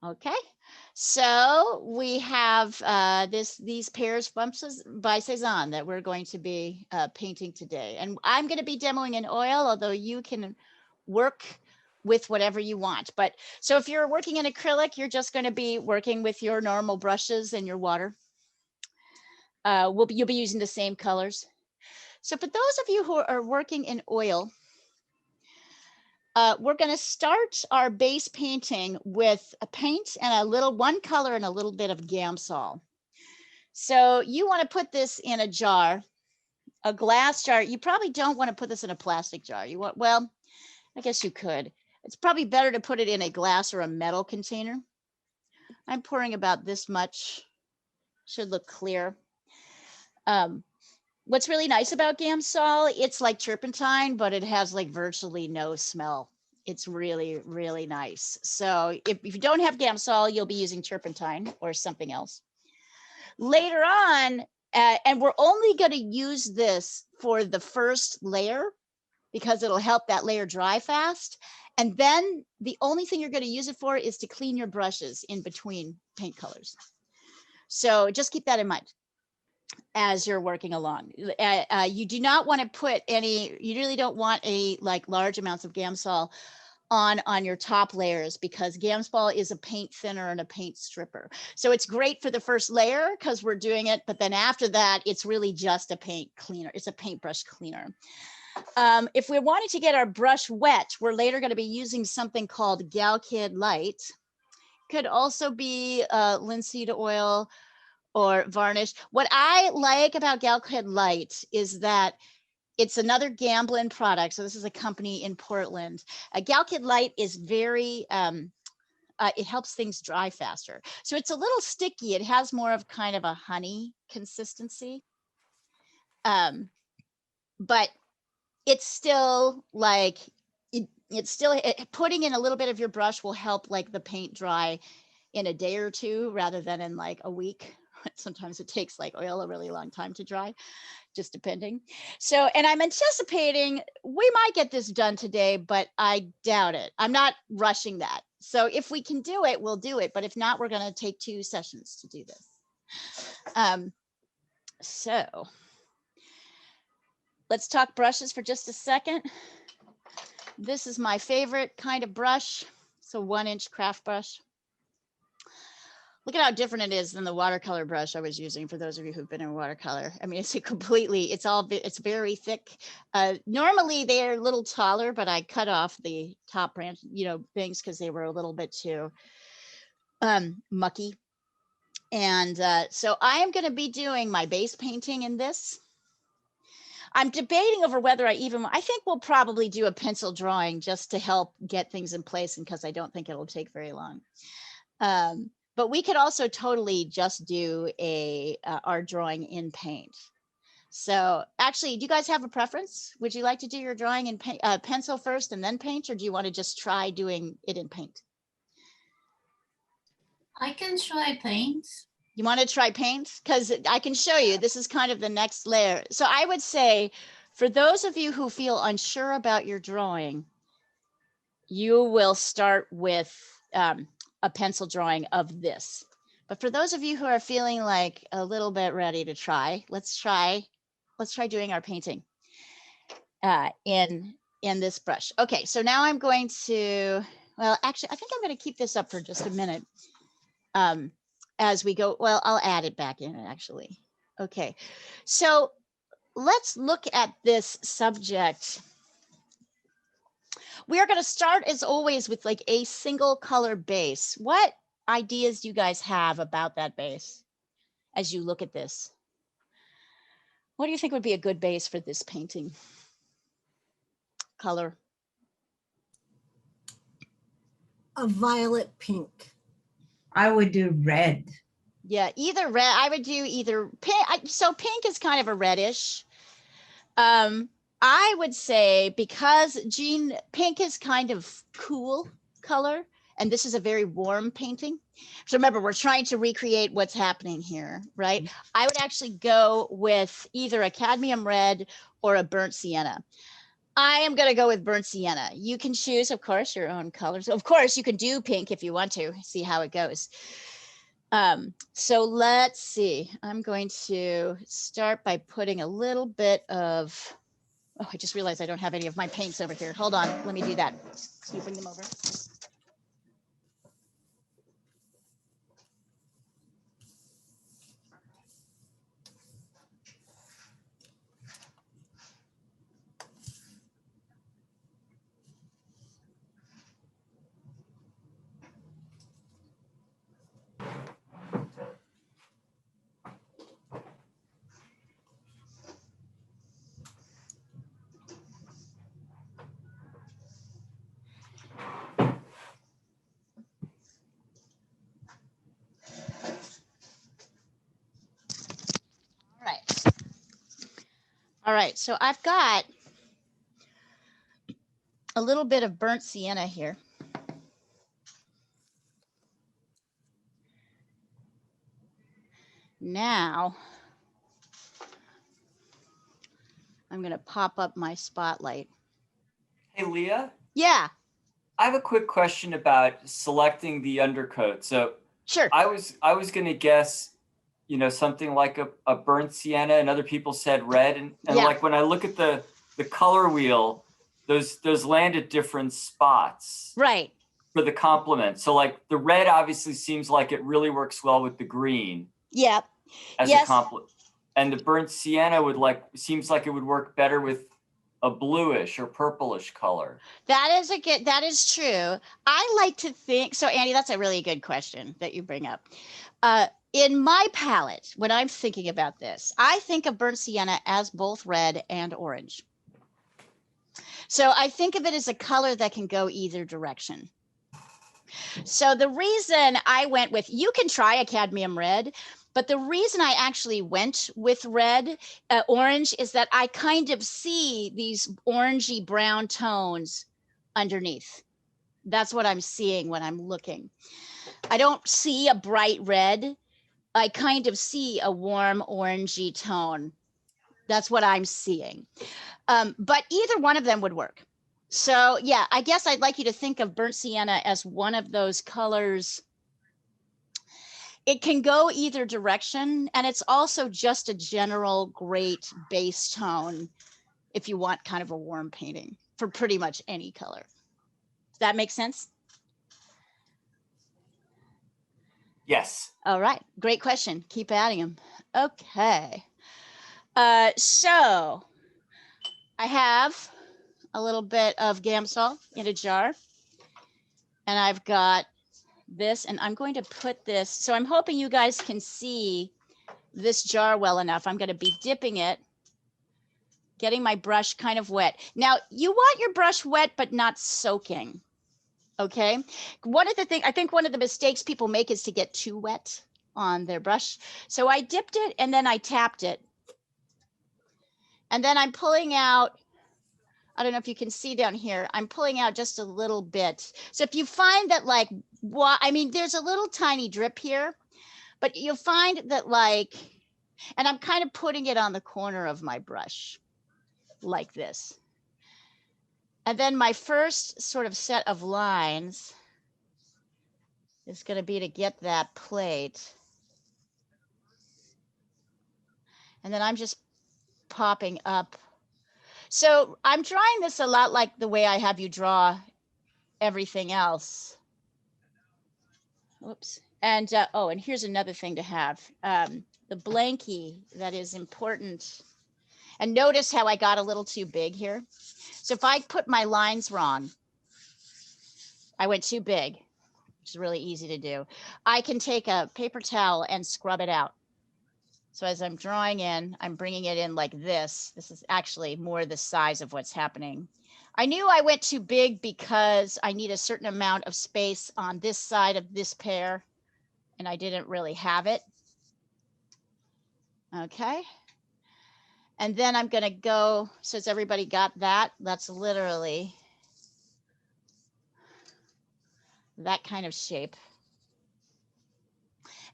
Okay, so we have these pairs by Cezanne that we're going to be painting today. And I'm going to be demoing in oil, although you can work with whatever you want. But so if you're working in acrylic, you're just going to be working with your normal brushes and your water. You'll be using the same colors. So for those of you who are working in oil, we're going to start our base painting with a paint and one color and a little bit of Gamsol. So you want to put this in a jar, a glass jar. You probably don't want to put this in a plastic jar. Well, I guess you could. It's probably better to put it in a glass or a metal container. I'm pouring about this much. Should look clear. What's really nice about Gamsol, it's like turpentine, but it has like virtually no smell. It's really, really nice. So if you don't have Gamsol, you'll be using turpentine or something else. Later on, and we're only going to use this for the first layer because it'll help that layer dry fast. And then the only thing you're going to use it for is to clean your brushes in between paint colors. So just keep that in mind as you're working along. You do not want to put you really don't want like large amounts of Gamsol on your top layers because Gamsol is a paint thinner and a paint stripper. So it's great for the first layer because we're doing it, but then after that, it's really just a paint cleaner. It's a paintbrush cleaner. If we wanted to get our brush wet, we're later going to be using something called Galkyd Light. Could also be linseed oil or varnish. What I like about Galkyd Light is that it's another Gamblin product. So this is a company in Portland. Galkyd Light is very, it helps things dry faster. So it's a little sticky. It has more of kind of a honey consistency. But it's still like, putting in a little bit of your brush will help like the paint dry in a day or two rather than in like a week. Sometimes it takes like oil a really long time to dry, just depending. So, and I'm anticipating we might get this done today, but I doubt it. I'm not rushing that. So if we can do it, we'll do it. But if not, we're going to take 2 sessions to do this. So let's talk brushes for just a second. This is my favorite kind of brush. It's a 1-inch craft brush. Look at how different it is than the watercolor brush I was using for those of you who've been in watercolor. I mean, it's very thick. Normally they're a little taller, but I cut off the top branch, things because they were a little bit too mucky. And so I am going to be doing my base painting in this. I'm debating over whether I think we'll probably do a pencil drawing just to help get things in place and because I don't think it'll take very long. But we could also totally just do our drawing in paint. So actually, do you guys have a preference? Would you like to do your drawing in pencil first and then paint, or do you want to just try doing it in paint? I can try paint. You want to try paint? Because I can show you, this is kind of the next layer. So I would say, for those of you who feel unsure about your drawing, you will start with a pencil drawing of this. But for those of you who are feeling like a little bit ready to try, let's try doing our painting in this brush. Okay, so now I'm going to, well, actually, I think I'm going to keep this up for just a minute as we go. Well, I'll add it back in actually. Okay, so let's look at this subject. We are going to start as always with like a single color base. What ideas do you guys have about that base as you look at this? What do you think would be a good base for this painting? Color. A violet pink. I would do red. Yeah, either red. I would do either pink. So pink is kind of a reddish. I would say because pink is kind of cool color, and this is a very warm painting. So remember, we're trying to recreate what's happening here, right? I would actually go with either a cadmium red or a burnt sienna. I am going to go with burnt sienna. You can choose, of course, your own colors. Of course, you can do pink if you want to, see how it goes. So let's see. I'm going to start by putting a little bit of, oh, I just realized I don't have any of my paints over here. Hold on, let me do that. Can you bring them over? All right, so I've got a little bit of burnt sienna here. Now, I'm going to pop up my spotlight. Hey, Leah, Yeah, I have a quick question about selecting the undercoat. So sure. I was going to guess, something like a burnt sienna, and other people said red. And Yeah. like when I look at the color wheel, those land at different spots Right. for the complement. So like the red obviously seems like it really works well with the green Yeah. as Yes. a complement. And the burnt sienna seems like it would work better with a bluish or purplish color. That is true. I like to think, so Andy, that's a really good question that you bring up. In my palette, when I'm thinking about this, I think of burnt sienna as both red and orange. So I think of it as a color that can go either direction. So the reason I went with, you can try a cadmium red, but the reason I actually went with orange is that I kind of see these orangey brown tones underneath. That's what I'm seeing when I'm looking. I don't see a bright red. I kind of see a warm orangey tone. That's what I'm seeing. But either one of them would work. So yeah, I guess I'd like you to think of burnt sienna as one of those colors. It can go either direction, and it's also just a general great base tone if you want kind of a warm painting for pretty much any color. Does that make sense? Yes. All right, great question. Keep adding them. Okay. So I have a little bit of Gamsol in a jar, and I've got this, and I'm going to put this, so I'm hoping you guys can see this jar well enough. I'm going to be dipping it, getting my brush kind of wet. Now, you want your brush wet, but not soaking. Okay. One of the things, I think one of the mistakes people make is to get too wet on their brush. So I dipped it and then I tapped it. And then I'm pulling out, I don't know if you can see down here, I'm pulling out just a little bit. So if you find that like, I mean, there's a little tiny drip here, but you'll find that like, and I'm kind of putting it on the corner of my brush like this. And then my first sort of set of lines is going to be to get that plate. And then I'm just popping up. So I'm drawing this a lot like the way I have you draw everything else. Whoops. And oh, and here's another thing to have. The blankie that is important. And notice how I got a little too big here. So if I put my lines wrong, I went too big, which is really easy to do. I can take a paper towel and scrub it out. So as I'm drawing in, I'm bringing it in like this. This is actually more the size of what's happening. I knew I went too big because I need a certain amount of space on this side of this pear, and I didn't really have it. Okay. And then I'm going to go, so has everybody got that? That's literally that kind of shape.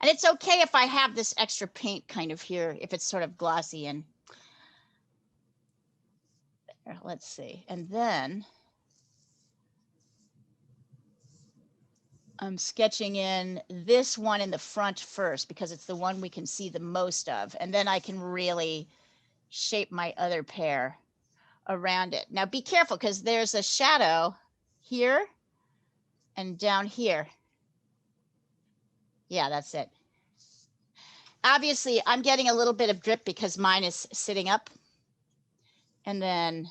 And it's okay if I have this extra paint kind of here, if it's sort of glossy. And Here, let's see. And then I'm sketching in this one in the front first because it's the one we can see the most of. And then I can really shape my other pair around it. Now be careful because there's a shadow here and down here. Yeah, that's it. Obviously, I'm getting a little bit of drip because mine is sitting up. And then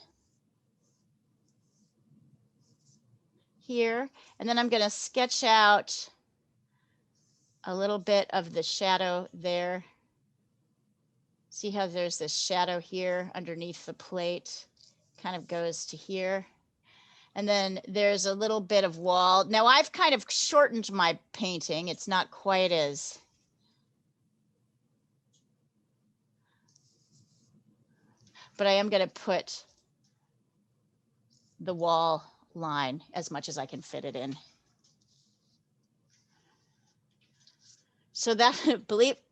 here, and then I'm going to sketch out a little bit of the shadow there. See how there's this shadow here underneath the plate, kind of goes to here. And then there's a little bit of wall. Now I've kind of shortened my painting. It's not quite as, but I am going to put the wall line as much as I can fit it in. So that,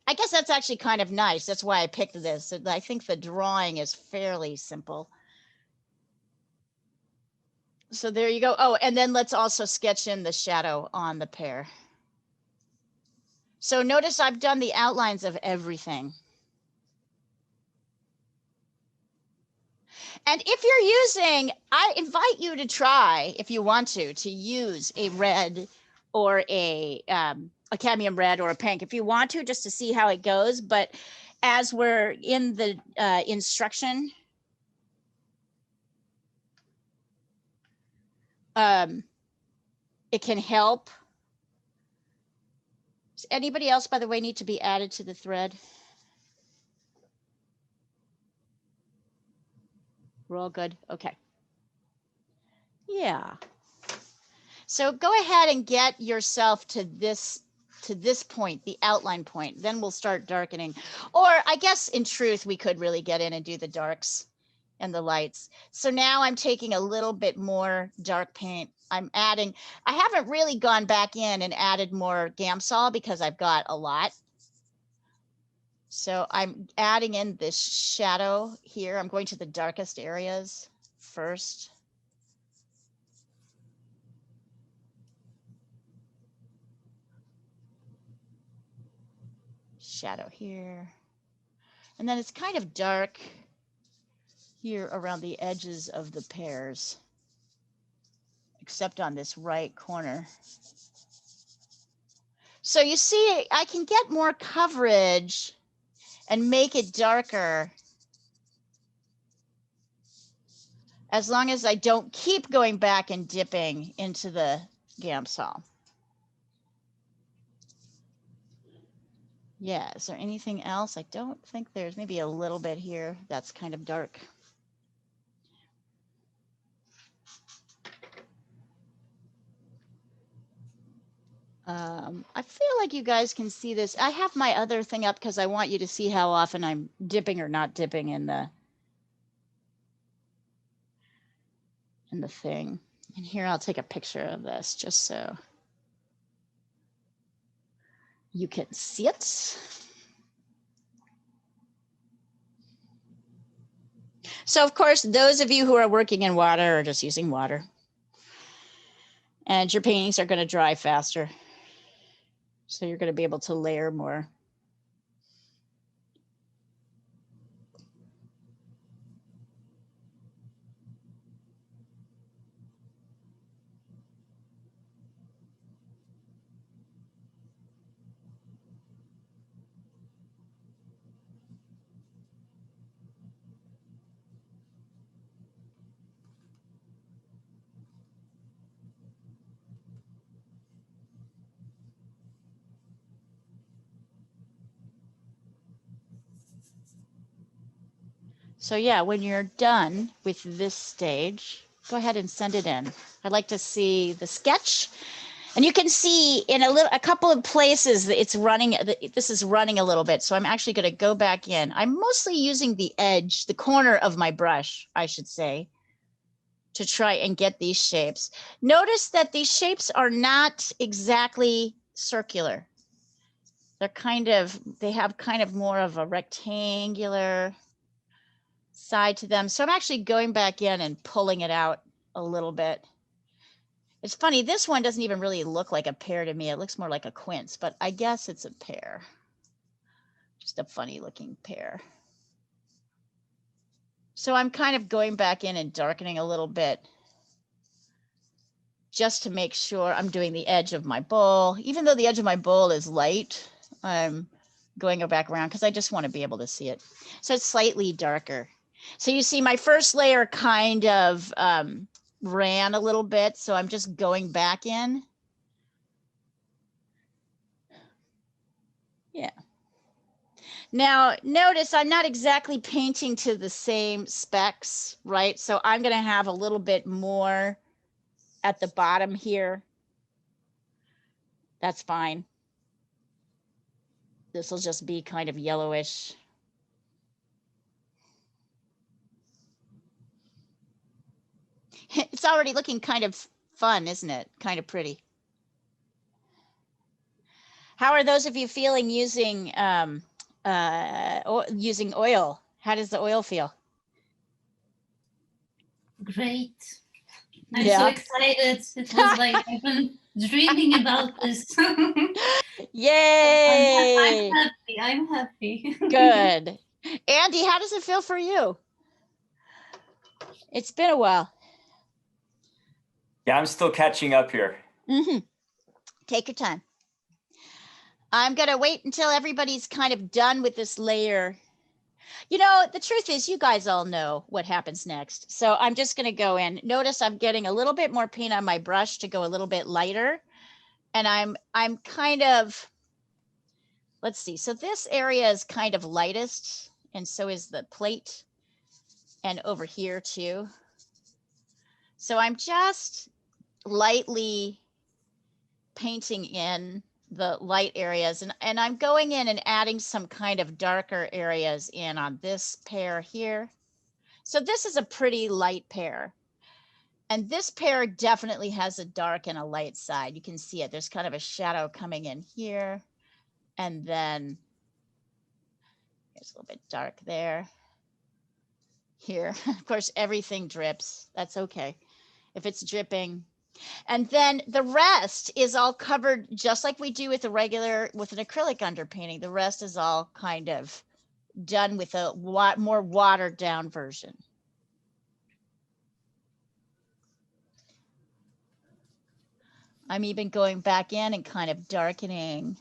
I guess that's actually kind of nice. That's why I picked this. I think the drawing is fairly simple. So there you go. Oh, and then let's also sketch in the shadow on the pear. So notice I've done the outlines of everything. And if you're using, I invite you to try, if you want to use a red or a cadmium red or a pink, if you want to, just to see how it goes. But as we're in the instruction, it can help. Does anybody else, by the way, need to be added to the thread? We're all good. Okay. Yeah. So go ahead and get yourself to this point, the outline point. Then we'll start darkening. Or I guess in truth, we could really get in and do the darks and the lights. So now I'm taking a little bit more dark paint. I'm adding, I haven't really gone back in and added more Gamsol because I've got a lot. So I'm adding in this shadow here. I'm going to the darkest areas first. Shadow here. And then it's kind of dark here around the edges of the pears, except on this right corner. So you see, I can get more coverage and make it darker as long as I don't keep going back and dipping into the Gamsol. Yeah, is there anything else? I don't think there's, maybe a little bit here that's kind of dark. I feel like you guys can see this. I have my other thing up because I want you to see how often I'm dipping or not dipping in the thing. And here I'll take a picture of this just so you can see it. So of course, those of you who are working in water are just using water. And your paintings are going to dry faster. So you're going to be able to layer more. So yeah, when you're done with this stage, go ahead and send it in. I'd like to see the sketch. And you can see in a couple of places that it's running, this is running a little bit. So I'm actually going to go back in. I'm mostly using the edge, the corner of my brush, I should say, to try and get these shapes. Notice that these shapes are not exactly circular. They're they have kind of more of a rectangular side to them. So I'm actually going back in and pulling it out a little bit. It's funny, this one doesn't even really look like a pear to me. It looks more like a quince, but I guess it's a pear. Just a funny looking pear. So I'm kind of going back in and darkening a little bit just to make sure I'm doing the edge of my bowl. Even though the edge of my bowl is light, I'm going back around because I just want to be able to see it. So it's slightly darker. So you see my first layer kind of ran a little bit. So I'm just going back in. Yeah. Now notice I'm not exactly painting to the same specs, right? So I'm going to have a little bit more at the bottom here. That's fine. This will just be kind of yellowish. It's already looking kind of fun, isn't it? Kind of pretty. How are those of you feeling using using oil? How does the oil feel? Great. I'm so excited. It was like I've been dreaming about this. Yay! I'm happy. I'm happy. Good. Andy, how does it feel for you? It's been a while. Yeah, I'm still catching up here. Mm-hmm. Take your time. I'm going to wait until everybody's kind of done with this layer. You know, the truth is you guys all know what happens next. So I'm just going to go in. Notice I'm getting a little bit more paint on my brush to go a little bit lighter. And I'm kind of, let's see. So this area is kind of lightest. And so is the plate. And over here too. So I'm just lightly painting in the light areas, and I'm going in and adding some kind of darker areas in on this pear here. So this is a pretty light pear, and this pear definitely has a dark and a light side. You can see it. There's kind of a shadow coming in here, and then there's a little bit dark there. Here, of course, everything drips. That's okay. If it's dripping. And then the rest is all covered just like we do with a regular, with an acrylic underpainting. The rest is all kind of done with a more watered down version. I'm even going back in and kind of darkening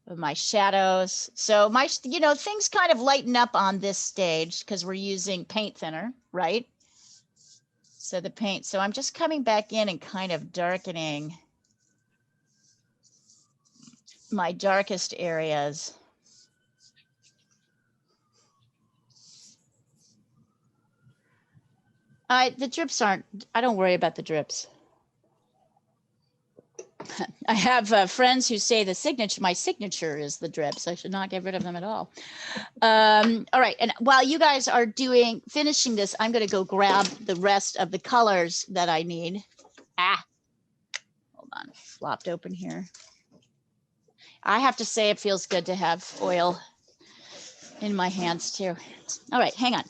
with my shadows. So my, you know, things kind of lighten up on this stage because we're using paint thinner, right? So the paint, so I'm just coming back in and kind of darkening my darkest areas. The drips aren't, I don't worry about the drips. I have friends who say the signature, my signature is the drips. I should not get rid of them at all. All right, and while you guys are finishing this, I'm gonna go grab the rest of the colors that I need. Hold on, flopped open here. I have to say it feels good to have oil in my hands too. All right, hang on.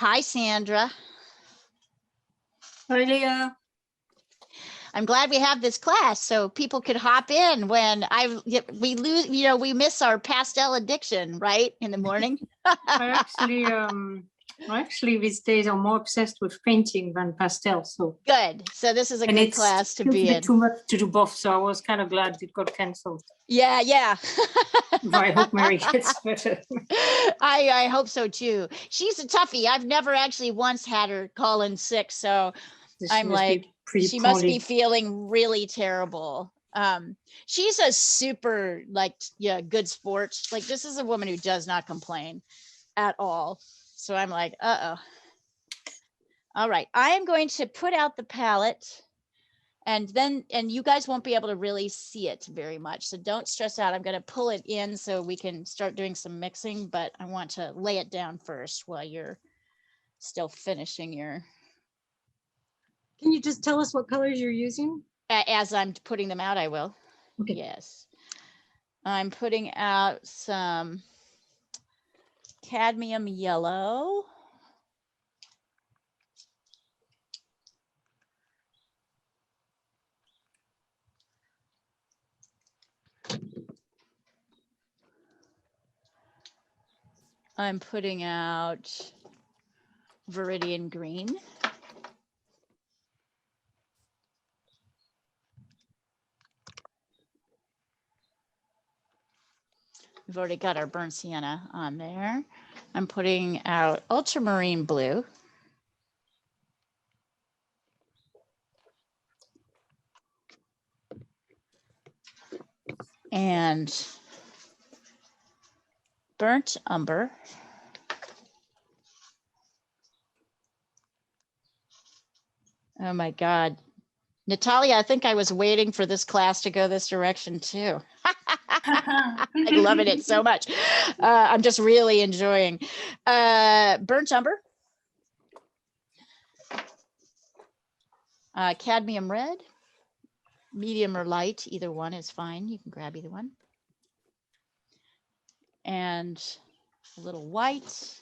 Hi, Sandra. Hi, Leah. I'm glad we have this class so people could hop in when we lose, we miss our pastel addiction, right? In the morning. I actually these days are more obsessed with painting than pastel. So Good. So this is a and good it's class to feels a be bit in. too much to do both. So I was kind of glad it got cancelled. Yeah. But I hope Mary gets better. I hope so too. She's a toughie. I've never actually once had her call in sick. So I'm like, she must be feeling really terrible. She's a super good sport. Like this is a woman who does not complain at all. So I'm like, uh-oh. All right, I am going to put out the palette and you guys won't be able to really see it very much. So don't stress out. I'm going to pull it in so we can start doing some mixing, but I want to lay it down first while you're still finishing your. Can you just tell us what colors you're using? As I'm putting them out, I will. Okay. Yes. I'm putting out some cadmium yellow. I'm putting out Viridian green. We've already got our burnt sienna on there. I'm putting out ultramarine blue. And burnt umber. Oh my God. Natalia, I think I was waiting for this class to go this direction too. I'm loving it so much. I'm just really enjoying burnt umber, cadmium red, medium or light, either one is fine. You can grab either one. And a little white.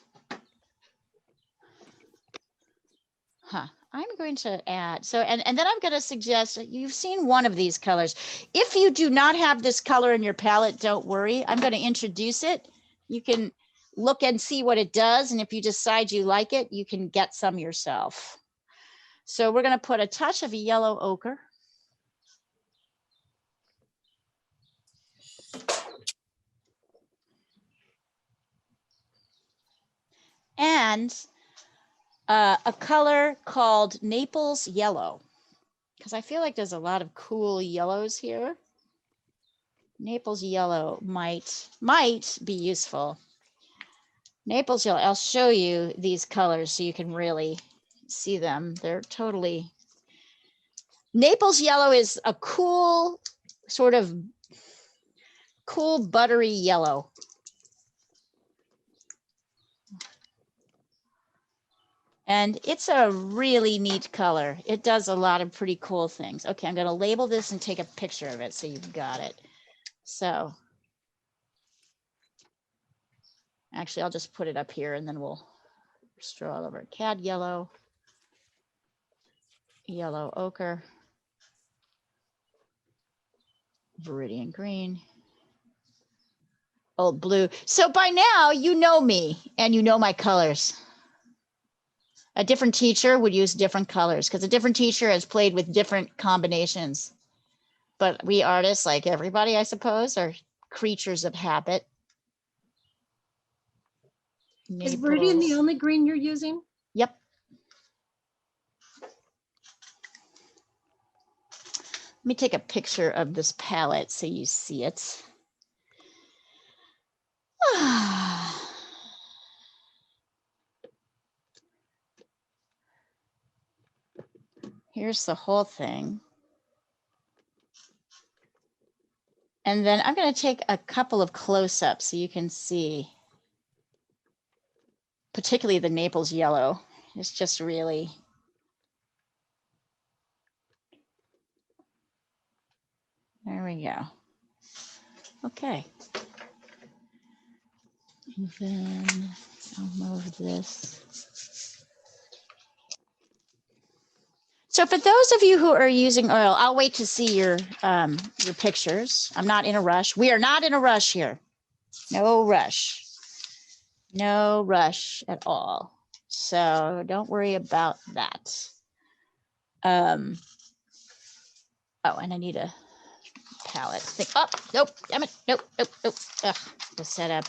I'm going to add, and then I'm going to suggest, you've seen one of these colors. If you do not have this color in your palette, don't worry. I'm going to introduce it. You can look and see what it does. And if you decide you like it, you can get some yourself. So we're going to put a touch of a yellow ochre. And a color called Naples yellow, because I feel like there's a lot of cool yellows here. Naples yellow might be useful. Naples yellow, I'll show you these colors so you can really see them. They're totally, Naples yellow is a cool, sort of cool buttery yellow. And it's a really neat color. It does a lot of pretty cool things. Okay, I'm going to label this and take a picture of it so you've got it. So actually, I'll just put it up here and then we'll stroll all over it. Cad yellow, yellow ochre, Viridian green, old blue. So by now, you know me and you know my colors. A different teacher would use different colors because a different teacher has played with different combinations. But we artists, like everybody, I suppose, are creatures of habit. Is Viridian the Naples. only green you're using? Yep. Let me take a picture of this palette so you see it. Here's the whole thing. And then I'm going to take a couple of close-ups so you can see, particularly the Naples yellow. It's just really, there we go. Okay. And then I'll move this. So for those of you who are using oil, I'll wait to see your pictures. I'm not in a rush. We are not in a rush here. No rush. No rush at all. So don't worry about that. Oh, and I need a palette thing. Oh, nope, damn it. Nope, nope, nope. Ugh, the setup.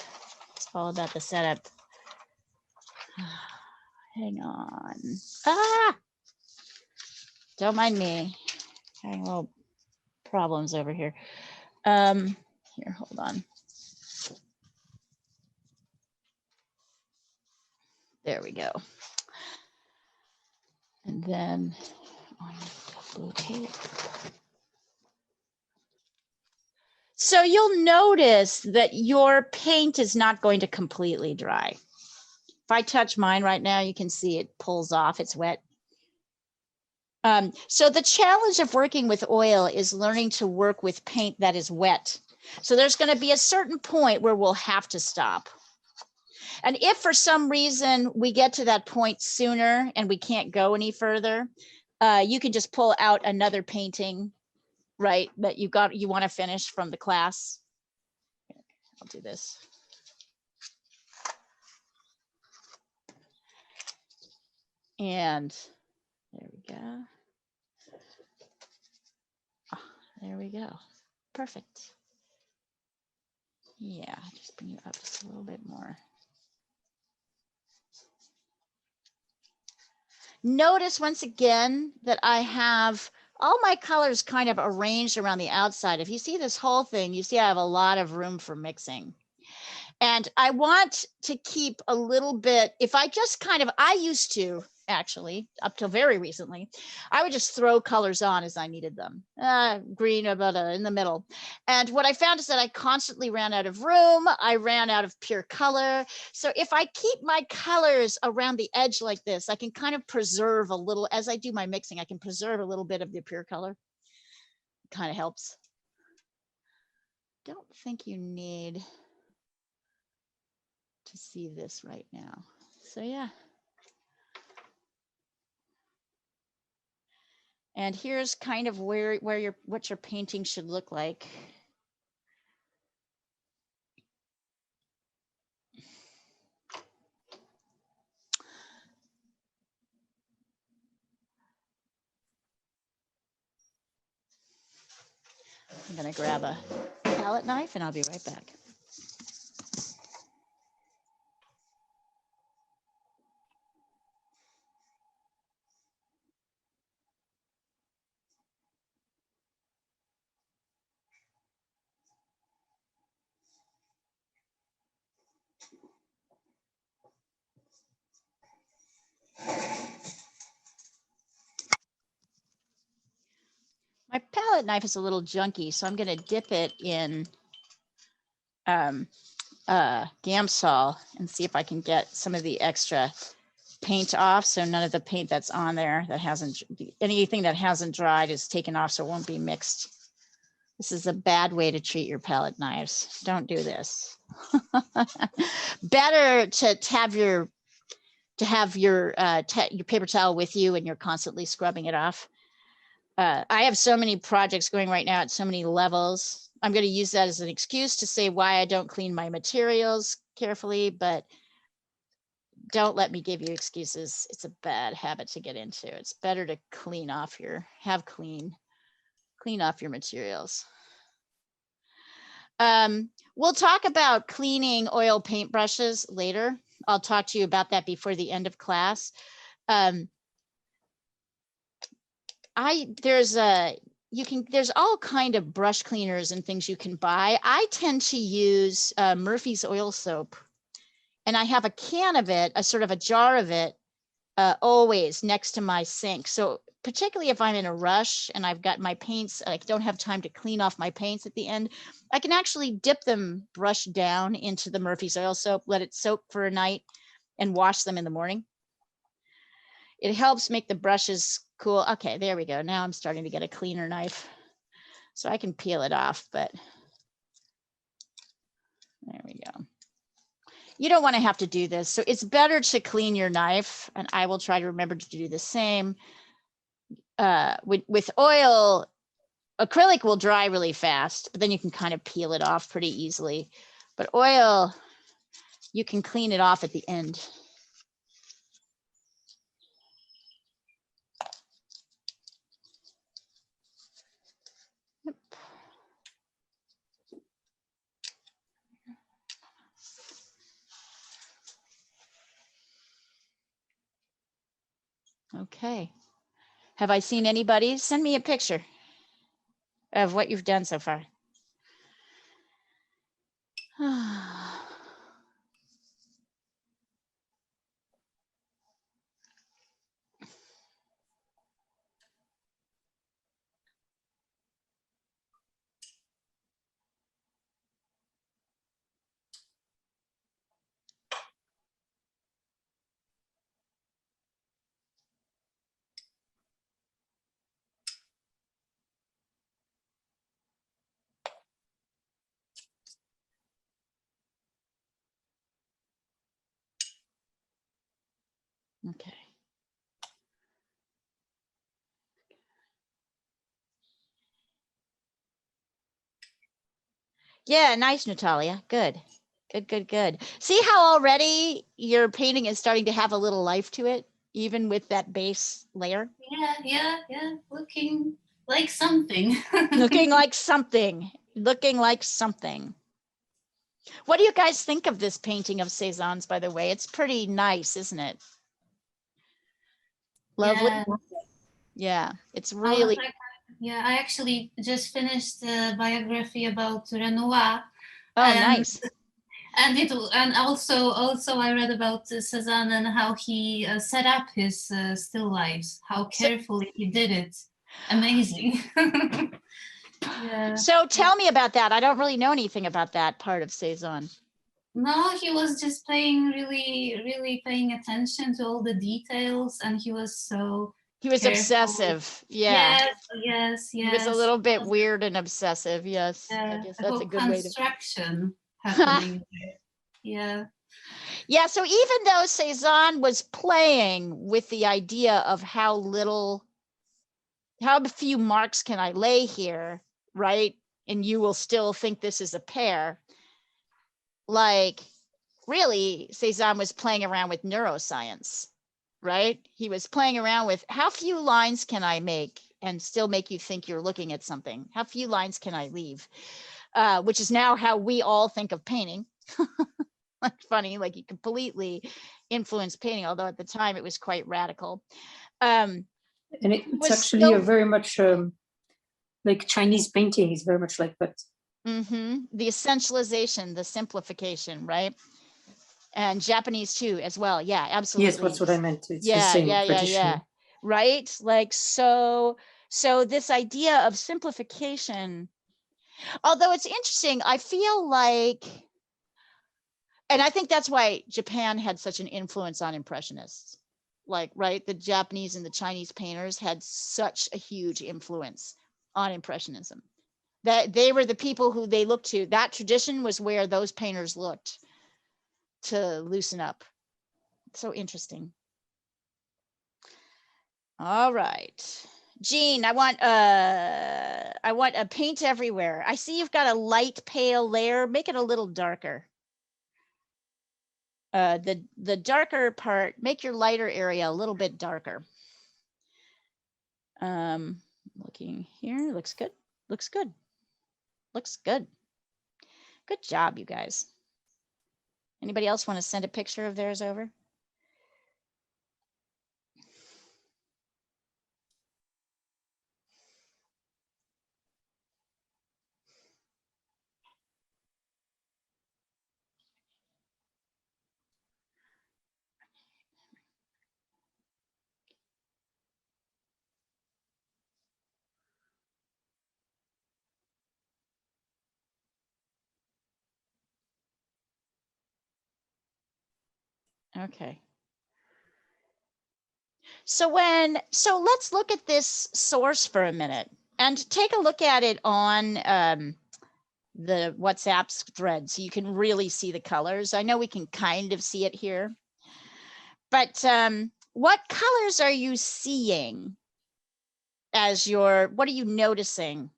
It's all about the setup. Hang on. Ah! Don't mind me. Having little problems over here. Here, hold on. There we go. And then on blue tape. So you'll notice that your paint is not going to completely dry. If I touch mine right now, you can see it pulls off, it's wet. So the challenge of working with oil is learning to work with paint that is wet. So there's going to be a certain point where we'll have to stop. And if for some reason we get to that point sooner and we can't go any further, you can just pull out another painting, right, that you want to finish from the class. I'll do this. And there we go. Oh, there we go. Perfect. Yeah, just bring you up just a little bit more. Notice once again that I have all my colors kind of arranged around the outside. If you see this whole thing, you see I have a lot of room for mixing. And I want to keep a little bit, if I just kind of, I used to actually, up till very recently, I would just throw colors on as I needed them. Green about in the middle. And what I found is that I constantly ran out of room. I ran out of pure color. So if I keep my colors around the edge like this, I can kind of preserve a little, as I do my mixing, I can preserve a little bit of the pure color. It kind of helps. Don't think you need to see this right now. So yeah. And here's kind of what your painting should look like. I'm gonna grab a palette knife and I'll be right back. My palette knife is a little junky, so I'm going to dip it in Gamsol and see if I can get some of the extra paint off. So none of the paint that's on there that hasn't, anything that hasn't dried is taken off, so it won't be mixed. This is a bad way to treat your palette knives. Don't do this. Better to have your paper towel with you and you're constantly scrubbing it off. I have so many projects going right now at so many levels. I'm going to use that as an excuse to say why I don't clean my materials carefully, but don't let me give you excuses. It's a bad habit to get into. It's better to clean off clean off your materials. We'll talk about cleaning oil paintbrushes later. I'll talk to you about that before the end of class. There's all kind of brush cleaners and things you can buy. I tend to use Murphy's oil soap, and I have a can of it, a sort of a jar of it, always next to my sink. So particularly if I'm in a rush and I've got my paints, I don't have time to clean off my paints at the end, I can actually dip them brush down into the Murphy's oil soap, let it soak for a night, and wash them in the morning. It helps make the brushes cool. Okay, there we go. Now I'm starting to get a cleaner knife, so I can peel it off, but there we go. You don't want to have to do this, so it's better to clean your knife, and I will try to remember to do the same. with oil, acrylic will dry really fast, but then you can kind of peel it off pretty easily. But oil, you can clean it off at the end. Yep. Okay. Have I seen anybody? Send me a picture of what you've done so far. Okay. Yeah, nice, Natalia. Good. Good, good, good. See how already your painting is starting to have a little life to it, even with that base layer? Yeah. Looking like something. Looking like something. Looking like something. What do you guys think of this painting of Cezanne's, by the way? It's pretty nice, isn't it? Lovely. Yeah. Yeah, it's I really. Yeah, I actually just finished a biography about Renoir. Oh, and, nice. And also I read about Cezanne and how he set up his still lifes, how carefully he did it. Amazing. Yeah. So tell me about that. I don't really know anything about that part of Cezanne. No, he was just really paying attention to all the details, and he was so He was careful. obsessive. Yeah. Yes. He was a little bit weird and obsessive. Yes. I guess The that's whole a good way to. construction happening there. Yeah. Yeah. So even though Cezanne was playing with the idea of how few marks can I lay here, right? And you will still think this is a pear. Like, really, Cezanne was playing around with neuroscience, right? He was playing around with how few lines can I make and still make you think you're looking at something? How few lines can I leave? Which is now how we all think of painting. Like funny, like he completely influenced painting, although at the time it was quite radical. And it's was actually still- a very much like Chinese painting is very much like that. The essentialization, the simplification, right? And Japanese too, as well. Yeah, absolutely. Yes, that's what I meant. It's the Yeah, same yeah, tradition. right? Like, so this idea of simplification, although it's interesting, I feel like, and I think that's why Japan had such an influence on Impressionists. Like, right, the Japanese and the Chinese painters had such a huge influence on Impressionism. That they were the people who they looked to. That tradition was where those painters looked to loosen up. So interesting. All right. Jean, I want a paint everywhere. I see you've got a light pale layer. Make it a little darker. The darker part, make your lighter area a little bit darker. Looking here, looks good. Looks good. Looks good. Good job, you guys. Anybody else want to send a picture of theirs over? Okay. So let's look at this source for a minute and take a look at it on the WhatsApp thread so you can really see the colors. I know we can kind of see it here, but what colors are you seeing as you're, what are you noticing?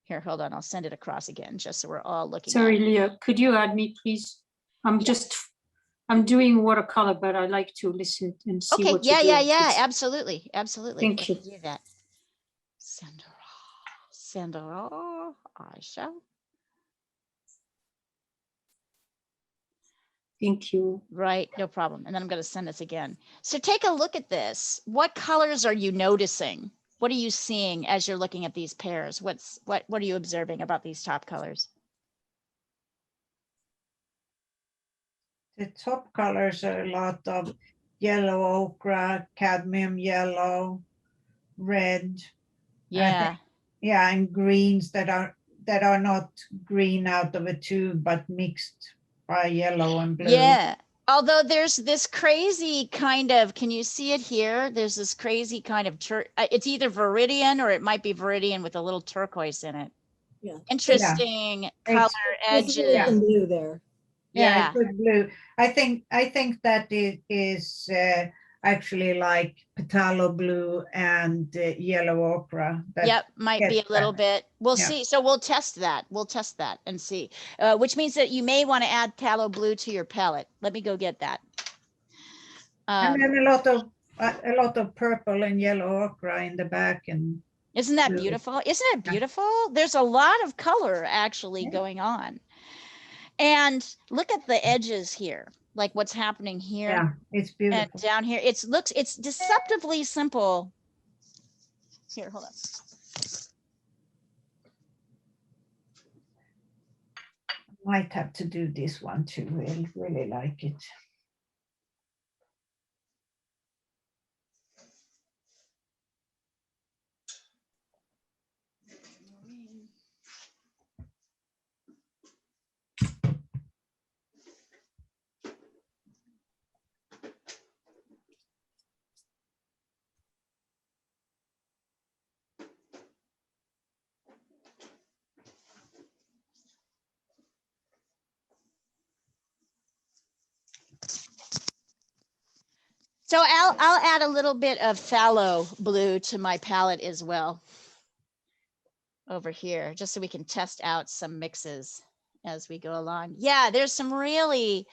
Here, hold on, I'll send it across again, just so we're all looking at Sorry, it. Leah, could you add me, please? Yeah. I'm doing watercolor, but I like to listen and see Okay, what you're yeah, doing. It's- absolutely, absolutely. Thank Let's you. do that. Sandra, I shall. Thank you. Right, no problem. And then I'm going to send this again. So take a look at this. What colors are you noticing? What are you seeing as you're looking at these pairs? What are you observing about these top colors? The top colors are a lot of yellow ochre, cadmium yellow, red. Yeah. Yeah, and greens that are not green out of a tube, but mixed by yellow and blue. Yeah. Although there's this crazy kind of, can you see it here? There's this crazy kind of, it's either viridian or it might be viridian with a little turquoise in it. Yeah. Interesting color There's edges. some blue there. Yeah. It's with blue. I think that it is actually like phthalo blue and yellow ochre. That Yep, might be gets a little that. bit. We'll Yeah. see. So we'll test that. We'll test that and see, which means that you may want to add phthalo blue to your palette. Let me go get that. And then a lot of purple and yellow ochre in the back, and Isn't that blue. beautiful? Isn't it Yeah. beautiful? There's a lot of color actually Yeah. going on. And look at the edges here, like what's happening here yeah, it's and beautiful. down here. It's deceptively simple. Here, hold on. Might have to do this one too. I really like it. So I'll add a little bit of phthalo blue to my palette as well over here, just so we can test out some mixes as we go along. Yeah, there's some really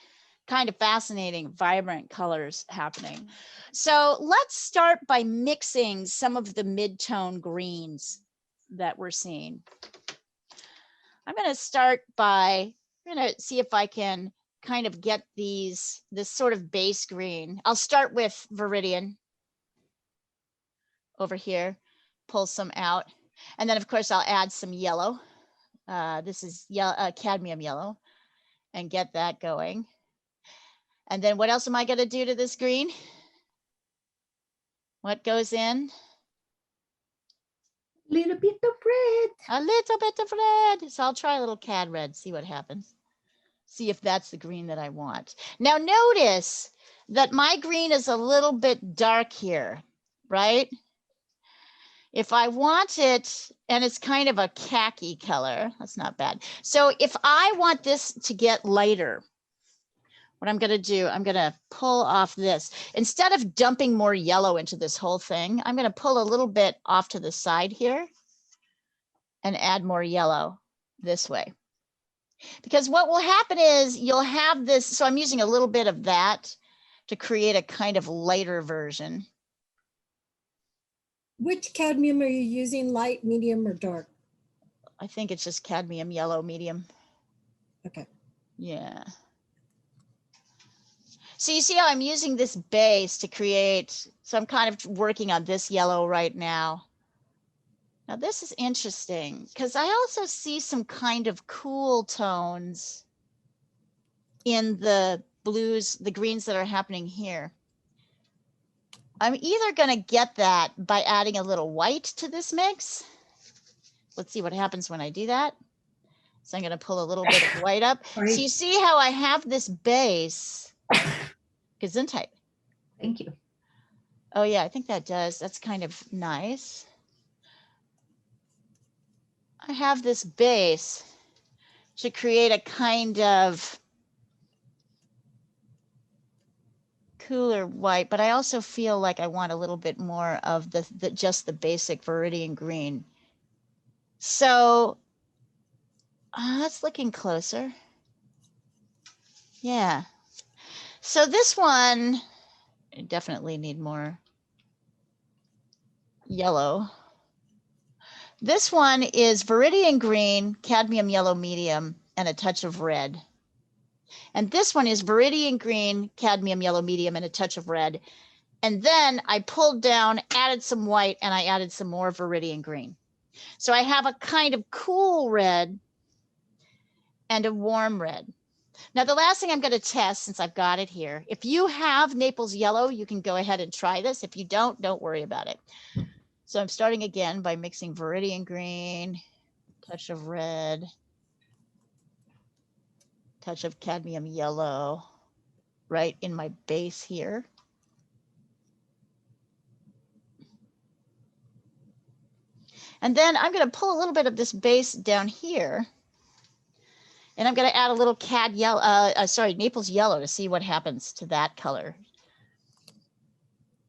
kind of fascinating, vibrant colors happening. So let's start by mixing some of the mid-tone greens that we're seeing. I'm going to start by, I'm going to see if I can kind of get this sort of base green. I'll start with Viridian over here, pull some out. And then of course I'll add some yellow. This is cadmium yellow, and get that going. And then what else am I going to do to this green? What goes in? Little bit of red. A little bit of red. So I'll try a little cad red, see what happens. See if that's the green that I want. Now notice that my green is a little bit dark here, right? If I want it, and it's kind of a khaki color, that's not bad. So if I want this to get lighter, what I'm going to do, I'm going to pull off this. Instead of dumping more yellow into this whole thing, I'm going to pull a little bit off to the side here and add more yellow this way. Because what will happen is you'll have this, so I'm using a little bit of that to create a kind of lighter version. Which cadmium are you using, light, medium, or dark? I think it's just cadmium yellow medium. Okay. Yeah. So you see how I'm using this base to create, so I'm kind of working on this yellow right now. Now this is interesting because I also see some kind of cool tones in the blues, the greens that are happening here. I'm either going to get that by adding a little white to this mix. Let's see what happens when I do that. So I'm going to pull a little bit of white up. So you see how I have this base. Gesundheit. Thank you. Oh yeah, I think that does. That's kind of nice. I have this base to create a kind of cooler white, but I also feel like I want a little bit more of the just the basic Viridian green. So that's looking closer. Yeah. So this one, I definitely need more yellow. This one is Viridian green, cadmium yellow medium, and a touch of red. And this one is Viridian green, cadmium yellow medium, and a touch of red. And then I pulled down, added some white, and I added some more Viridian green. So I have a kind of cool red and a warm red. Now, the last thing I'm going to test, since I've got it here, if you have Naples yellow, you can go ahead and try this. If you don't worry about it. So I'm starting again by mixing Viridian green, touch of red, touch of cadmium yellow, right in my base here. And then I'm going to pull a little bit of this base down here. And I'm going to add a little Naples yellow to see what happens to that color.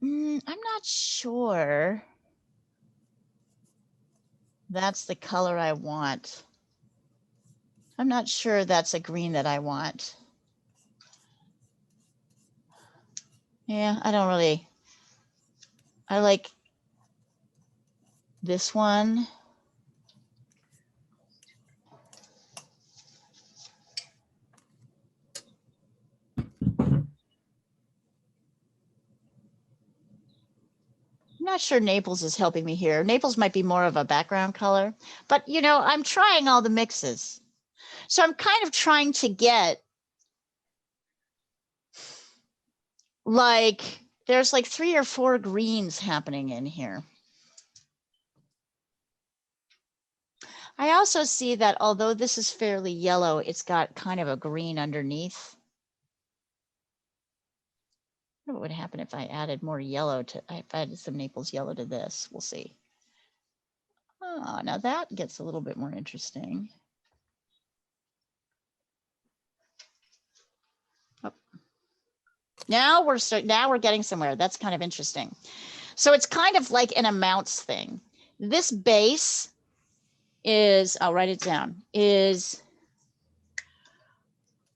I'm not sure that's the color I want. I'm not sure that's a green that I want. Yeah, I like this one. I'm not sure Naples is helping me here. Naples might be more of a background color, but you know, I'm trying all the mixes. So I'm kind of trying to get like, there's like 3 or 4 greens happening in here. I also see that although this is fairly yellow, it's got kind of a green underneath. I wonder what would happen if I added more yellow to, if I added some Naples yellow to this. We'll see. Oh, now that gets a little bit more interesting. Oh. Now we're getting somewhere. That's kind of interesting. So it's kind of like an amounts thing. This base is, I'll write it down, is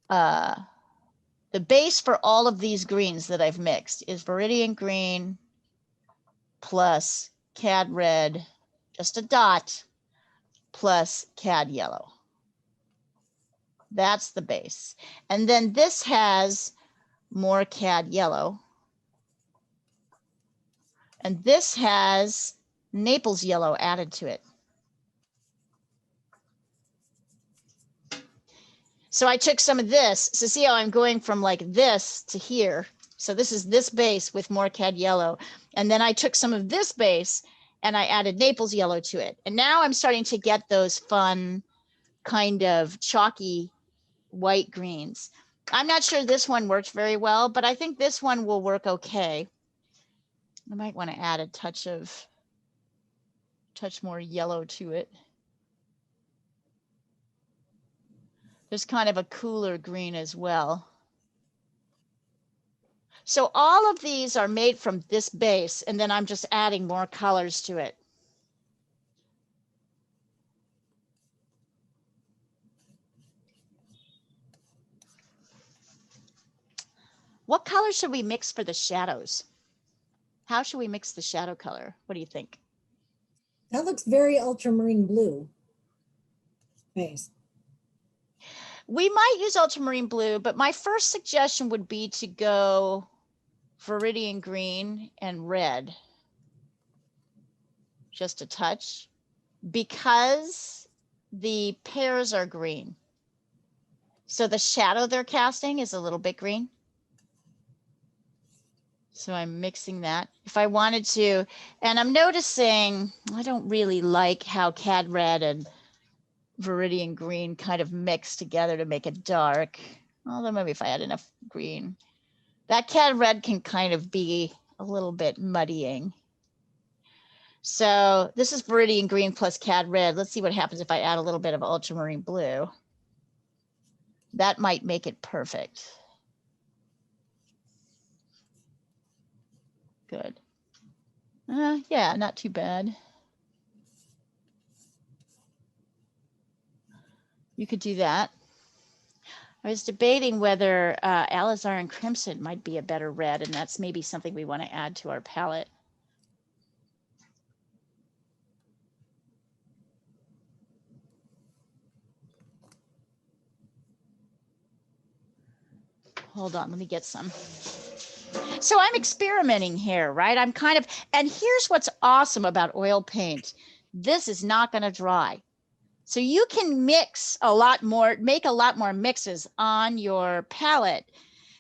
the base for all of these greens that I've mixed is Viridian green plus cad red, just a dot, plus cad yellow. That's the base. And then this has more cad yellow. And this has Naples yellow added to it. So I took some of this. So see how I'm going from like this to here. So this is this base with more cad yellow. And then I took some of this base and I added Naples yellow to it. And now I'm starting to get those fun kind of chalky white greens. I'm not sure this one worked very well, but I think this one will work okay. I might want to add a touch more yellow to it. There's kind of a cooler green as well. So all of these are made from this base, and then I'm just adding more colors to it. What color should we mix for the shadows? How should we mix the shadow color? What do you think? That looks very ultramarine blue. Base. We might use ultramarine blue, but my first suggestion would be to go Viridian green and red. Just a touch, because the pears are green. So the shadow they're casting is a little bit green. So I'm mixing that. If I wanted to, and I'm noticing, I don't really like how cad red and Viridian green kind of mix together to make it dark. Although maybe if I had enough green. That cad red can kind of be a little bit muddying. So this is Viridian green plus cad red. Let's see what happens if I add a little bit of ultramarine blue. That might make it perfect. Good. Yeah, not too bad. You could do that. I was debating whether alizarin crimson might be a better red, and that's maybe something we want to add to our palette. Hold on, let me get some. So I'm experimenting here, right? I'm kind of, and here's what's awesome about oil paint. This is not going to dry. So you can mix a lot more, make a lot more mixes on your palette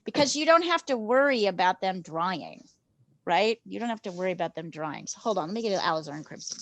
because you don't have to worry about them drying, right? You don't have to worry about them drying. So hold on, let me get an alizarin crimson.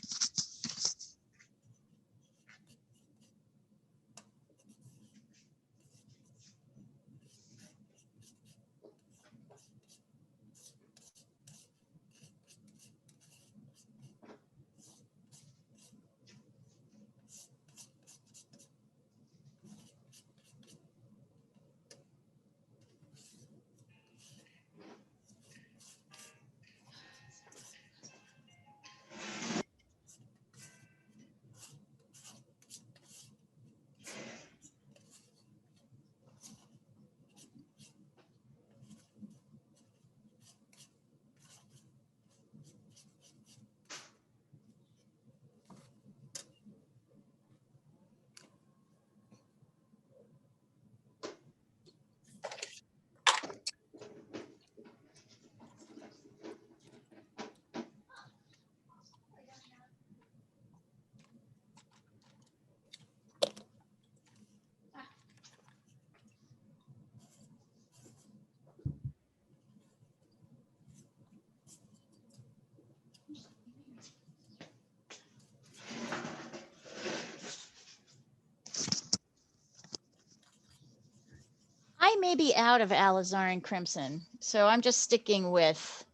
I may be out of alizarin crimson, so I'm just sticking with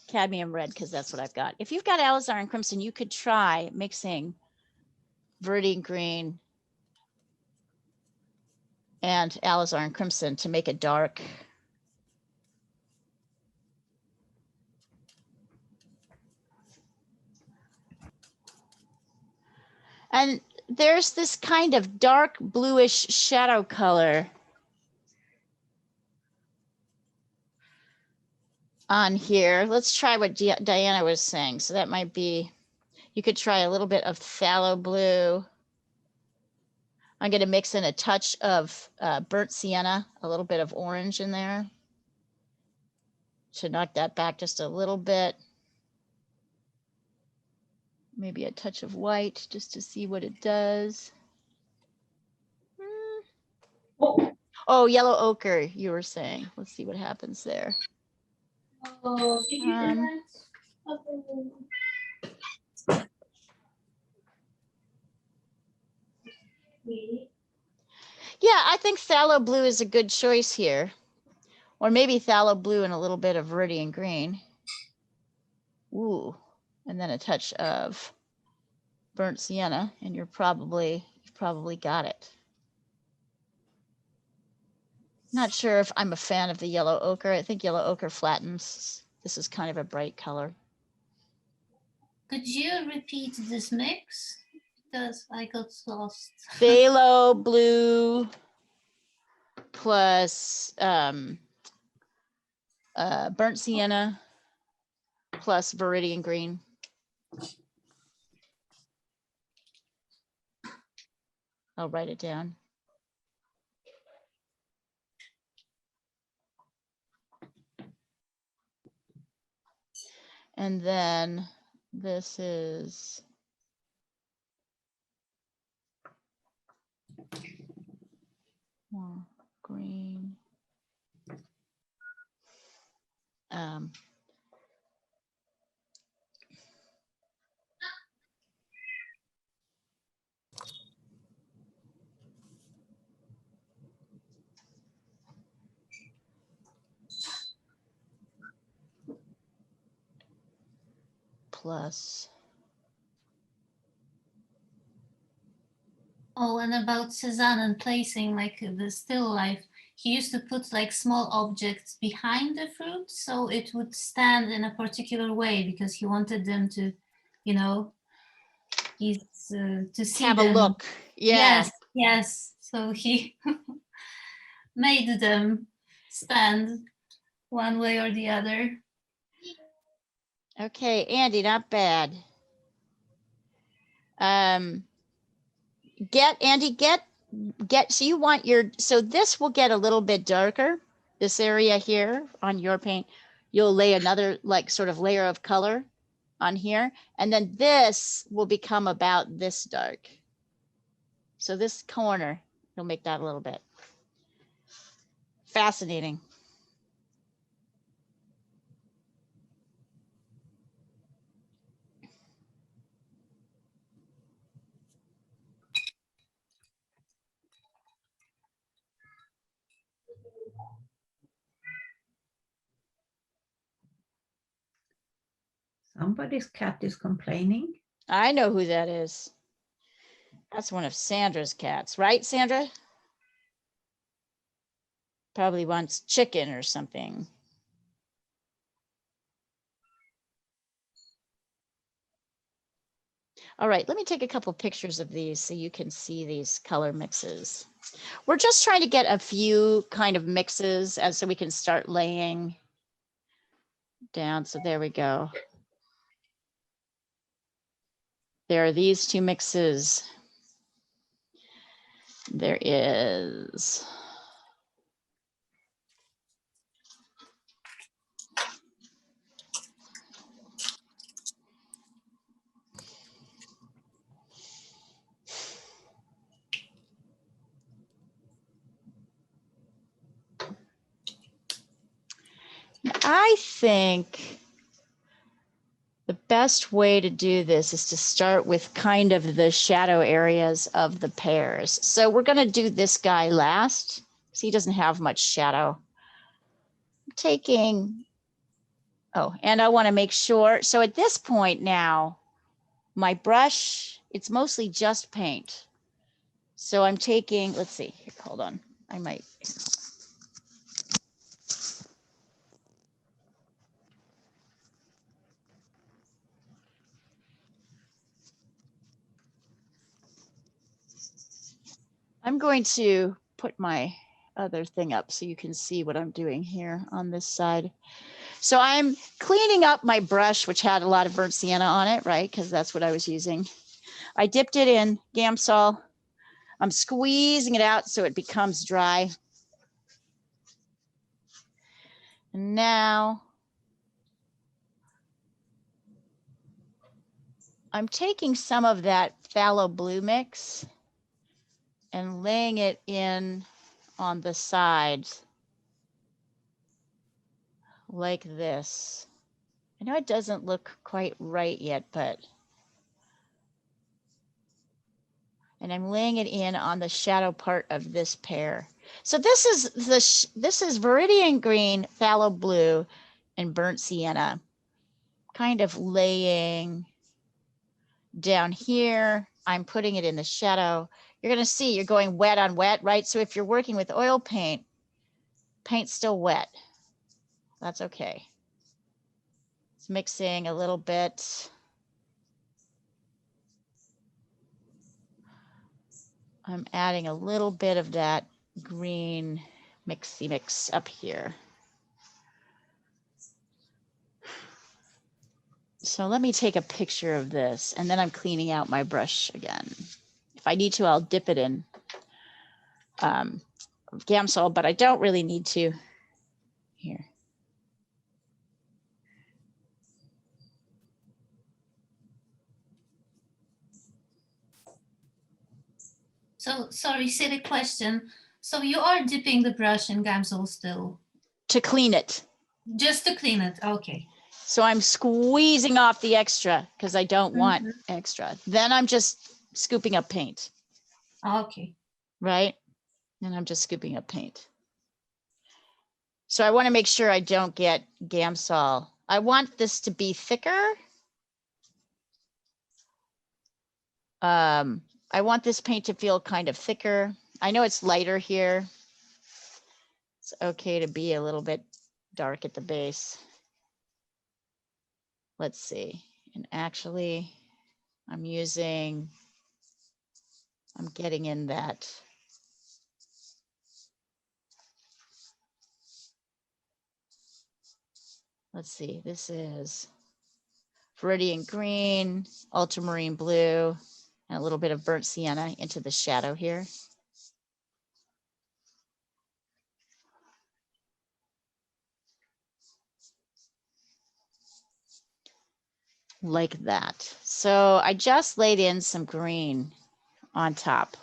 cadmium red because that's what I've got. If you've got alizarin crimson, you could try mixing verdant green and alizarin crimson to make it dark. And there's this kind of dark bluish shadow color on here. Let's try what Diana was saying. So that might be, you could try a little bit of phthalo blue. I'm going to mix in a touch of burnt sienna, a little bit of orange in there to knock that back just a little bit. Maybe a touch of white just to see what it does. Oh, yellow ochre, you were saying. Let's see what happens there. Oh, did you do that? Yeah, I think phthalo blue is a good choice here. Or maybe phthalo blue and a little bit of viridian green. Ooh, and then a touch of burnt sienna, and you've probably got it. Not sure if I'm a fan of the yellow ochre. I think yellow ochre flattens. This is kind of a bright color. Could you repeat this mix? Because I got lost. Phthalo blue plus burnt sienna plus viridian green. I'll write it down. And then this is more green. Plus. Oh, and about Cezanne and placing like the still life, he used to put like small objects behind the fruit so it would stand in a particular way because he wanted them to, you know, to see Have a them. look. Yeah. Yes, yes. So he made them stand one way or the other. Okay, Andy, not bad. So you want so this will get a little bit darker. This area here on your paint, you'll lay another like sort of layer of color on here. And then this will become about this dark. So this corner, you'll make that a little bit. Fascinating. Somebody's cat is complaining. I know who that is. That's one of Sandra's cats, right, Sandra? Probably wants chicken or something. All right, let me take a couple pictures of these so you can see these color mixes. We're just trying to get a few kind of mixes so we can start laying down. So there we go. There are these two mixes. There is. I think the best way to do this is to start with kind of the shadow areas of the pears. So we're going to do this guy last, because he doesn't have much shadow. I'm taking, oh, and I want to make sure. So at this point now, my brush, it's mostly just paint. So I'm taking, let's see, hold on. I might. I'm going to put my other thing up so you can see what I'm doing here on this side. So I'm cleaning up my brush, which had a lot of burnt sienna on it, right? Because that's what I was using. I dipped it in Gamsol. I'm squeezing it out so it becomes dry. And now I'm taking some of that phthalo blue mix and laying it in on the sides like this. I know it doesn't look quite right yet, but, and I'm laying it in on the shadow part of this pear. So this is Viridian Green, Phthalo Blue, and Burnt Sienna, kind of laying down here. I'm putting it in the shadow. You're going to see you're going wet on wet, right? So if you're working with oil paint, paint's still wet. That's okay. It's mixing a little bit. I'm adding a little bit of that green mixy mix up here. So let me take a picture of this, and then I'm cleaning out my brush again. If I need to, I'll dip it in Gamsol, but I don't really need to here. So sorry, silly question. So you are dipping the brush in Gamsol still? To clean it. Just to clean it, okay. So I'm squeezing off the extra because I don't want extra. Then I'm just scooping up paint. Okay. Right? And I'm just scooping up paint. So I want to make sure I don't get Gamsol. I want this to be thicker. I want this paint to feel kind of thicker. I know it's lighter here. It's okay to be a little bit dark at the base. Let's see. And actually, I'm getting in that. Let's see, this is Viridian green, ultramarine blue, and a little bit of burnt sienna into the shadow here. Like that. So I just laid in some green on top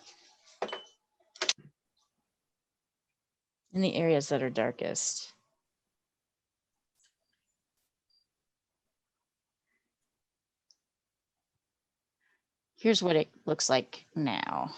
in the areas that are darkest. Here's what it looks like now.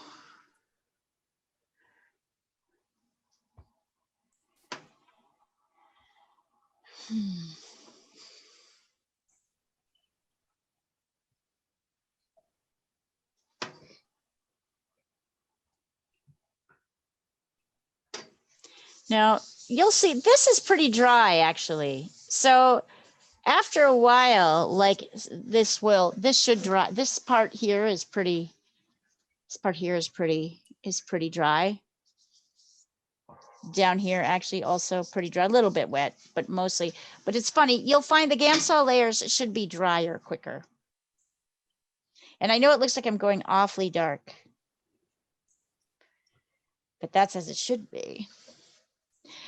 Now you'll see this is pretty dry actually. So after a while, like this should dry. This part here is pretty dry. Down here actually also pretty dry, a little bit wet, but mostly, but it's funny. You'll find the Gamsol layers should be drier quicker. And I know it looks like I'm going awfully dark, but that's as it should be.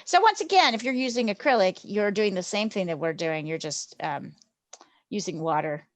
So once again, if you're using acrylic, you're doing the same thing that we're doing. You're just using water.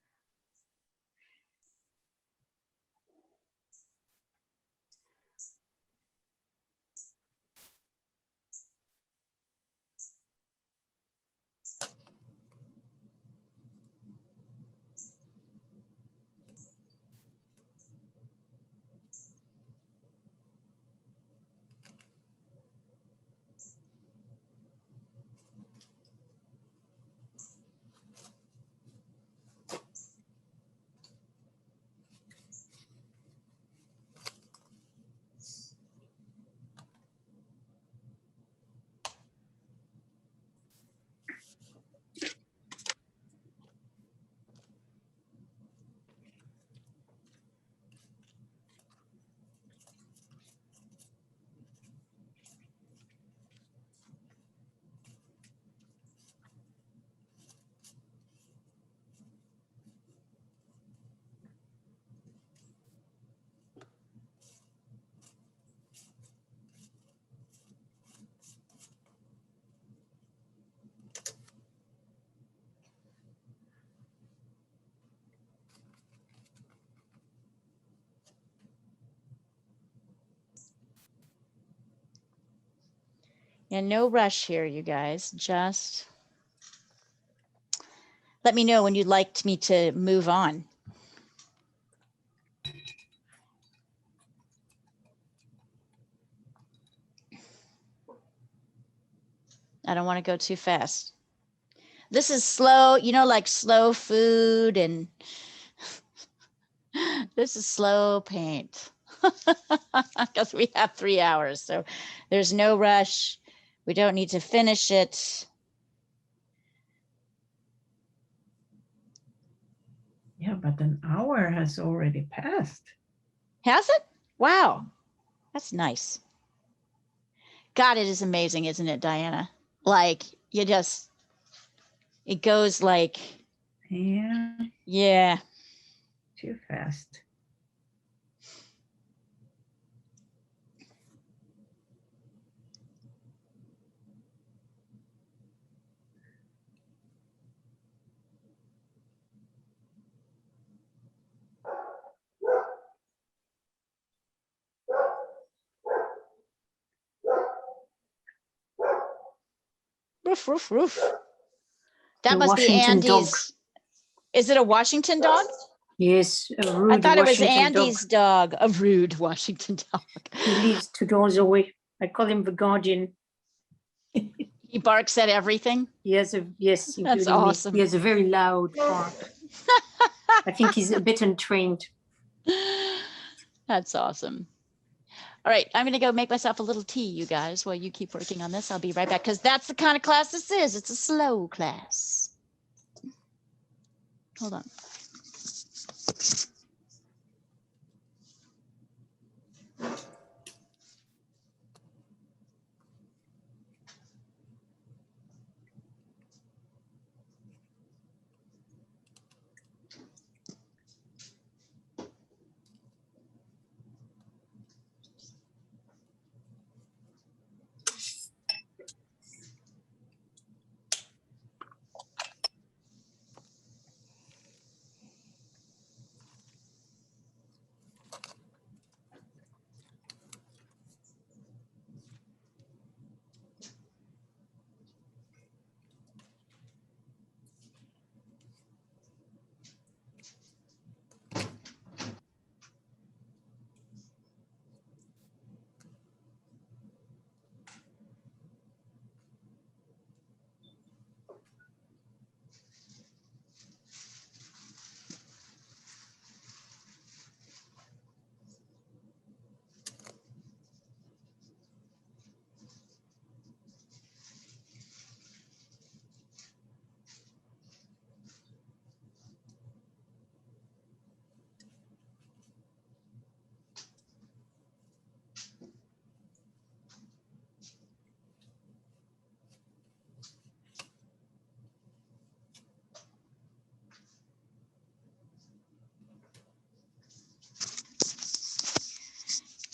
And no rush here, you guys. Just let me know when you'd like me to move on. I don't want to go too fast. This is slow, you know, like slow food, and this is slow paint because we have 3 hours. So there's no rush. We don't need to finish it. Yeah, but an hour has already passed. Has it? Wow. That's nice. God, it is amazing, isn't it, Diana? Like you just, it goes like, Yeah, yeah. too fast. Roof, roof, roof. That The must be Washington dog. Andy's. Is it a Washington dog? Yes, a I rude thought it was Washington Andy's dog. dog, a rude Washington dog. He lives 2 doors away. I call him the guardian. He barks at everything. He has a, yes, That's including me. awesome. He has a very loud bark. I think he's a bit untrained. That's awesome. All right, I'm gonna go make myself a little tea, you guys, while you keep working on this. I'll be right back because that's the kind of class this is. It's a slow class. Hold on.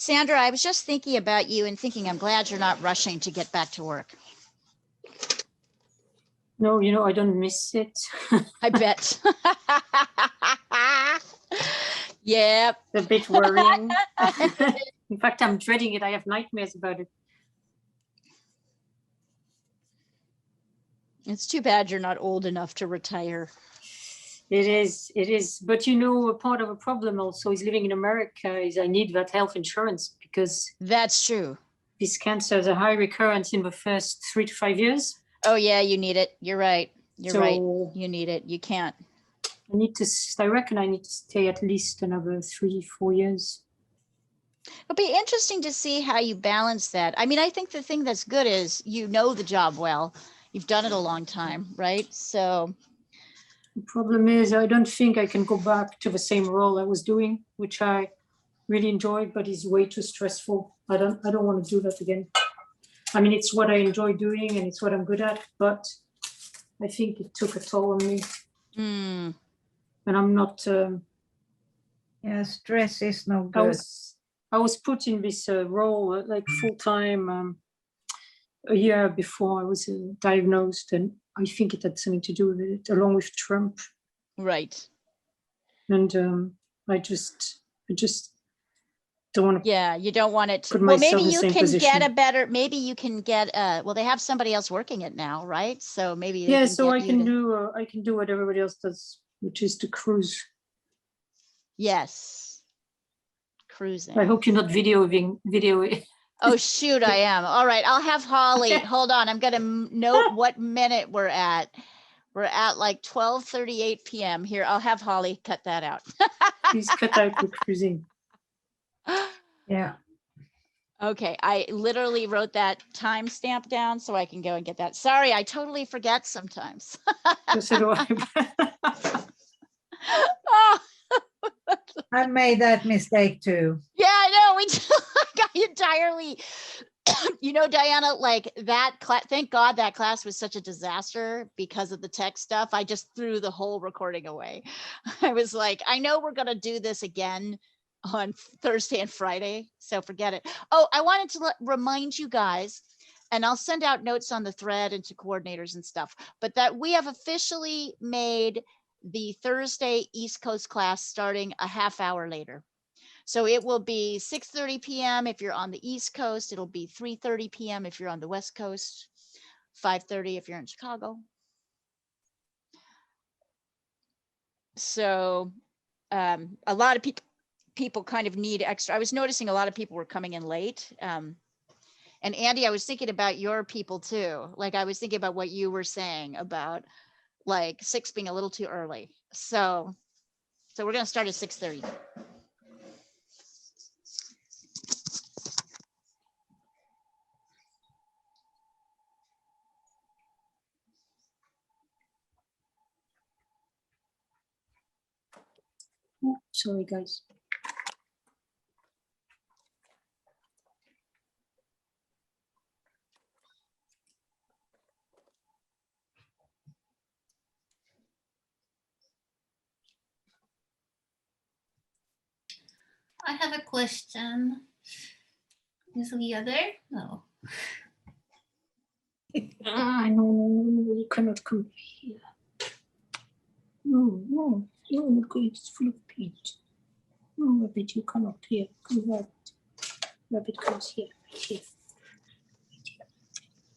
Sandra, I was just thinking about you and thinking I'm glad you're not rushing to get back to work. No, I don't miss it. I bet. Yep. A bit worrying. In fact, I'm dreading it. I have nightmares about it. It's too bad you're not old enough to retire. It is. But a part of a problem also is living in America is I need that health insurance because That's true. this cancer has a high recurrence in the first 3 to 5 years. Oh yeah, you need it. You're right. You're right. So You need it. You can't. I reckon I need to stay at least another 3-4 years. It'll be interesting to see how you balance that. I mean, I think the thing that's good is you know the job well. You've done it a long time, right? So The problem is I don't think I can go back to the same role I was doing, which I really enjoyed, but is way too stressful. I don't want to do that again. I mean, it's what I enjoy doing and it's what I'm good at, but I think it took a toll on me. And I'm not. Yeah, stress is no I good. was put in this role like full time a year before I was diagnosed, and I think it had something to do with it, along with Trump. right. And I just don't want to. Yeah, you don't want it to. Put Well, maybe myself in the you same can get position. a better. Maybe you can get. Well, they have somebody else working it now, right? So maybe. They Yeah, can so get I you can to- do what everybody else does, which is to cruise. Yes. Cruising. I hope you're not videoing. Oh shoot, I am. All right, I'll have Holly. Hold on, I'm gonna note what minute we're at. We're at like 12:38 p.m. Here, I'll have Holly cut that out. Please cut out the cruising. Yeah. Okay, I literally wrote that timestamp down so I can go and get that. Sorry, I totally forget sometimes. So do I. Oh, I made that mistake too. yeah, I know. We got entirely, Diana, like that class. Thank God that class was such a disaster because of the tech stuff. I just threw the whole recording away. I was like, I know we're gonna do this again on Thursday and Friday, so forget it. Oh, I wanted to remind you guys, and I'll send out notes on the thread and to coordinators and stuff, but that we have officially made the Thursday East Coast class starting a half hour later. So it will be 6:30 p.m. if you're on the East Coast. It'll be 3:30 p.m. if you're on the West Coast, 5:30 if you're in Chicago. So a lot of people kind of need extra. I was noticing a lot of people were coming in late. And Andy, I was thinking about your people too. Like I was thinking about what you were saying about like 6 being a little too early. So we're going to start at 6:30. Sorry, guys. I have a question. Is the other? No. Ah, no, no, no, you cannot come here. No, no, no, Nico, it's full of paint. No, Rabbit, you come up here. Come Rabbit. Rabbit comes here, right here.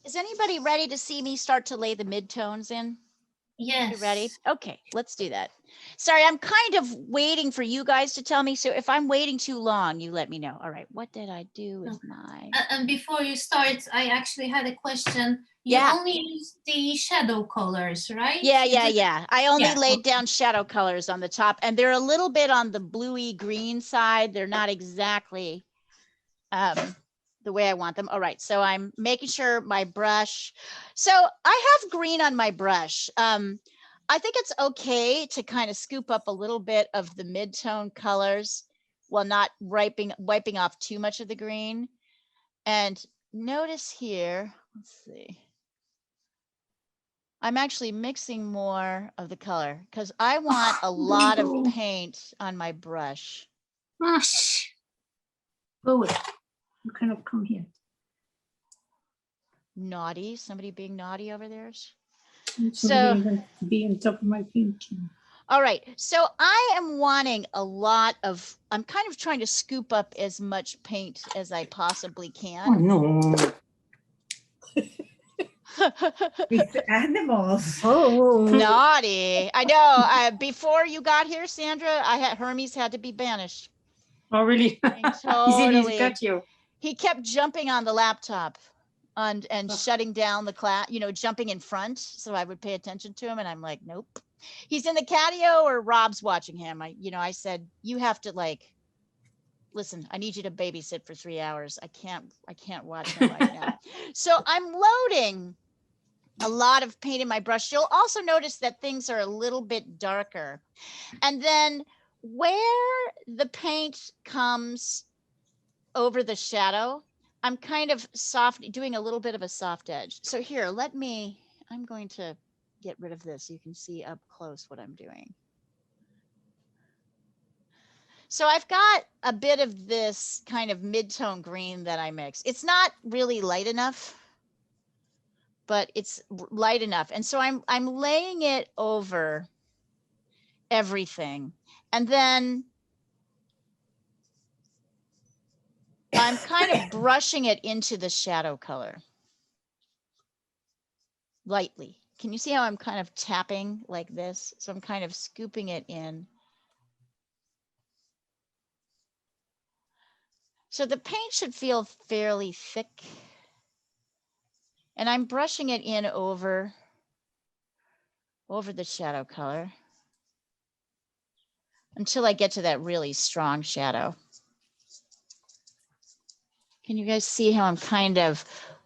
Is anybody ready to see me start to lay the midtones in? Yes. You ready? Okay, let's do that. Sorry, I'm kind of waiting for you guys to tell me. So if I'm waiting too long, you let me know. All right, what did I do with my? And before you start, I actually had a question. You Yeah. only use the shadow colors, right? Yeah, You yeah, didn't- yeah. I only Yeah, laid okay. down shadow colors on the top, and they're a little bit on the bluey green side. They're not exactly the way I want them. All right, so I'm making sure my brush. So I have green on my brush. I think it's okay to kind of scoop up a little bit of the mid-tone colors while not wiping off too much of the green. And notice here, let's see. I'm actually mixing more of the color because I want a lot of go. paint on my brush. Ah, shh. Go away. You cannot come here. Naughty, somebody being naughty over there. Somebody wants to be on top of my painting. All right, so I am wanting a lot of, I'm kind of trying to scoop up as much paint as I possibly Oh, can. no. It's animals. Oh, Naughty. I know. Before you got here, Sandra, Hermes had to be banished. Oh, really? He's in his Totally. patio. He kept jumping on the laptop and Ugh. shutting down the class, jumping in front. So I would pay attention to him. And I'm like, nope. He's in the catio or Rob's watching him. I said, you have to listen, I need you to babysit for 3 hours. I can't watch him right now. So I'm loading a lot of paint in my brush. You'll also notice that things are a little bit darker. And then where the paint comes over the shadow, I'm kind of doing a little bit of a soft edge. So here, I'm going to get rid of this. You can see up close what I'm doing. So I've got a bit of this kind of mid-tone green that I mix. It's not really light enough, but it's light enough. And so I'm laying it over everything. And then I'm kind of brushing it into the shadow color lightly. Can you see how I'm kind of tapping like this? So I'm kind of scooping it in. So the paint should feel fairly thick. And I'm brushing it in over the shadow color until I get to that really strong shadow. Can you guys see how I'm kind of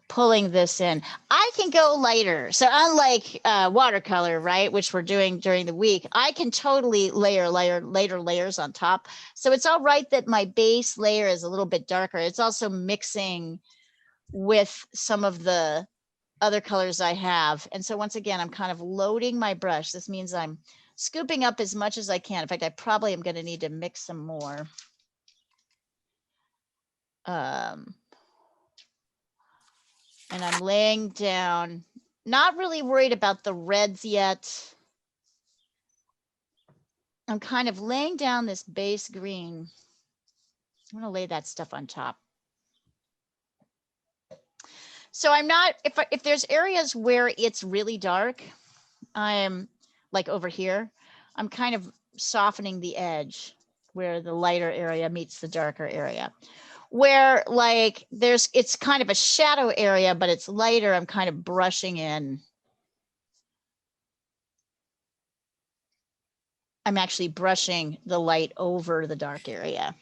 pulling this in? I can go lighter. So unlike watercolor, right, which we're doing during the week, I can totally layer later layers on top. So it's all right that my base layer is a little bit darker. It's also mixing with some of the other colors I have. And so once again, I'm kind of loading my brush. This means I'm scooping up as much as I can. In fact, I probably am going to need to mix some more. And I'm laying down, not really worried about the reds yet. I'm kind of laying down this base green. I'm going to lay that stuff on top. So I'm not, if there's areas where it's really dark, I am like over here, I'm kind of softening the edge where the lighter area meets the darker area. Where it's kind of a shadow area, but it's lighter, I'm kind of brushing in. I'm actually brushing the light over the dark area.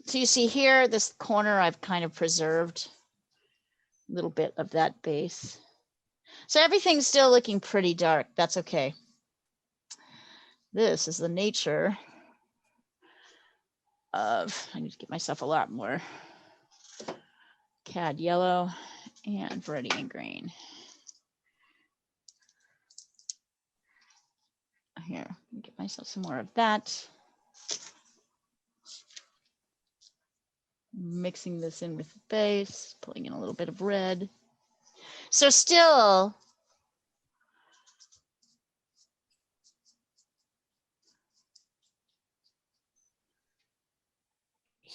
So you see here, this corner, I've kind of preserved a little bit of that base. So everything's still looking pretty dark. That's okay. This is the nature of, I need to get myself a lot more cad yellow and viridian green. Here, get myself some more of that. Mixing this in with the base, pulling in a little bit of red. So still,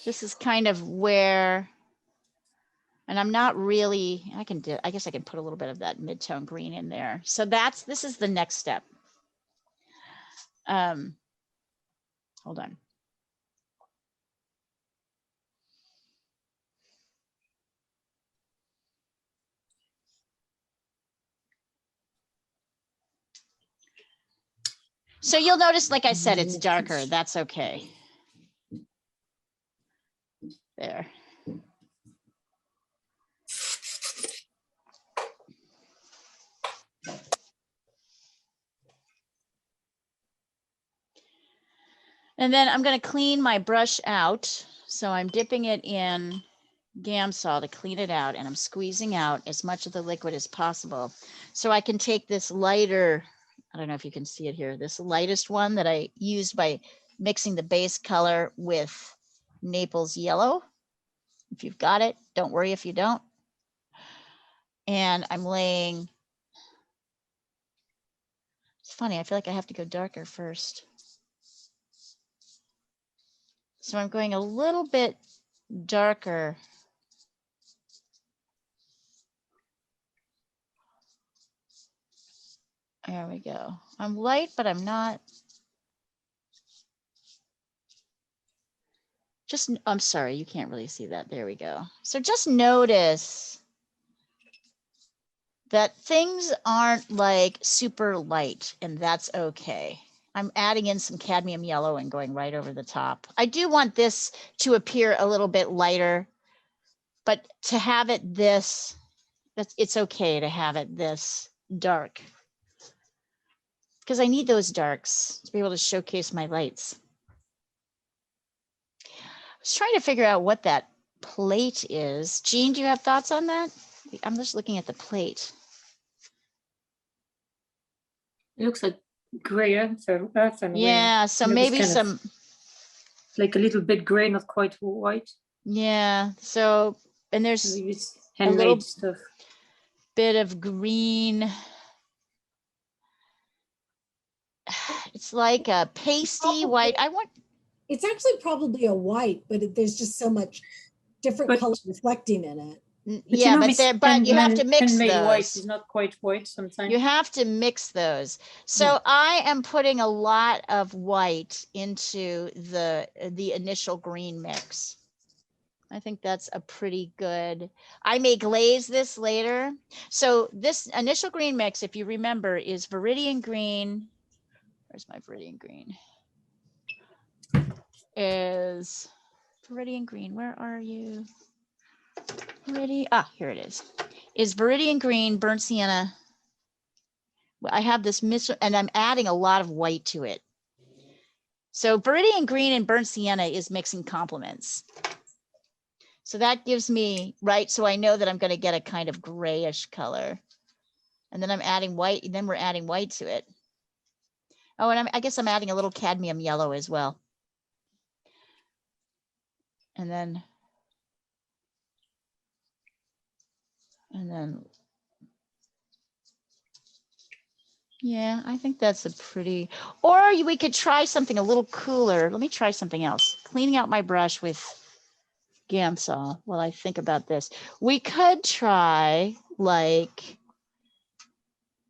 this is kind of where, and I'm not really, I guess I can put a little bit of that mid-tone green in there. So this is the next step. Hold on. So you'll notice, like I said, it's darker. That's okay. There. And then I'm going to clean my brush out. So I'm dipping it in Gamsol to clean it out, and I'm squeezing out as much of the liquid as possible. So I can take this lighter, I don't know if you can see it here, this lightest one that I used by mixing the base color with Naples yellow. If you've got it, don't worry if you don't. And I'm laying, it's funny, I feel like I have to go darker first. So I'm going a little bit darker. There we go. I'm light, but I'm not. I'm sorry, you can't really see that. There we go. So just notice that things aren't like super light, and that's okay. I'm adding in some cadmium yellow and going right over the top. I do want this to appear a little bit lighter, but to have it this, it's okay to have it this dark, because I need those darks to be able to showcase my lights. I was trying to figure out what that plate is. Jean, do you have thoughts on that? I'm just looking at the plate. It looks like gray earth and Yeah, so maybe some, like a little bit gray, not quite white. yeah. So, and there's Maybe it's a little handmade stuff. bit of green. It's like a pasty white. It's actually probably a white, but there's just so much different color reflecting in it. Yeah, but you have to mix handmade those. white is not quite white sometimes. You have to mix those. So I am putting a lot of white into the initial green mix. I think that's a pretty good, I may glaze this later. So this initial green mix, if you remember, is viridian green. Where's my viridian green? Is viridian green, where are you? Here it is. Is viridian green, burnt sienna. I have this mix, and I'm adding a lot of white to it. So viridian green and burnt sienna is mixing complements. So that gives me, right, so I know that I'm going to get a kind of grayish color. And then I'm adding white, and then we're adding white to it. Oh, and I guess I'm adding a little cadmium yellow as well. And then yeah, I think that's a pretty, or we could try something a little cooler. Let me try something else. Cleaning out my brush with Gamsol while I think about this. We could try like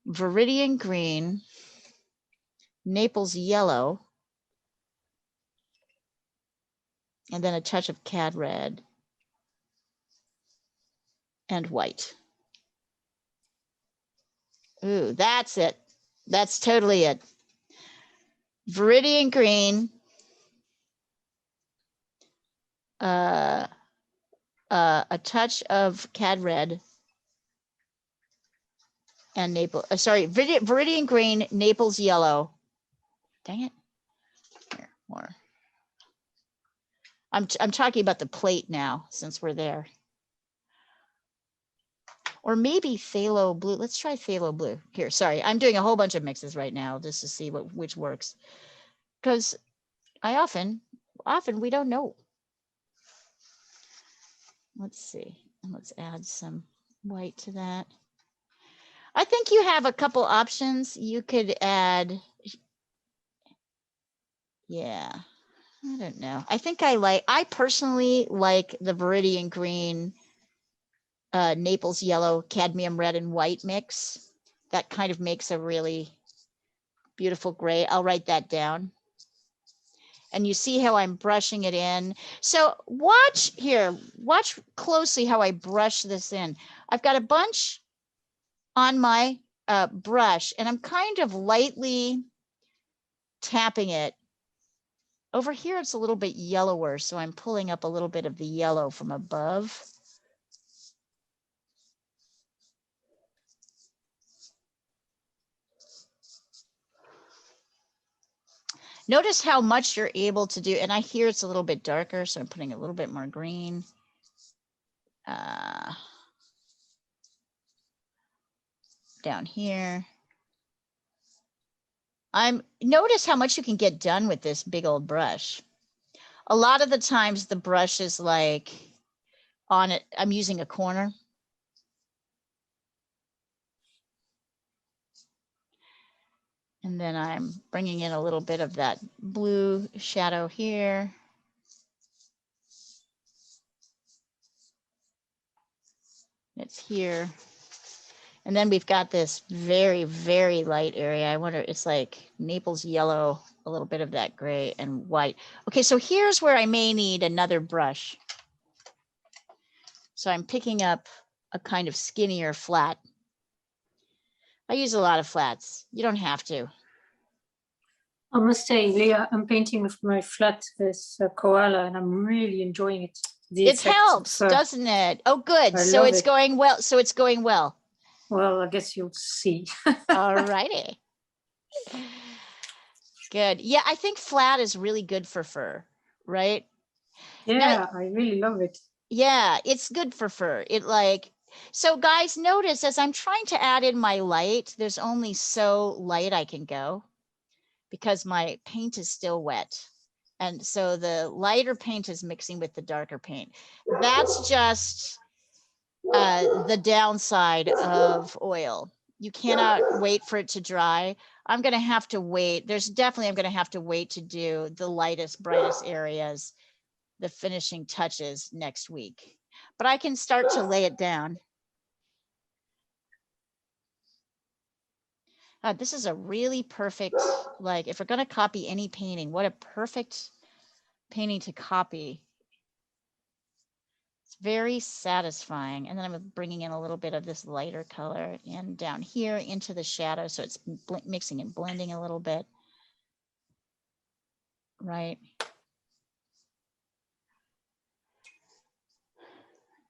viridian green, Naples yellow, and then a touch of cad red and white. Ooh, that's it. That's totally it. Viridian green, a touch of cad red, and viridian green, Naples yellow. Dang it. Here, more. I'm talking about the plate now, since we're there. Or maybe phthalo blue. Let's try phthalo blue. Here, sorry, I'm doing a whole bunch of mixes right now just to see which works. Because I often we don't know. Let's see. Let's add some white to that. I think you have a couple options. You could add, yeah, I don't know. I think I personally like the Viridian green, Naples yellow, cadmium red and white mix. That kind of makes a really beautiful gray. I'll write that down. And you see how I'm brushing it in. So watch here, watch closely how I brush this in. I've got a bunch on my brush and I'm kind of lightly tapping it. Over here, it's a little bit yellower, so I'm pulling up a little bit of the yellow from above. Notice how much you're able to do, and I hear it's a little bit darker, so I'm putting a little bit more green. Down here. Notice how much you can get done with this big old brush. A lot of the times the brush is like on it, I'm using a corner. And then I'm bringing in a little bit of that blue shadow here. It's here. And then we've got this very, very light area. I wonder, it's like Naples yellow, a little bit of that gray and white. Okay, so here's where I may need another brush. So I'm picking up a kind of skinnier flat. I use a lot of flats. You don't have to. I must say, Leah, I'm painting with my flat, this koala, and I'm really enjoying it. It helps, doesn't it? Oh, good. I So love it's it. going well. So it's going well. Well, I guess you'll see. All righty. Good. Yeah, I think flat is really good for fur, right? Yeah, Now, I really love it. yeah, it's good for fur. So guys, notice as I'm trying to add in my light, there's only so light I can go because my paint is still wet. And so the lighter paint is mixing with the darker paint. That's just the downside of oil. You cannot wait for it to dry. I'm going to have to wait. I'm going to have to wait to do the lightest, brightest areas, the finishing touches next week. But I can start to lay it down. This is a really perfect, like if we're going to copy any painting, what a perfect painting to copy. It's very satisfying. And then I'm bringing in a little bit of this lighter color and down here into the shadow. So it's mixing and blending a little bit. Right.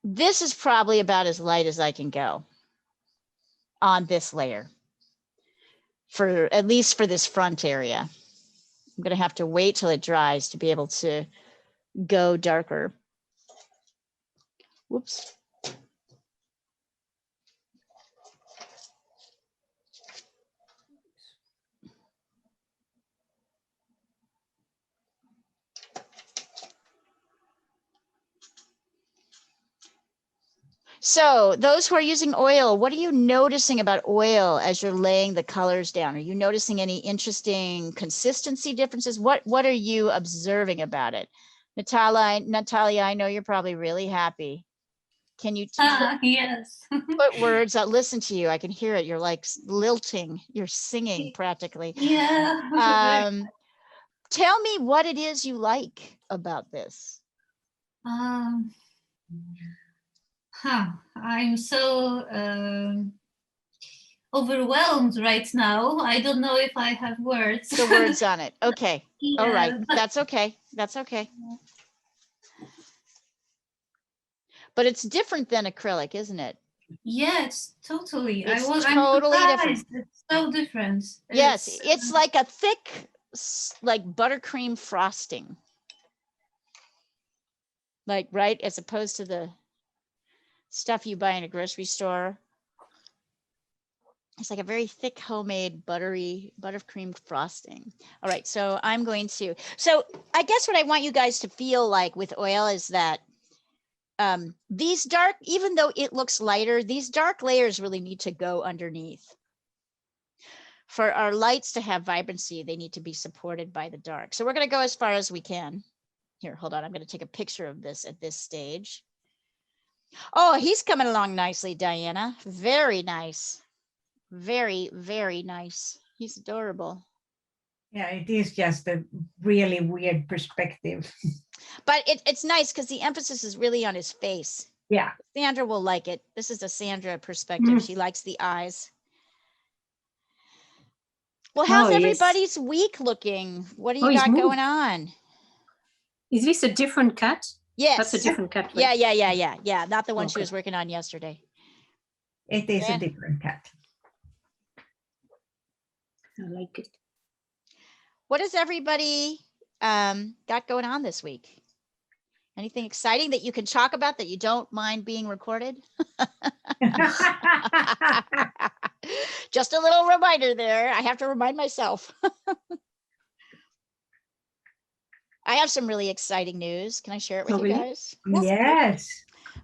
This is probably about as light as I can go on this layer. At least for this front area. I'm going to have to wait till it dries to be able to go darker. Whoops. So those who are using oil, what are you noticing about oil as you're laying the colors down? Are you noticing any interesting consistency differences? What are you observing about it? Natalia, I know you're probably really happy. Can you Yes. put words out? Listen to you. I can hear it. You're like lilting. You're singing practically. Yeah. Tell me what it is you like about this. I'm so overwhelmed right now. I don't know if I have words. The words on it. Okay. Yeah, all right. That's okay. That's okay. But it's different than acrylic, isn't it? Yes, totally. It's I'm totally surprised. different. It's so different. Yes, it's like a thick, like buttercream frosting. Like, right, as opposed to the stuff you buy in a grocery store. It's like a very thick homemade buttery buttercream frosting. All right, so I'm going to, so I guess what I want you guys to feel like with oil is that these dark, even though it looks lighter, these dark layers really need to go underneath. For our lights to have vibrancy, they need to be supported by the dark. So we're going to go as far as we can. Here, hold on. I'm going to take a picture of this at this stage. Oh, he's coming along nicely, Diana. Very nice. Very, very nice. He's adorable. Yeah, it is just a really weird perspective. But it's nice because the emphasis is really on his face. Yeah. Sandra will like it. This is a Sandra perspective. Mm. She likes the eyes. Well, how's Oh, yes. everybody's week looking? What do Oh, you he's got moved. going on? Is this a different cat? Yes. That's a different cat. Yeah, right? yeah. Not the one she Okay. was working on yesterday. It is Yeah. a different cat. I like it. What has everybody got going on this week? Anything exciting that you can talk about that you don't mind being recorded? Just a little reminder there. I have to remind myself. I have some really exciting news. Can I share it with Oh, you really? guys? Yes.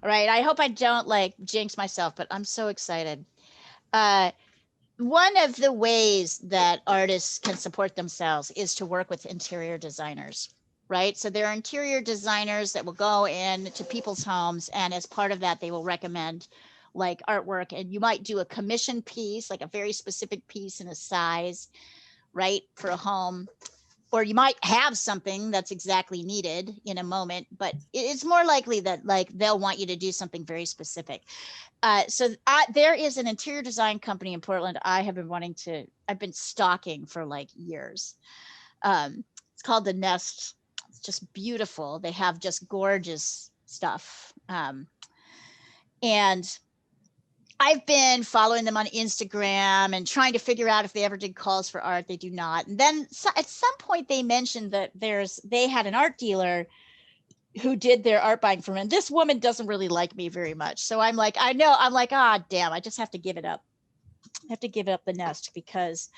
All right. I hope I don't like jinx myself, but I'm so excited. One of the ways that artists can support themselves is to work with interior designers, right? So there are interior designers that will go in to people's homes, and as part of that, they will recommend like artwork, and you might do a commission piece, like a very specific piece in a size, right, for a home. Or you might have something that's exactly needed in a moment, but it's more likely that like they'll want you to do something very specific. So there is an interior design company in Portland I've been stalking for like years. It's called The Nest. It's just beautiful. They have just gorgeous stuff. And I've been following them on Instagram and trying to figure out if they ever did calls for art. They do not. And then at some point they mentioned that they had an art dealer who did their art buying for them. And this woman doesn't really like me very much. So I'm like, damn, I just have to give it up. I have to give it up The Nest because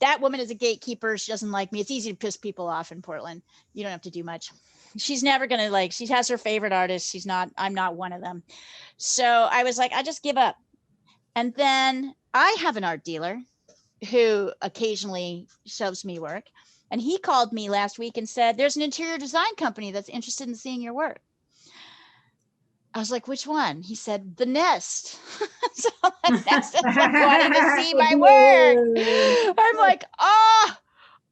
that woman is a gatekeeper. She doesn't like me. It's easy to piss people off in Portland. You don't have to do much. She's never going to she has her favorite artists. I'm not one of them. So I was like, I just give up. And then I have an art dealer who occasionally shows me work. And he called me last week and said, there's an interior design company that's interested in seeing your work. I was like, which one? He said, The Nest. So The Nest is like wanting to see my work. I'm like,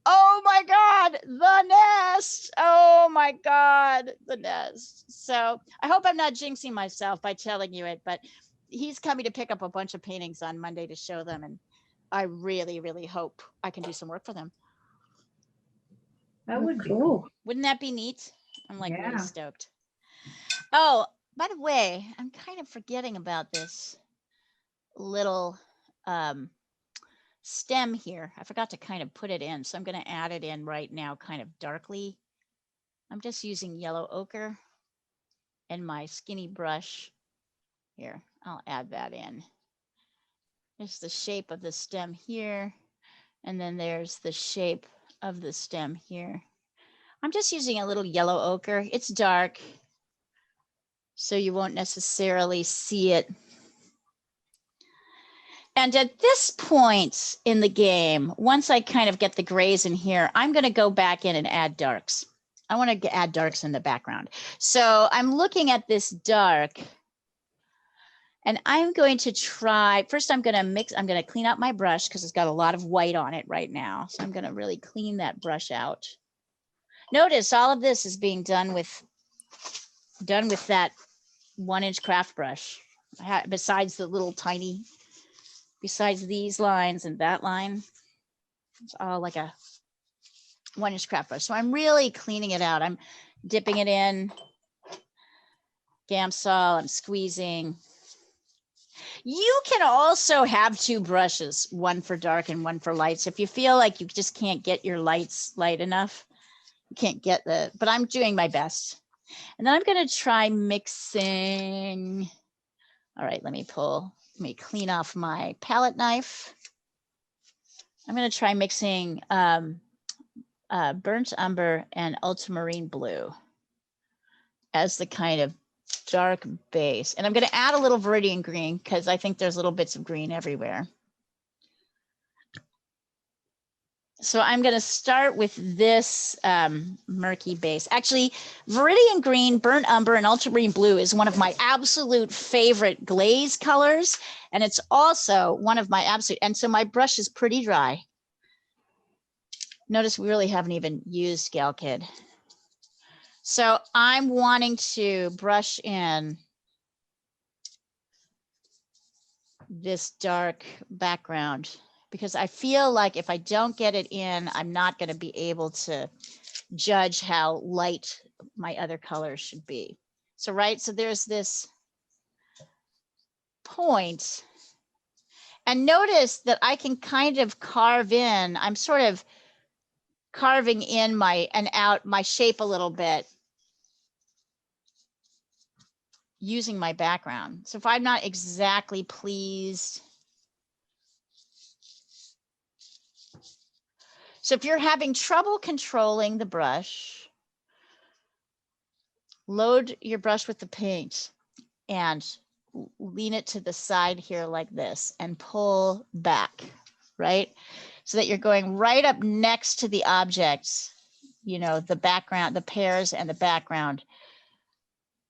oh my God, The Nest. Oh my God, The Nest. So I hope I'm not jinxing myself by telling you it, but he's coming to pick up a bunch of paintings on Monday to show them. And I really, really hope I can do some work for them. That would be Cool. Wouldn't that be neat? I'm like Yeah. really stoked. Oh, by the way, I'm kind of forgetting about this little stem here. I forgot to kind of put it in, so I'm going to add it in right now kind of darkly. I'm just using yellow ochre and my skinny brush. Here, I'll add that in. There's the shape of the stem here, and then there's the shape of the stem here. I'm just using a little yellow ochre. It's dark, so you won't necessarily see it. And at this point in the game, once I kind of get the grays in here, I'm going to go back in and add darks. I want to add darks in the background. So I'm looking at this dark, and I'm going to try, first I'm going to clean out my brush because it's got a lot of white on it right now. So I'm going to really clean that brush out. Notice all of this is being done with that 1-inch craft brush. Besides the little tiny, besides these lines and that line, it's all like a 1-inch craft brush. So I'm really cleaning it out. I'm dipping it in Gamsol. I'm squeezing. You can also have 2 brushes, one for dark and one for lights. If you feel like you just can't get your lights light enough, you can't get but I'm doing my best. And then I'm going to try mixing. All right, let me clean off my palette knife. I'm going to try mixing burnt umber and ultramarine blue as the kind of dark base. And I'm going to add a little viridian green because I think there's little bits of green everywhere. So I'm going to start with this murky base. Actually, viridian green, burnt umber, and ultramarine blue is one of my absolute favorite glaze colors. And it's also one of my absolute, and so my brush is pretty dry. Notice we really haven't even used Gal Kid. So I'm wanting to brush in this dark background because I feel like if I don't get it in, I'm not going to be able to judge how light my other colors should be. So, right, so there's this point. And notice that I can kind of carve in, I'm sort of carving in my shape a little bit using my background. So if I'm not exactly pleased, so if you're having trouble controlling the brush, load your brush with the paint and lean it to the side here like this and pull back, right? So that you're going right up next to the objects, you know, the background, the pears and the background,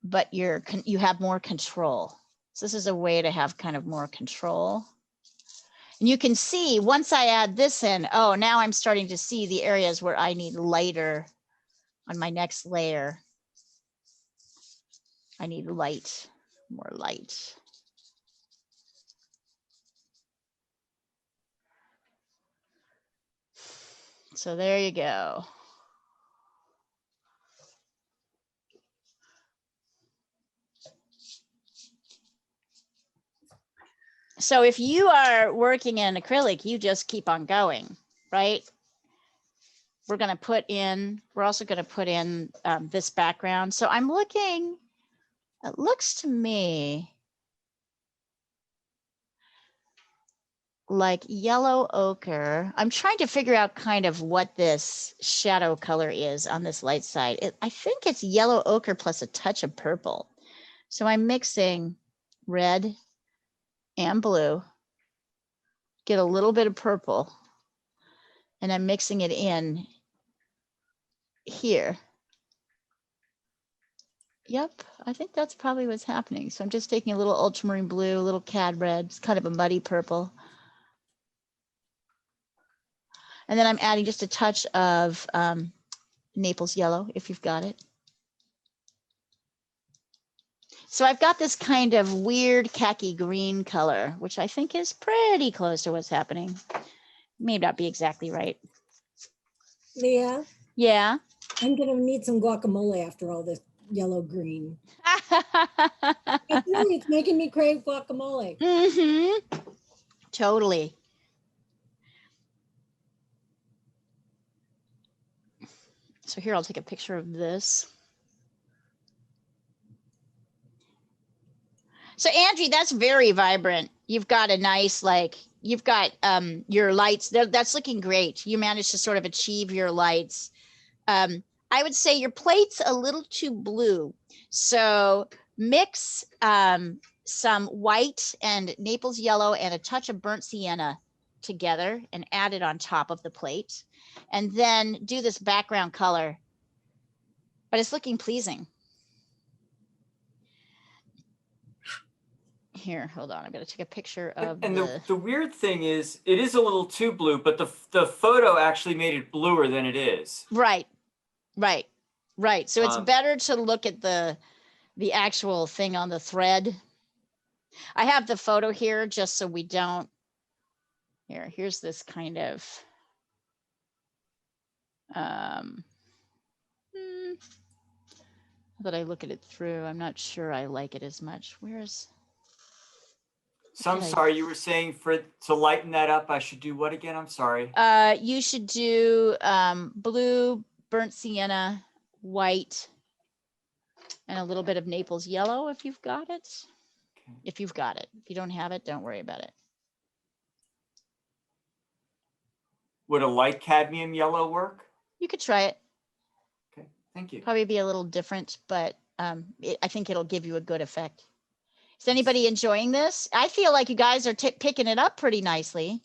but you have more control. So this is a way to have kind of more control. And you can see once I add this in, oh, now I'm starting to see the areas where I need lighter on my next layer. I need light, more light. So there you go. So if you are working in acrylic, you just keep on going, right? We're also going to put in this background. So I'm looking, it looks to me like yellow ochre. I'm trying to figure out kind of what this shadow color is on this light side. I think it's yellow ochre plus a touch of purple. So I'm mixing red and blue, get a little bit of purple, and I'm mixing it in here. Yep, I think that's probably what's happening. So I'm just taking a little ultramarine blue, a little cad red, it's kind of a muddy purple. And then I'm adding just a touch of Naples yellow, if you've got it. So I've got this kind of weird khaki green color, which I think is pretty close to what's happening. May not be exactly right. Leah, Yeah. I'm gonna need some guacamole after all this yellow green. It's making me crave guacamole. Mm-hmm. Totally. So here, I'll take a picture of this. So Angie, that's very vibrant. You've got a nice, you've got your lights. That's looking great. You managed to sort of achieve your lights. I would say your plate's a little too blue. So mix some white and Naples yellow and a touch of burnt sienna together and add it on top of the plate. And then do this background color. But it's looking pleasing. Here, hold on. I'm going to take a picture of and the weird thing is, it is a little too blue, but the photo actually made it bluer than it is. Right. So it's better to look at the actual thing on the thread. I have the photo here just so we don't. Here's this kind of. That I look at it through. I'm not sure I like it as much. So I'm sorry, you were saying to lighten that up, I should do what again? I'm sorry. You should do blue, burnt sienna, white, And a little bit of Naples yellow if you've got it. Okay. If you've got it. If you don't have it, don't worry about it. Would a light cadmium yellow work? You could try it. Okay, thank you. Probably be a little different, but I think it'll give you a good effect. Is anybody enjoying this? I feel like you guys are picking it up pretty nicely.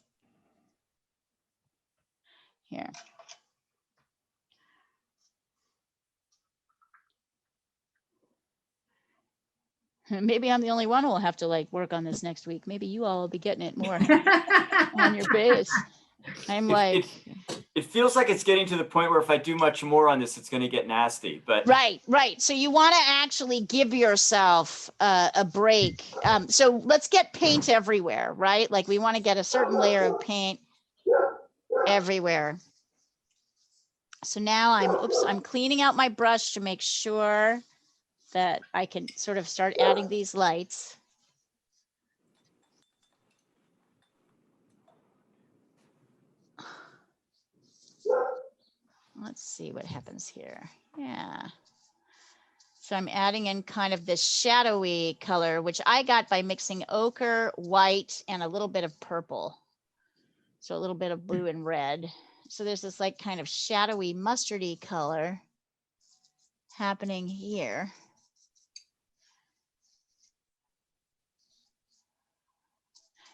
Here. Maybe I'm the only one who will have to like work on this next week. Maybe you all will be getting it more on your base. I'm like, It feels like it's getting to the point where if I do much more on this, it's going to get nasty. But right. So you want to actually give yourself a break. So let's get paint everywhere, right? Like we want to get a certain layer of paint everywhere. So now I'm cleaning out my brush to make sure that I can sort of start adding these lights. Let's see what happens here. Yeah. So I'm adding in kind of this shadowy color, which I got by mixing ochre, white, and a little bit of purple. So a little bit of blue and red. So there's this like kind of shadowy mustardy color happening here.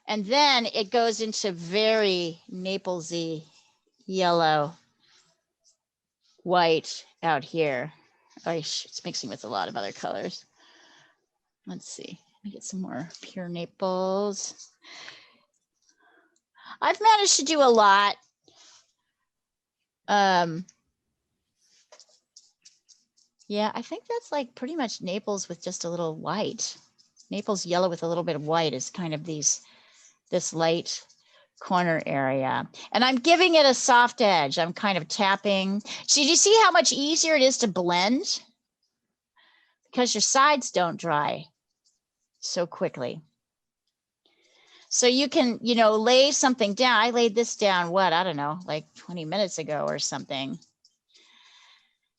And then it goes into very Naplesy yellow, white out here. It's mixing with a lot of other colors. Let's see. Let me get some more pure Naples. I've managed to do a lot. Yeah, I think that's like pretty much Naples with just a little white. Naples yellow with a little bit of white is kind of this light corner area. And I'm giving it a soft edge. I'm kind of tapping. So do you see how much easier it is to blend? Because your sides don't dry so quickly. So you can, lay something down. I laid this down, I don't know, like 20 minutes ago or something.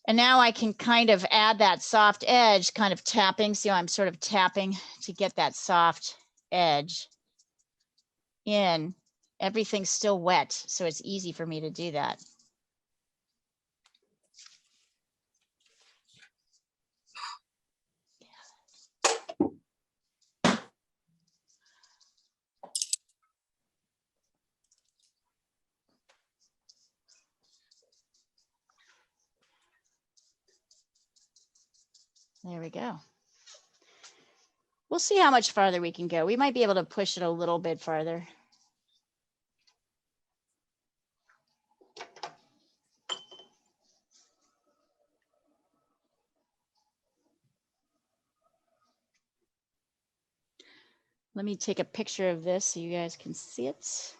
And now I can kind of add that soft edge, kind of tapping. See how I'm sort of tapping to get that soft edge in. Everything's still wet, so it's easy for me to do that. There we go. We'll see how much farther we can go. We might be able to push it a little bit farther. Let me take a picture of this so you guys can see it.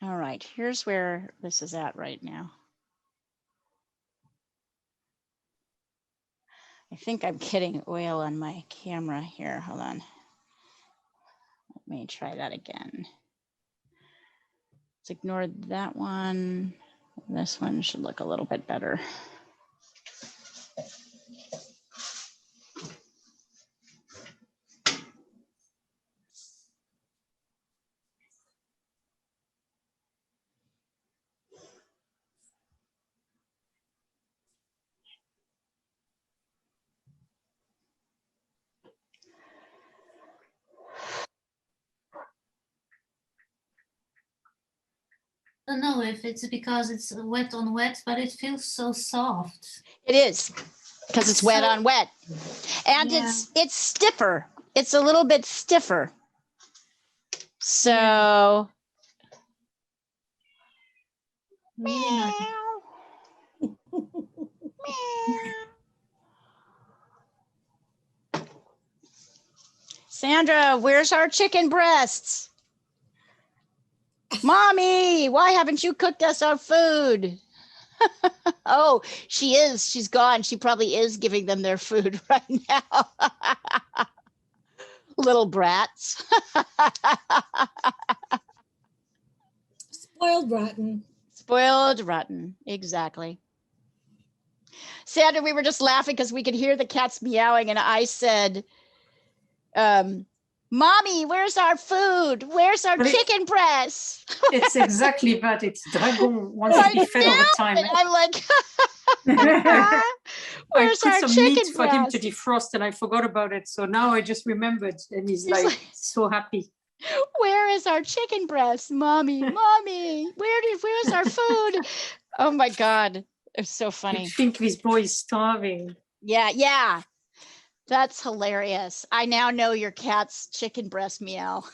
All right, here's where this is at right now. I think I'm getting oil on my camera here. Hold on. Let me try that again. Let's ignore that one. This one should look a little bit better. I don't know if it's because it's wet on wet, but it feels so soft. It is, because it's wet on wet. And Yeah. it's stiffer. It's a little bit stiffer. So Really nice. Sandra, where's our chicken breasts? Mommy, why haven't you cooked us our food? Oh, she is. She's gone. She probably is giving them their food right now. Little brats. Spoiled rotten. Spoiled rotten. Exactly. Sandra, we were just laughing because we could hear the cats meowing, and I said, Mommy, where's our food? Where's our But chicken breasts? It's exactly that. It's Dragon wants to be fed all the time. And I'm like, I where's put our some meat chicken for him to breast? defrost and I forgot about it. So now I just remembered and he's He's like, like- so happy. Where is our chicken breast? Mommy, mommy, where's our food? Oh my God. It's so I funny. think this boy is starving. Yeah. That's hilarious. I now know your cat's chicken breast meow.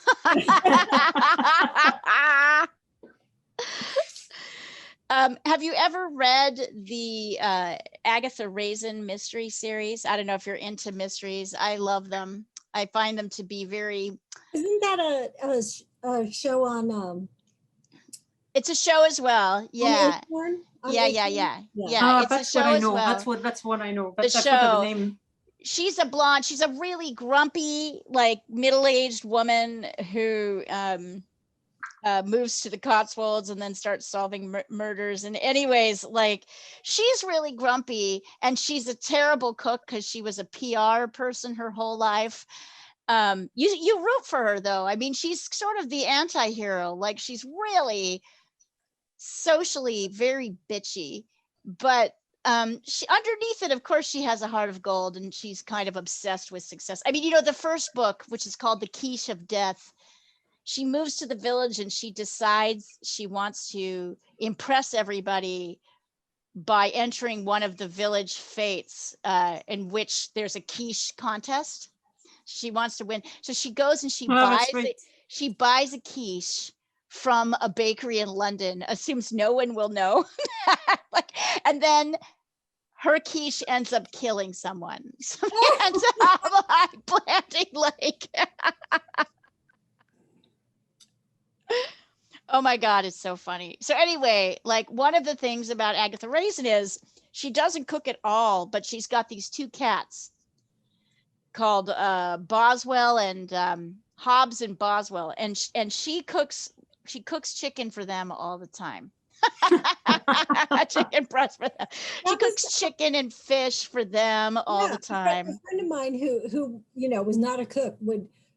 Have you ever read the Agatha Raisin mystery series? I don't know if you're into mysteries. I love them. I find them to be very. Isn't that a show on It's a show as well. Yeah. Acorn? On Yeah. Acorn? Yeah. It's a That's what show I as know. well. That's what I know. But The I forgot show. the name. She's a blonde. She's a really grumpy, like middle-aged woman who moves to the Cotswolds and then starts solving murders. And anyways, like she's really grumpy and she's a terrible cook because she was a PR person her whole life. You root for her though. I mean, she's sort of the anti-hero. Like she's really socially very bitchy, but she underneath it, of course, she has a heart of gold and she's kind of obsessed with success. I mean, you know, the first book, which is called The Quiche of Death, she moves to the village and she decides she wants to impress everybody by entering one of the village fetes in which there's a quiche contest. She wants to win. So she goes and she buys right. she buys a quiche from a bakery in London, assumes no one will know. And then her quiche ends up killing someone. So she ends up like planting like oh my God, it's so funny. So anyway, like one of the things about Agatha Raisin is she doesn't cook at all, but she's got these two cats called Boswell and Hobbs and Boswell, and she cooks chicken for them all the time. Chicken breast for them. She cooks chicken and fish for them all the time. A friend of mine who was not a cook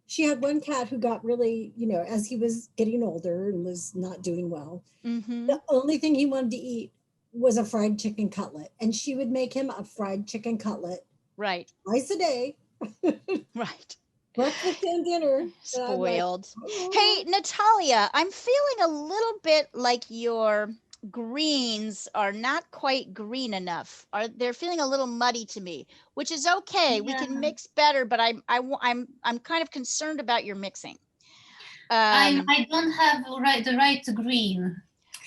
she had one cat who got really, as he was getting older and was not doing well, the only thing he wanted to eat was a fried chicken cutlet. And she would make him a fried chicken cutlet. Right. Twice a day. Right. Breakfast and dinner. Spoiled. Like, oh. Hey, Natalia, I'm feeling a little bit like your greens are not quite green enough. They're feeling a little muddy to me, which is okay. We can mix better, but I'm kind of concerned about your mixing. I don't have the right green.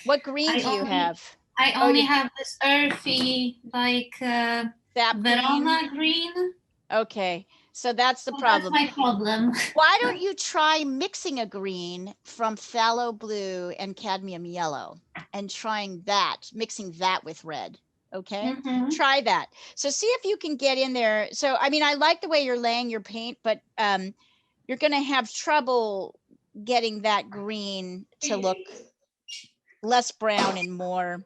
What green do you have? I only have this earthy, like Verona green. Okay, so that's the problem. That's my problem. Why don't you try mixing a green from phthalo blue and cadmium yellow and mixing that with red? Okay, try that. So see if you can get in there. So, I mean, I like the way you're laying your paint, but you're going to have trouble getting that green to look less brown and more.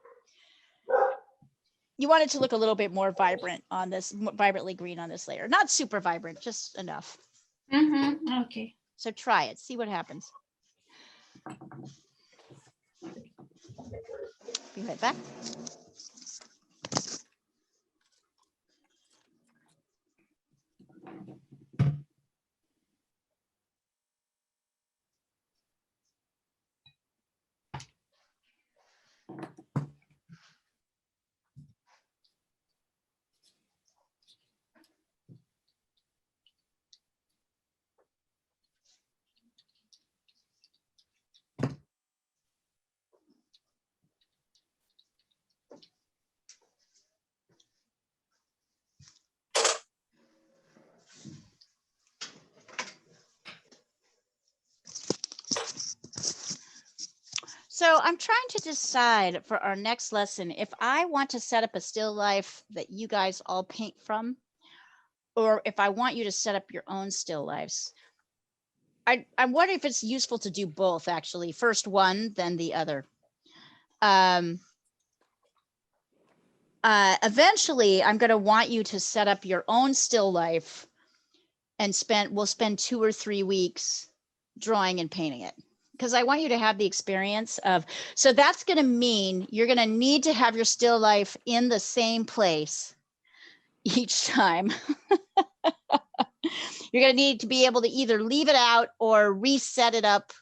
You want it to look a little bit more vibrant on this, vibrantly green on this layer. Not super vibrant, just enough. Okay. So try it, see what happens. Be right back. So I'm trying to decide for our next lesson if I want to set up a still life that you guys all paint from, or if I want you to set up your own still lifes. I wonder if it's useful to do both, actually. First one, then the other. Eventually, I'm going to want you to set up your own still life, and we'll spend 2 or 3 weeks drawing and painting it, because I want you to have the experience of, so that's going to mean you're going to need to have your still life in the same place each time. You're going to need to be able to either leave it out or reset it up.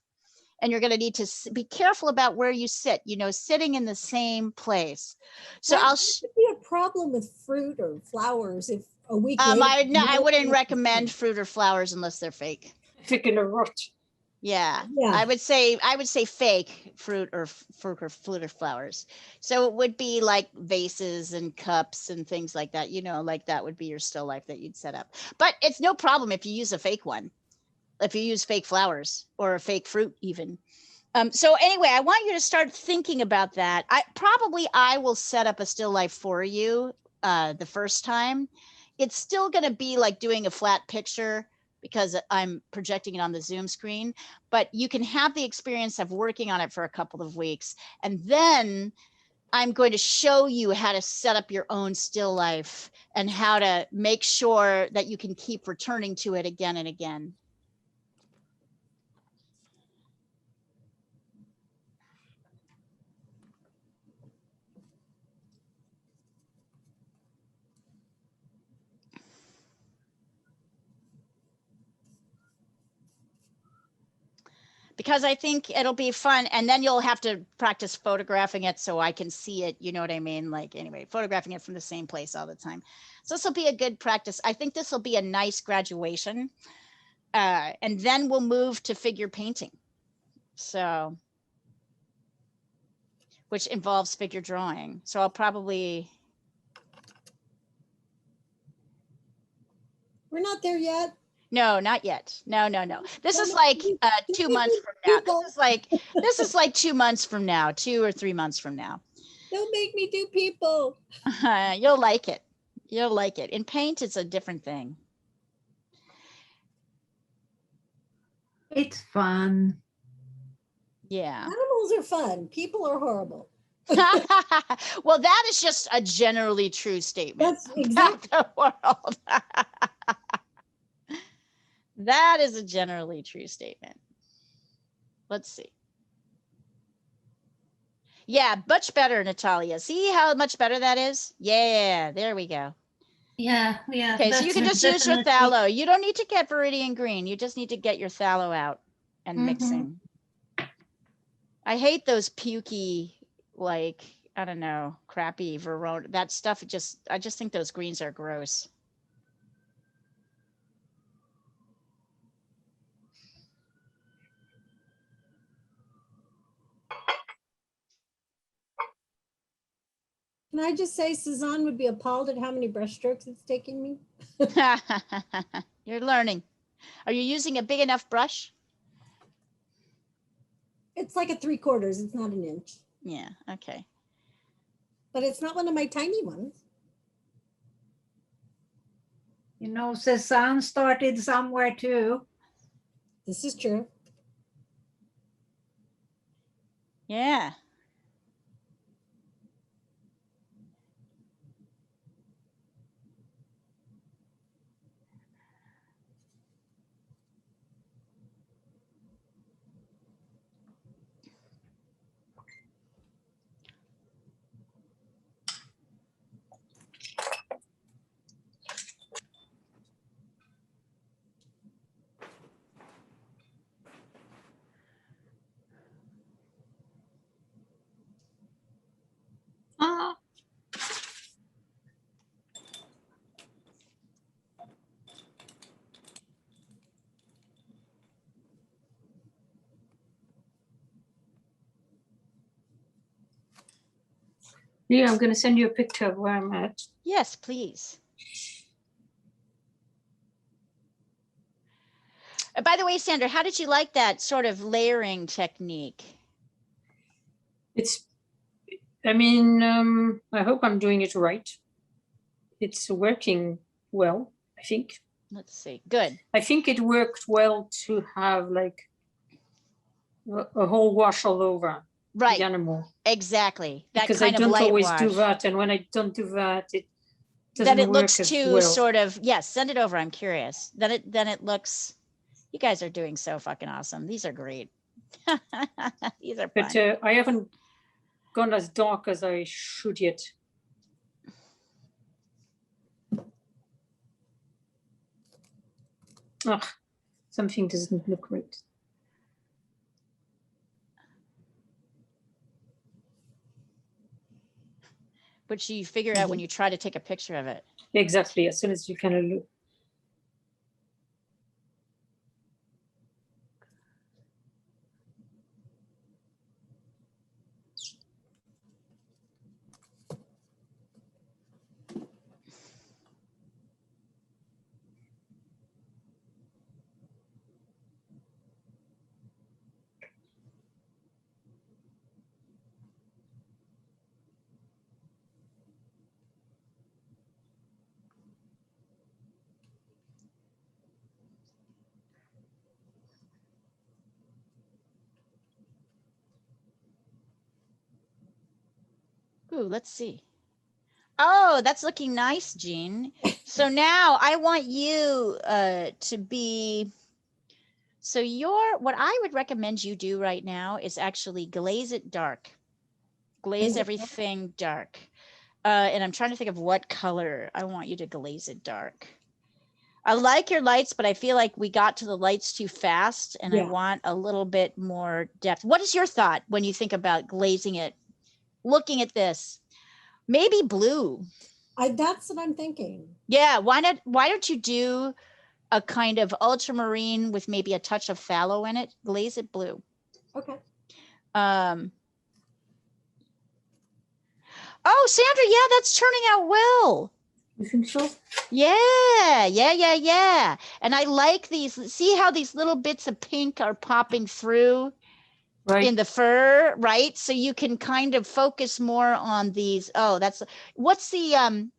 And you're going to need to be careful about where you sit, sitting in the same place. So That could be a problem with fruit or flowers if a week later. I wouldn't recommend fruit or flowers unless they're fake. If you're gonna rot. Yeah. Yeah. I would say fake fruit or flowers. So it would be like vases and cups and things like that, like that would be your still life that you'd set up. But it's no problem if you use a fake one, if you use fake flowers or a fake fruit even. So anyway, I want you to start thinking about that. I will set up a still life for you the first time. It's still going to be like doing a flat picture because I'm projecting it on the Zoom screen, but you can have the experience of working on it for a couple of weeks. And then I'm going to show you how to set up your own still life and how to make sure that you can keep returning to it again and again. Because I think it'll be fun, and then you'll have to practice photographing it so I can see it, you know what I mean? Like, anyway, photographing it from the same place all the time. So this will be a good practice. I think this will be a nice graduation. And then we'll move to figure painting. So, which involves figure drawing. So I'll probably. We're not there yet. No, not yet. No. This is like 2 months from now. This is like 2 months from now, 2 or 3 months from now. Don't make me do people. You'll like it. You'll like it. In paint, it's a different thing. It's fun. Yeah. Animals are fun. People are horrible. Well, that is just a generally true statement. That's exactly The world. That is a generally true statement. Let's see. Yeah, much better, Natalia. See how much better that is? Yeah, there we go. Yeah. Okay, so you can just use your phthalo. You don't need to get viridian green. You just need to get your phthalo out and mixing. I hate those pukey, like, I don't know, crappy Verona. That stuff, I just think those greens are gross. Can I just say Cezanne would be appalled at how many brush strokes it's taking me? You're learning. Are you using a big enough brush? It's like a 3/4. It's not an inch. Yeah, okay. But it's not one of my tiny ones. You know, Cezanne started somewhere too. This is true. Yeah. Yeah, I'm going to send you a picture of where I'm at. Yes, please. By the way, Sandra, how did you like that sort of layering technique? It's, I mean, I hope I'm doing it right. It's working well, I think. Let's see. Good. I think it worked well to have like a whole wash all over Right. the animal. Exactly. That Because I kind of don't light always wash. do that. And when I don't do that, it Then doesn't it work looks as too well. sort of, yes, send it over. I'm curious. Then it looks, you guys are doing so fucking awesome. These are great. These are But fun. I haven't gone as dark as I should yet. Ugh, something doesn't look right. Which you figure out when you try to take a picture of it. Exactly, as soon as you kind of look. Ooh, let's see. Oh, that's looking nice, Jean. So now I want you to be, so what I would recommend you do right now is actually glaze it dark. Glaze everything dark. And I'm trying to think of what color I want you to glaze it dark. I like your lights, but I feel like we got to the lights too fast and I Yeah. want a little bit more depth. What is your thought when you think about glazing it? Looking at this, maybe blue. That's what I'm thinking. Yeah, why don't you do a kind of ultramarine with maybe a touch of phthalo in it, glaze it blue. Okay. Oh, Sandra, yeah, that's turning out well. You think so? Yeah. And I like these. See how these little bits of pink are popping through Right. in the fur, right? So you can kind of focus more on these. Oh, what's the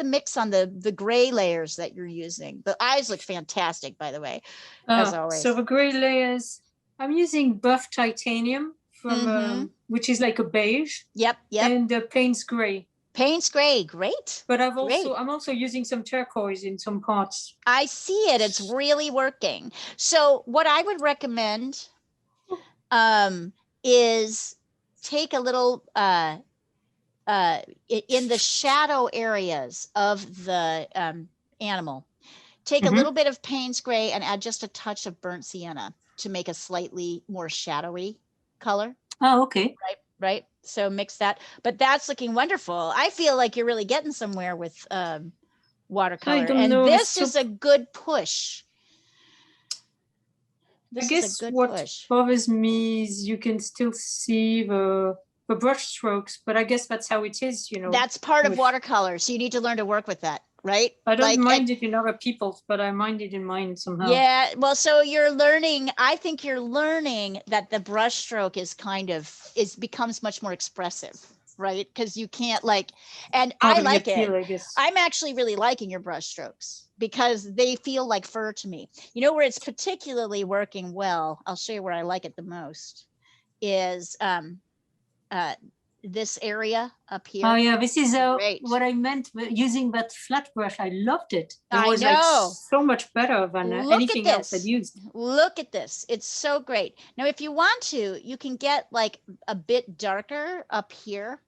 mix on the gray layers that you're using? The eyes look fantastic, by the way, as always. So the gray layers, I'm using buff titanium from which is like a beige. Yep. And Payne's gray. Payne's gray, great. But I'm also using some turquoise in some parts. I see it. It's really working. So what I would recommend is take a little in the shadow areas of the animal. Take a little bit of Payne's gray and add just a touch of burnt sienna to make a slightly more shadowy color. Oh, okay. Right. So mix that. But that's looking wonderful. I feel like you're really getting somewhere with watercolor. I don't and know, this is a good push. I guess what bothers me is you can still see the brush strokes, but I guess that's how it is, you know. That's part of watercolor. So you need to learn to work with that, right? I don't mind it in other people's, but I mind it in mine somehow. Yeah, well, so you're learning, I think you're learning that the brush stroke is becomes much more expressive, right? Because you can't and I like it. I guess. I'm actually really liking your brush strokes because they feel like fur to me. You know where it's particularly working well, I'll show you where I like it the most, is this area up here. Oh yeah, this is what I meant using that flat brush. I loved it. It was like so much better than anything else I'd used. Look at this. It's so great. Now, if you want to, you can get like a bit darker up here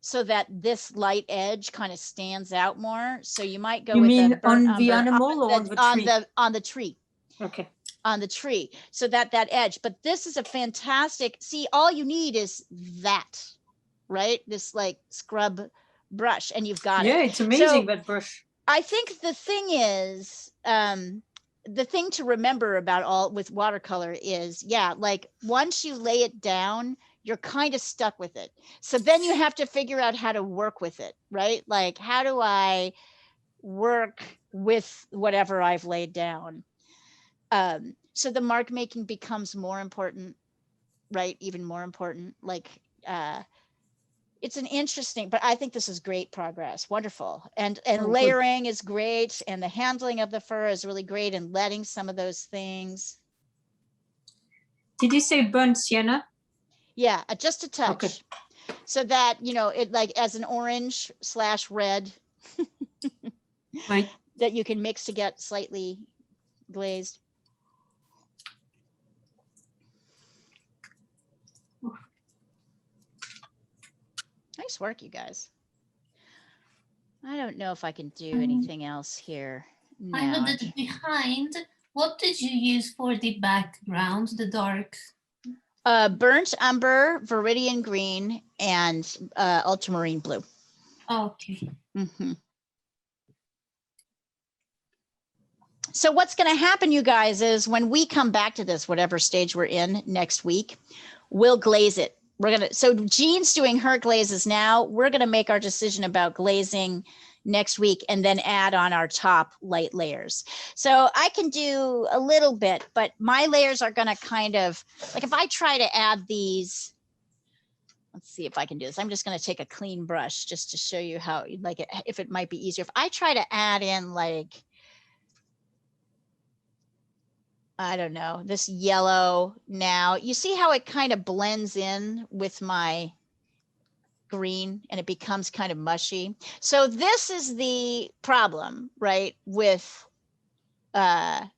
so that this light edge kind of stands out more. So you might go with on the animal or on the tree? On the tree. Okay. On the tree. So that edge. But this is a fantastic, see, all you need is that. Right? This like scrub brush and you've got it. Yeah, it's amazing, that brush. I think the thing is, the thing to remember about with watercolor is, like once you lay it down, you're kind of stuck with it. So then you have to figure out how to work with it, right? Like, how do I work with whatever I've laid down? So the mark making becomes more important, right? Even more important. Like, it's an interesting, but I think this is great progress. Wonderful. And Oh, good. layering is great. And the handling of the fur is really great, and letting some of those things. Did you say burnt sienna? Yeah, just a touch. Okay. So that, you know, it like as an orange / red Right. that you can mix to get slightly glazed. Nice work, you guys. I don't know if I can do anything else here. I'm a now. bit behind. What did you use for the background, the dark? Burnt umber, viridian green, and ultramarine blue. Okay. Mhm. So what's going to happen, you guys, is when we come back to this, whatever stage we're in next week, we'll glaze it. So Jean's doing her glazes now. We're going to make our decision about glazing next week and then add on our top light layers. So I can do a little bit, but my layers are going to kind of, like if I try to add these, let's see if I can do this. I'm just going to take a clean brush just to show you how, like, if it might be easier. If I try to add in like, I don't know, this yellow now, you see how it kind of blends in with my green and it becomes kind of mushy. So this is the problem, right? With oil,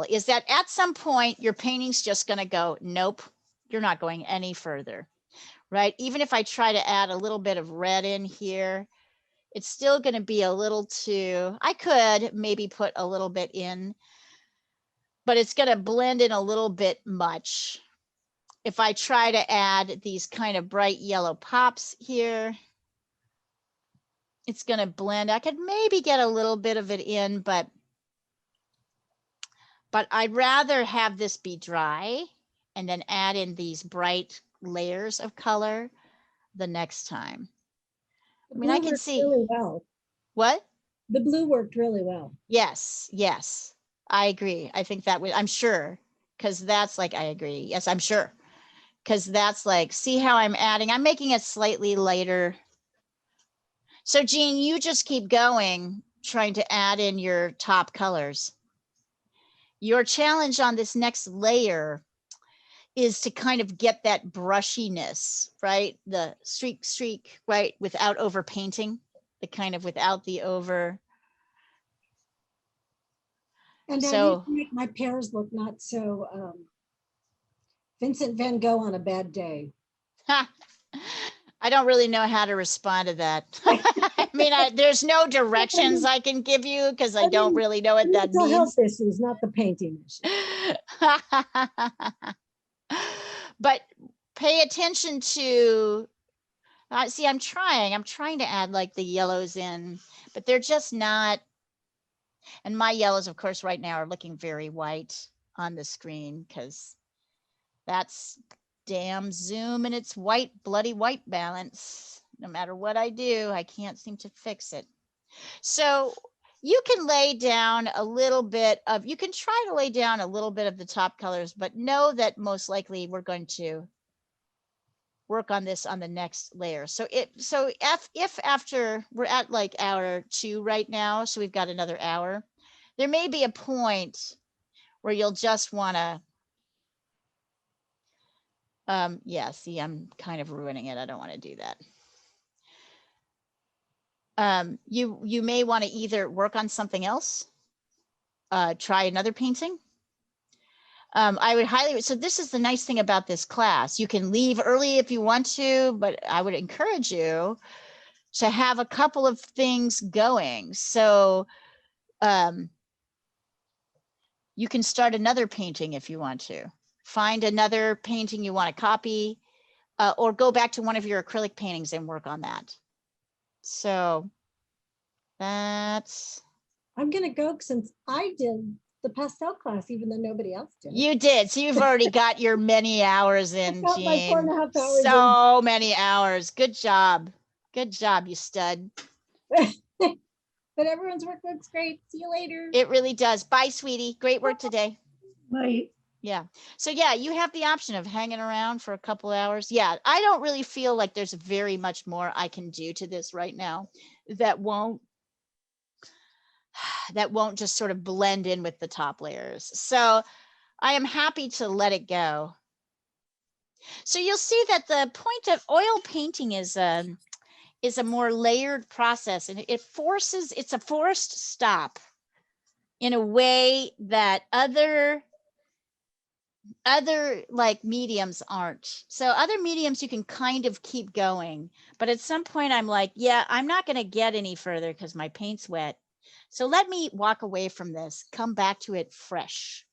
is that at some point your painting's just going to go, nope, you're not going any further, right? Even if I try to add a little bit of red in here, it's still going to be a little too, I could maybe put a little bit in, but it's going to blend in a little bit much. If I try to add these kind of bright yellow pops here, it's going to blend. I could maybe get a little bit of it in, but I'd rather have this be dry and then add in these bright layers of color the next time. I mean, I can see. Really well. What? The blue worked really well. Yes, yes, I agree. I think that would, I'm sure, because that's like, I agree. Yes, I'm sure. Because that's like, see how I'm adding, I'm making it slightly lighter. So Jean, you just keep going, trying to add in your top colors. Your challenge on this next layer is to kind of get that brushiness, right? The streak, right? Without over painting, the kind of without the over. And I So- need to make my pears look not so Vincent van Gogh on a bad day. I don't really know how to respond to that. I mean, there's no directions I can give you because I don't really know what that Mental health means. issues, not the painting issue. But pay attention to, see, I'm trying to add like the yellows in, but they're just not. And my yellows, of course, right now are looking very white on the screen because that's damn Zoom and its white, bloody white balance. No matter what I do, I can't seem to fix it. So you can lay down a little bit of, you can try to lay down a little bit of the top colors, but know that most likely we're going to work on this on the next layer. So if after we're at like hour 2 right now, so we've got another hour, there may be a point where you'll just want to, yeah, see, I'm kind of ruining it. I don't want to do that. You may want to either work on something else, try another painting. I would highly, so this is the nice thing about this class. You can leave early if you want to, but I would encourage you to have a couple of things going. So you can start another painting if you want to. Find another painting you want to copy, or go back to one of your acrylic paintings and work on that. So that's. I'm gonna go since I did the pastel class, even though nobody else did. You did. So you've already got your many hours in, got my Jean. 4.5 hours So many hours. Good job. Good job, you stud. But everyone's work looks great. See you later. It really does. Bye, sweetie. Great work today. Bye. Yeah. So yeah, you have the option of hanging around for a couple hours. Yeah, I don't really feel like there's very much more I can do to this right now that won't just sort of blend in with the top layers. So I am happy to let it go. So you'll see that the point of oil painting is a more layered process, and it's a forced stop in a way that other like mediums aren't. So other mediums you can kind of keep going, but at some point I'm like, yeah, I'm not going to get any further because my paint's wet. So let me walk away from this, come back to it fresh.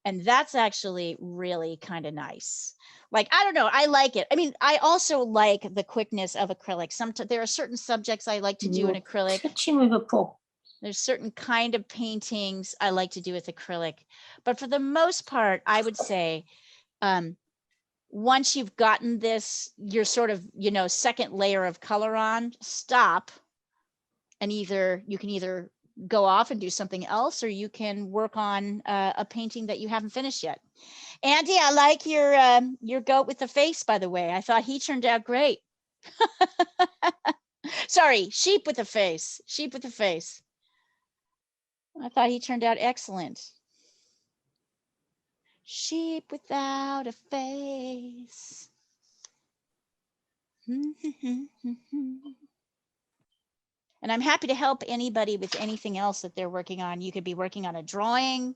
And that's actually really kind of nice. Like, I don't know, I like it. I mean, I also like the quickness of acrylic. Sometimes there are certain subjects I like to do in You're acrylic. touching with a paw. There's certain kind of paintings I like to do with acrylic, but for the most part, I would say once you've gotten this, your sort of, second layer of color on, stop, and you can either go off and do something else, or you can work on a painting that you haven't finished yet. Andy, I like your goat with the face, by the way. I thought he turned out great. Sorry, sheep with the face. Sheep with the face. I thought he turned out excellent. Sheep without a face. And I'm happy to help anybody with anything else that they're working on. You could be working on a drawing.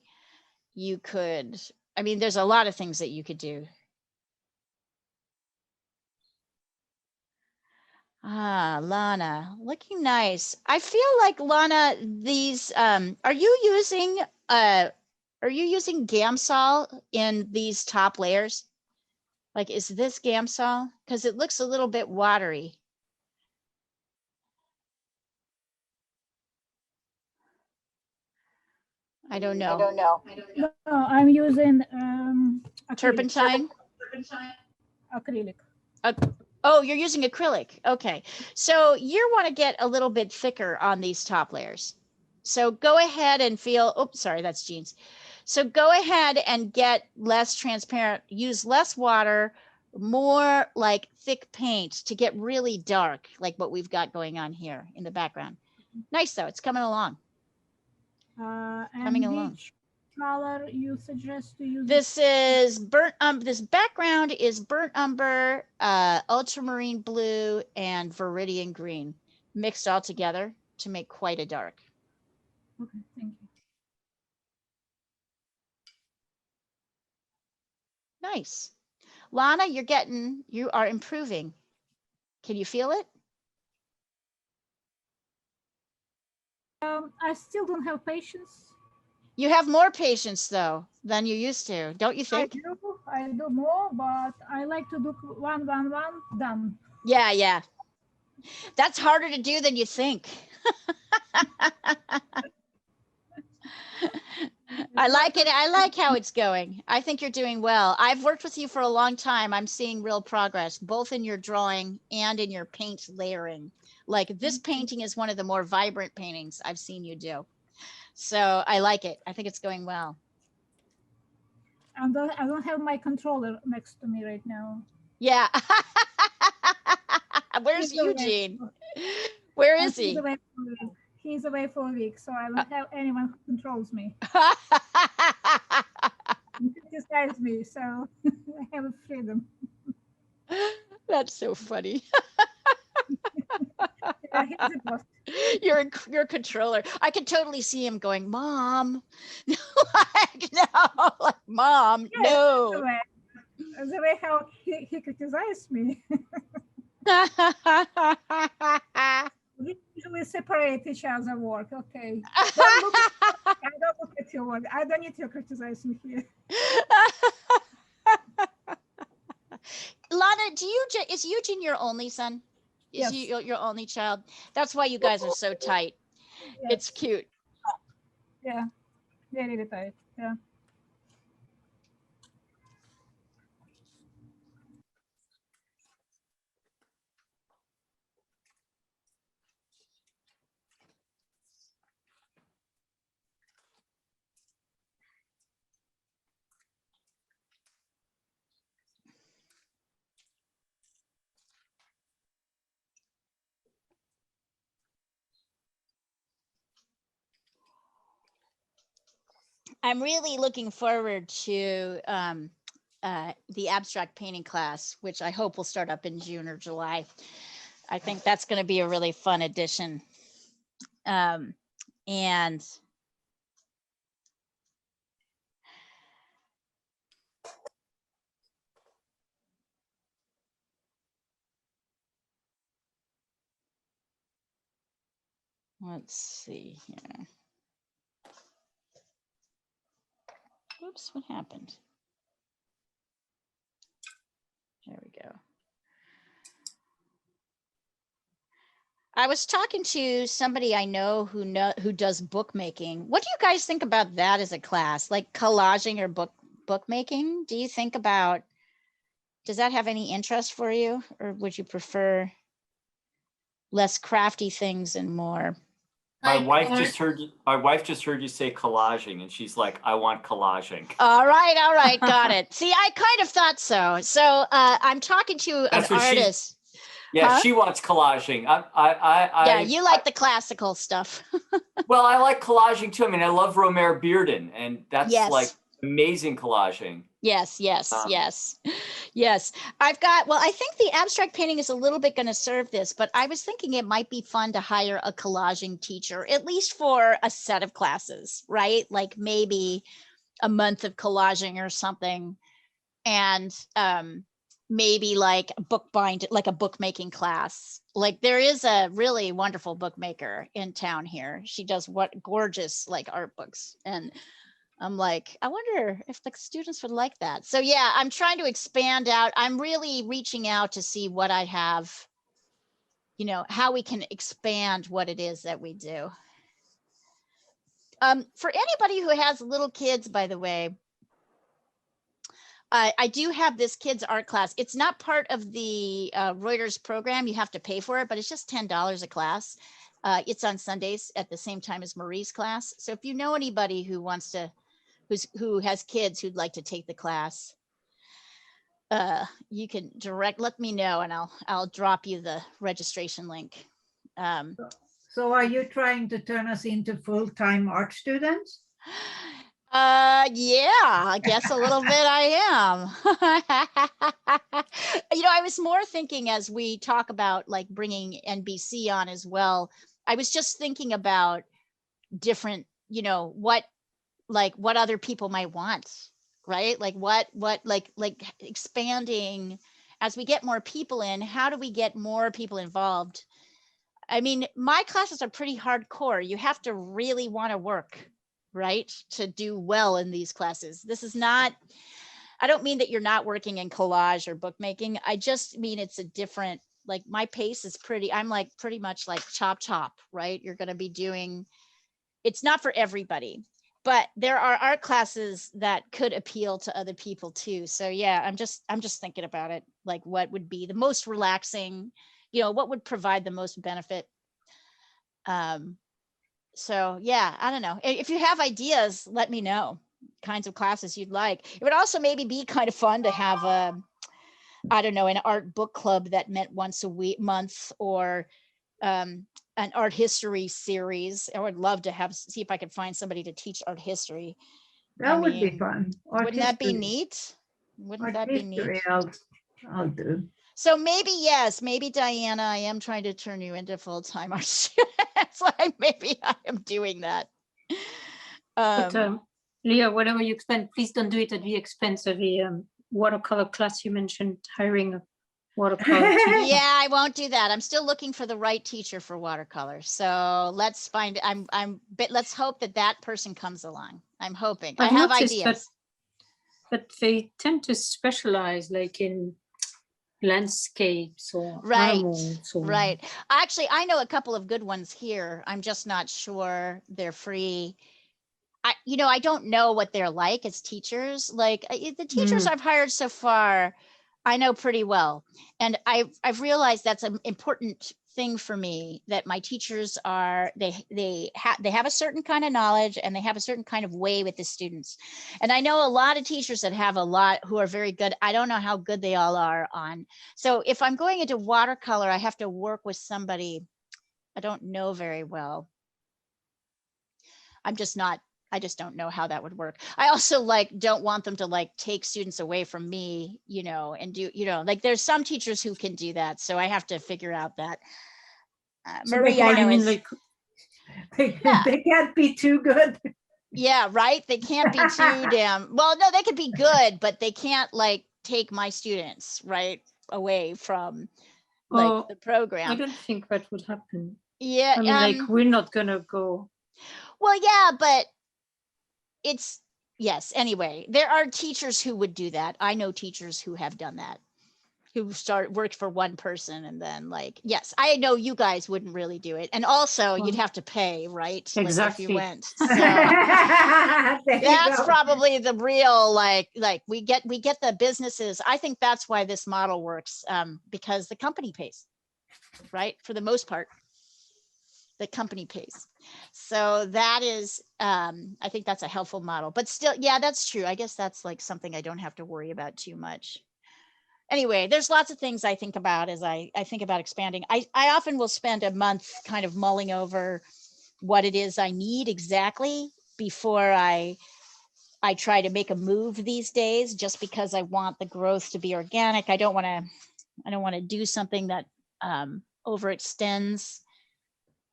You could, I mean, there's a lot of things that you could do. Ah, Lana, looking nice. I feel like, Lana, these are you using Gamsol in these top layers? Like, is this Gamsol? Because it looks a little bit watery. I don't know. No, I'm using Turpentine? acrylic. Oh, you're using acrylic. Okay. So you want to get a little bit thicker on these top layers. So go ahead and feel, oops, sorry, that's jeans. So go ahead and get less transparent, use less water, more like thick paint to get really dark, like what we've got going on here in the background. Nice though, it's coming along. And along. which color you suggest to use? This is burnt this background is burnt umber, ultramarine blue, and viridian green mixed all together to make quite a dark. Okay, thank you. Nice. Lana, you are improving. Can you feel it? I still don't have patience. You have more patience though than you used to, don't you think? I do more, but I like to do one, done. Yeah. That's harder to do than you think. I like it. I like how it's going. I think you're doing well. I've worked with you for a long time. I'm seeing real progress, both in your drawing and in your paint layering. Like this painting is one of the more vibrant paintings I've seen you do. So I like it. I think it's going well. I don't have my controller next to me right now. Yeah. Where's Eugene? Where is he? He's away for a week, so I don't have anyone who controls me. He criticizes me, so I have freedom. That's so funny. Yeah, he's the boss. Your controller. I could totally see him going, Mom. Like, no, like, Mom, Yeah, no. The way how he criticizes me. We usually separate each other's work. Okay. I don't look at your work. I don't need to criticize me here. Lana, is Eugene your only son? Is Yes. he your only child? That's why you guys are so tight. Yes. It's cute. Yeah, very tight. Yeah. I'm really looking forward to the abstract painting class, which I hope will start up in June or July. I think that's going to be a really fun addition. And let's see here. Oops, what happened? There we go. I was talking to somebody I know who does bookmaking. What do you guys think about that as a class, like collaging or bookmaking? Do you think about, does that have any interest for you, or would you prefer less crafty things and more? My Like wife art. just heard you say collaging, and she's like, I want collaging. All right, got it. See, I kind of thought so. So I'm talking to an That's what artist. Yeah, Huh? she wants collaging. Yeah, you like the classical stuff. Well, I like collaging too. I mean, I love Romare Bearden, and that's Yes. like amazing collaging. Yes. Yes. I think the abstract painting is a little bit going to serve this, but I was thinking it might be fun to hire a collaging teacher, at least for a set of classes, right? Like maybe a month of collaging or something. And maybe like a bookmaking class. Like there is a really wonderful bookmaker in town here. She does gorgeous like art books. And I'm like, I wonder if the students would like that. So yeah, I'm trying to expand out. I'm really reaching out to see what I have, how we can expand what it is that we do. For anybody who has little kids, by the way, I do have this kids art class. It's not part of the Reuters program. You have to pay for it, but it's just $10 a class. It's on Sundays at the same time as Marie's class. So if you know anybody who wants to, who has kids who'd like to take the class, you can let me know, and I'll drop you the registration link. So are you trying to turn us into full-time art students? Yeah, I guess a little bit I am. I was more thinking as we talk about like bringing NBC on as well. I was just thinking about different, what other people might want, right? Like what like expanding as we get more people in, how do we get more people involved? I mean, my classes are pretty hardcore. You have to really want to work, right, to do well in these classes. This is not, I don't mean that you're not working in collage or bookmaking. I just mean it's a different, like my pace is I'm like pretty much like chop, right? You're going to be doing, it's not for everybody, but there are art classes that could appeal to other people too. So yeah, I'm just thinking about it. Like what would be the most relaxing, what would provide the most benefit. So yeah, I don't know. If you have ideas, let me know kinds of classes you'd like. It would also maybe be kind of fun to have I don't know, an art book club that met once a month, or an art history series. I would love to see if I could find somebody to teach art history. That would be fun. Wouldn't that be neat? Wouldn't that be neat? I'll do. So maybe, yes, maybe Diana, I am trying to turn you into full-time art students. Like maybe I am doing that. But Leah, whatever you spend, please don't do it at the expense of the watercolor class you mentioned, hiring a watercolor teacher. Yeah, I won't do that. I'm still looking for the right teacher for watercolor. So let's find, but let's hope that person comes along. I'm hoping. I have ideas. But they tend to specialize like in landscapes or animals. Right. Actually, I know a couple of good ones here. I'm just not sure they're free. I don't know what they're like as teachers. Like the teachers I've hired so far, I know pretty well. And I've realized that's an important thing for me, that my teachers are, they have a certain kind of knowledge, and they have a certain kind of way with the students. And I know a lot of teachers that have a lot who are very good. I don't know how good they all are on. So if I'm going into watercolor, I have to work with somebody I don't know very well. I'm just not I just don't know how that would work. I also like don't want them to like take students away from me, and do, like there's some teachers who can do that. So I have to figure out that. So Marie, I know is, they can't be too good. yeah, right. They can't be too damn, well, no, they could be good, but they can't like take my students right away from like Oh, the I program. don't think that would happen. Yeah. I mean, like, we're not gonna go. Well, yeah, but yes, anyway, there are teachers who would do that. I know teachers who have done that, who worked for one person and then like, yes, I know you guys wouldn't really do it. And also you'd have to pay, right? Like if Exactly. you went. So There you that's go. probably the real, like we get the businesses. I think that's why this model works, because the company pays, right? For the most part. The company pays. So that is, I think that's a helpful model, but still, yeah, that's true. I guess that's like something I don't have to worry about too much. Anyway, there's lots of things I think about as I think about expanding. I often will spend a month kind of mulling over what it is I need exactly before I try to make a move these days, just because I want the growth to be organic. I don't want to do something that overextends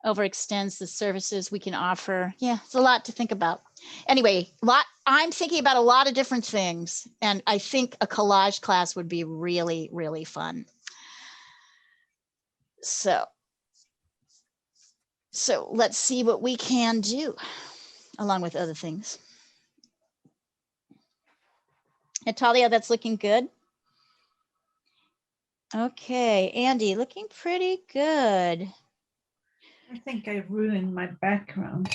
the services we can offer. Yeah, it's a lot to think about. Anyway, I'm thinking about a lot of different things, and I think a collage class would be really, really fun. So let's see what we can do along with other things. Natalia, that's looking good. Okay, Andy, looking pretty good. I think I ruined my background.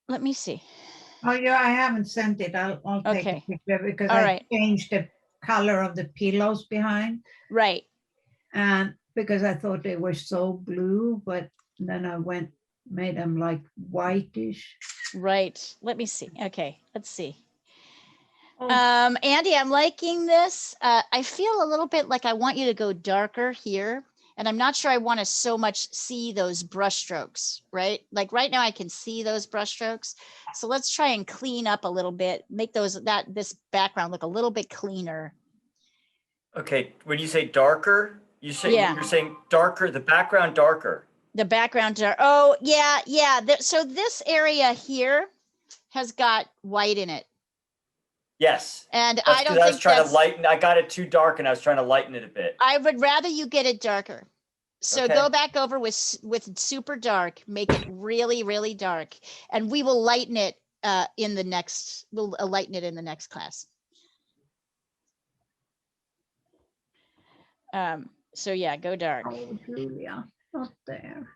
Let me see. Oh yeah, I haven't sent it. I'll take Okay. a picture because All I right. changed the color of the pillows behind, Right. and because I thought they were so blue, but then I made them like whitish. Right. Let me see. Okay, let's see. Oh. Andy, I'm liking this. I feel a little bit like I want you to go darker here. And I'm not sure I want to so much see those brush strokes, right? Like right now I can see those brush strokes. So let's try and clean up a little bit, make this background look a little bit cleaner. Okay, when you say darker, you're saying darker, the background darker. The background, oh yeah, yeah. So this area here has got white in it. Yes. And That's I don't think I was trying to lighten. I got it too dark, and I was trying to lighten it a bit. I would rather you get it darker. So Okay. go back over with super dark, make it really, really dark, and we will lighten it in the next. We'll lighten it in the next class. So yeah, go dark. Oh, Julia, not there.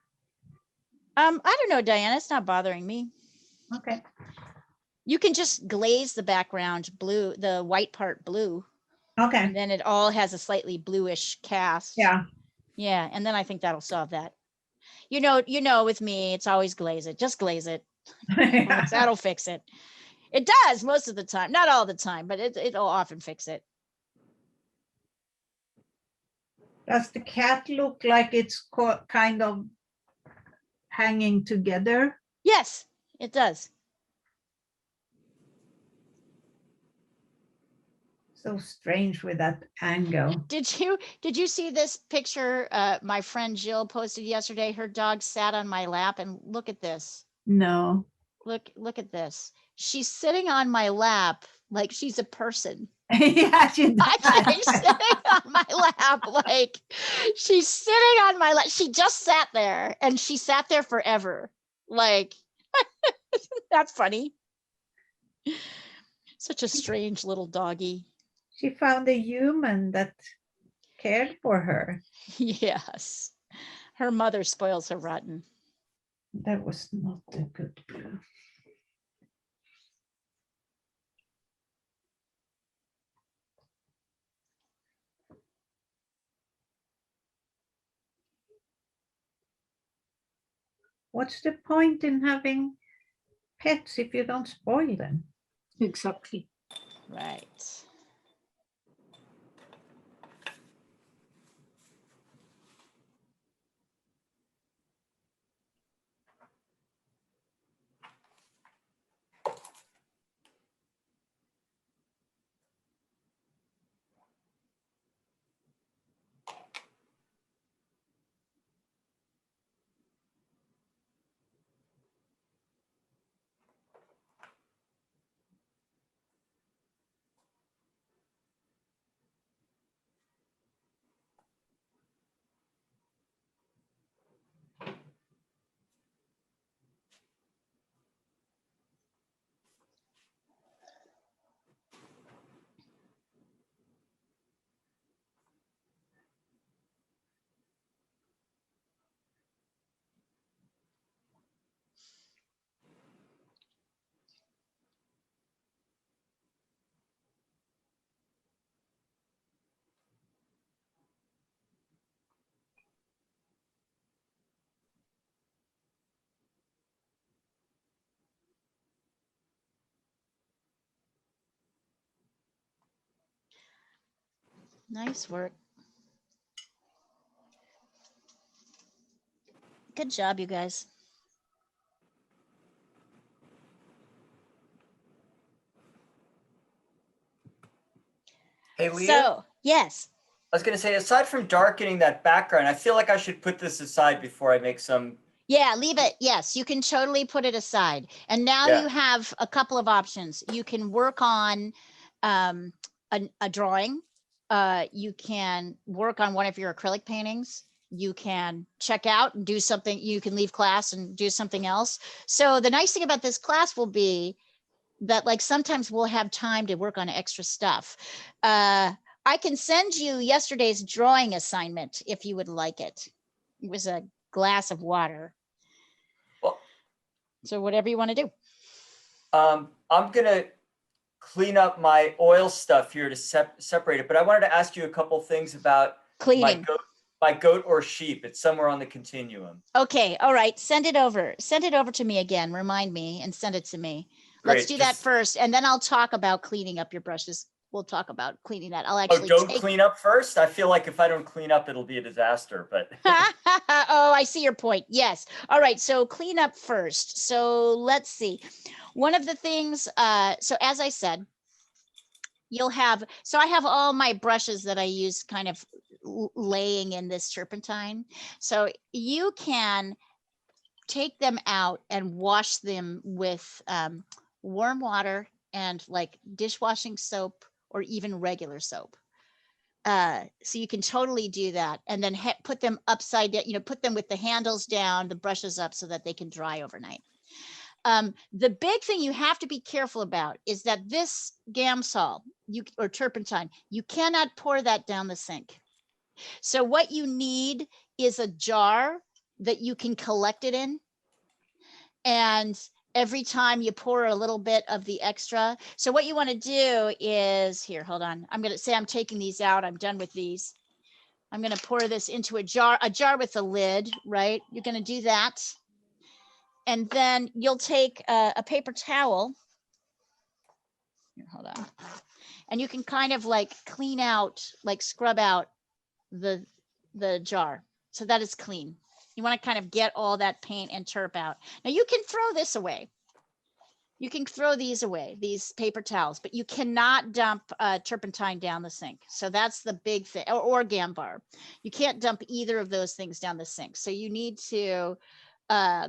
I don't know, Diana. It's not bothering me. Okay. You can just glaze the background blue, the white part blue. Okay. And then it all has a slightly bluish cast. Yeah. Yeah, and then I think that'll solve that. You know, with me, it's always glaze it. Just glaze it. That'll fix it. It does most of the time, not all the time, but it'll often fix it. Does the cat look like it's kind of hanging together? Yes, it does. So strange with that angle. Did you see this picture my friend Jill posted yesterday? Her dog sat on my lap, and look at this. No. Look at this. She's sitting on my lap like she's a person. Yeah, she does. She's sitting on my lap like she's sitting on my lap. She just sat there, and she sat there forever. Like, that's funny. Such a strange little doggy. She found a human that cared for her. Yes. Her mother spoils her rotten. That was not a good blue. What's the point in having pets if you don't spoil them? Exactly. Right. Nice work. Good job, you guys. Hey, Leah, So, yes. I was going to say, aside from darkening that background, I feel like I should put this aside before I make some. Yeah, leave it. Yes, you can totally put it aside. And now Yeah. you have a couple of options. You can work on a drawing. You can work on one of your acrylic paintings. You can check out and do something. You can leave class and do something else. So the nice thing about this class will be that like sometimes we'll have time to work on extra stuff. I can send you yesterday's drawing assignment if you would like it. It was a glass of water. Well, So whatever you want to do. I'm going to clean up my oil stuff here to separate it, but I wanted to ask you a couple things about Cleaning. my goat or sheep. It's somewhere on the continuum. Okay. All right. Send it over. Send it over to me again. Remind me and send it to me. Let's Great, do that just- first. And then I'll talk about cleaning up your brushes. We'll talk about cleaning that. I'll Oh, actually don't take... clean up first? I feel like if I don't clean up, it'll be a disaster, but. Oh, I see your point. Yes. All right. So clean up first. So let's see. One of the things, so as I said, you'll have, so I have all my brushes that I use kind of laying in this turpentine. So you can take them out and wash them with warm water and like dishwashing soap or even regular soap. So you can totally do that and then put them upside down, put them with the handles down, the brushes up so that they can dry overnight. The big thing you have to be careful about is that this Gamsol or turpentine, you cannot pour that down the sink. So what you need is a jar that you can collect it in. And every time you pour a little bit of the extra. So what you want to do is here, hold on. I'm going to say I'm taking these out. I'm done with these. I'm going to pour this into a jar with a lid, right? You're going to do that. And then you'll take a paper towel. Here, hold on. And you can kind of like clean out, like scrub out the jar so that it's clean. You want to kind of get all that paint and turp out. Now you can throw this away. You can throw these away, these paper towels, but you cannot dump turpentine down the sink. So that's the big thing, or Gambar. You can't dump either of those things down the sink. So you need to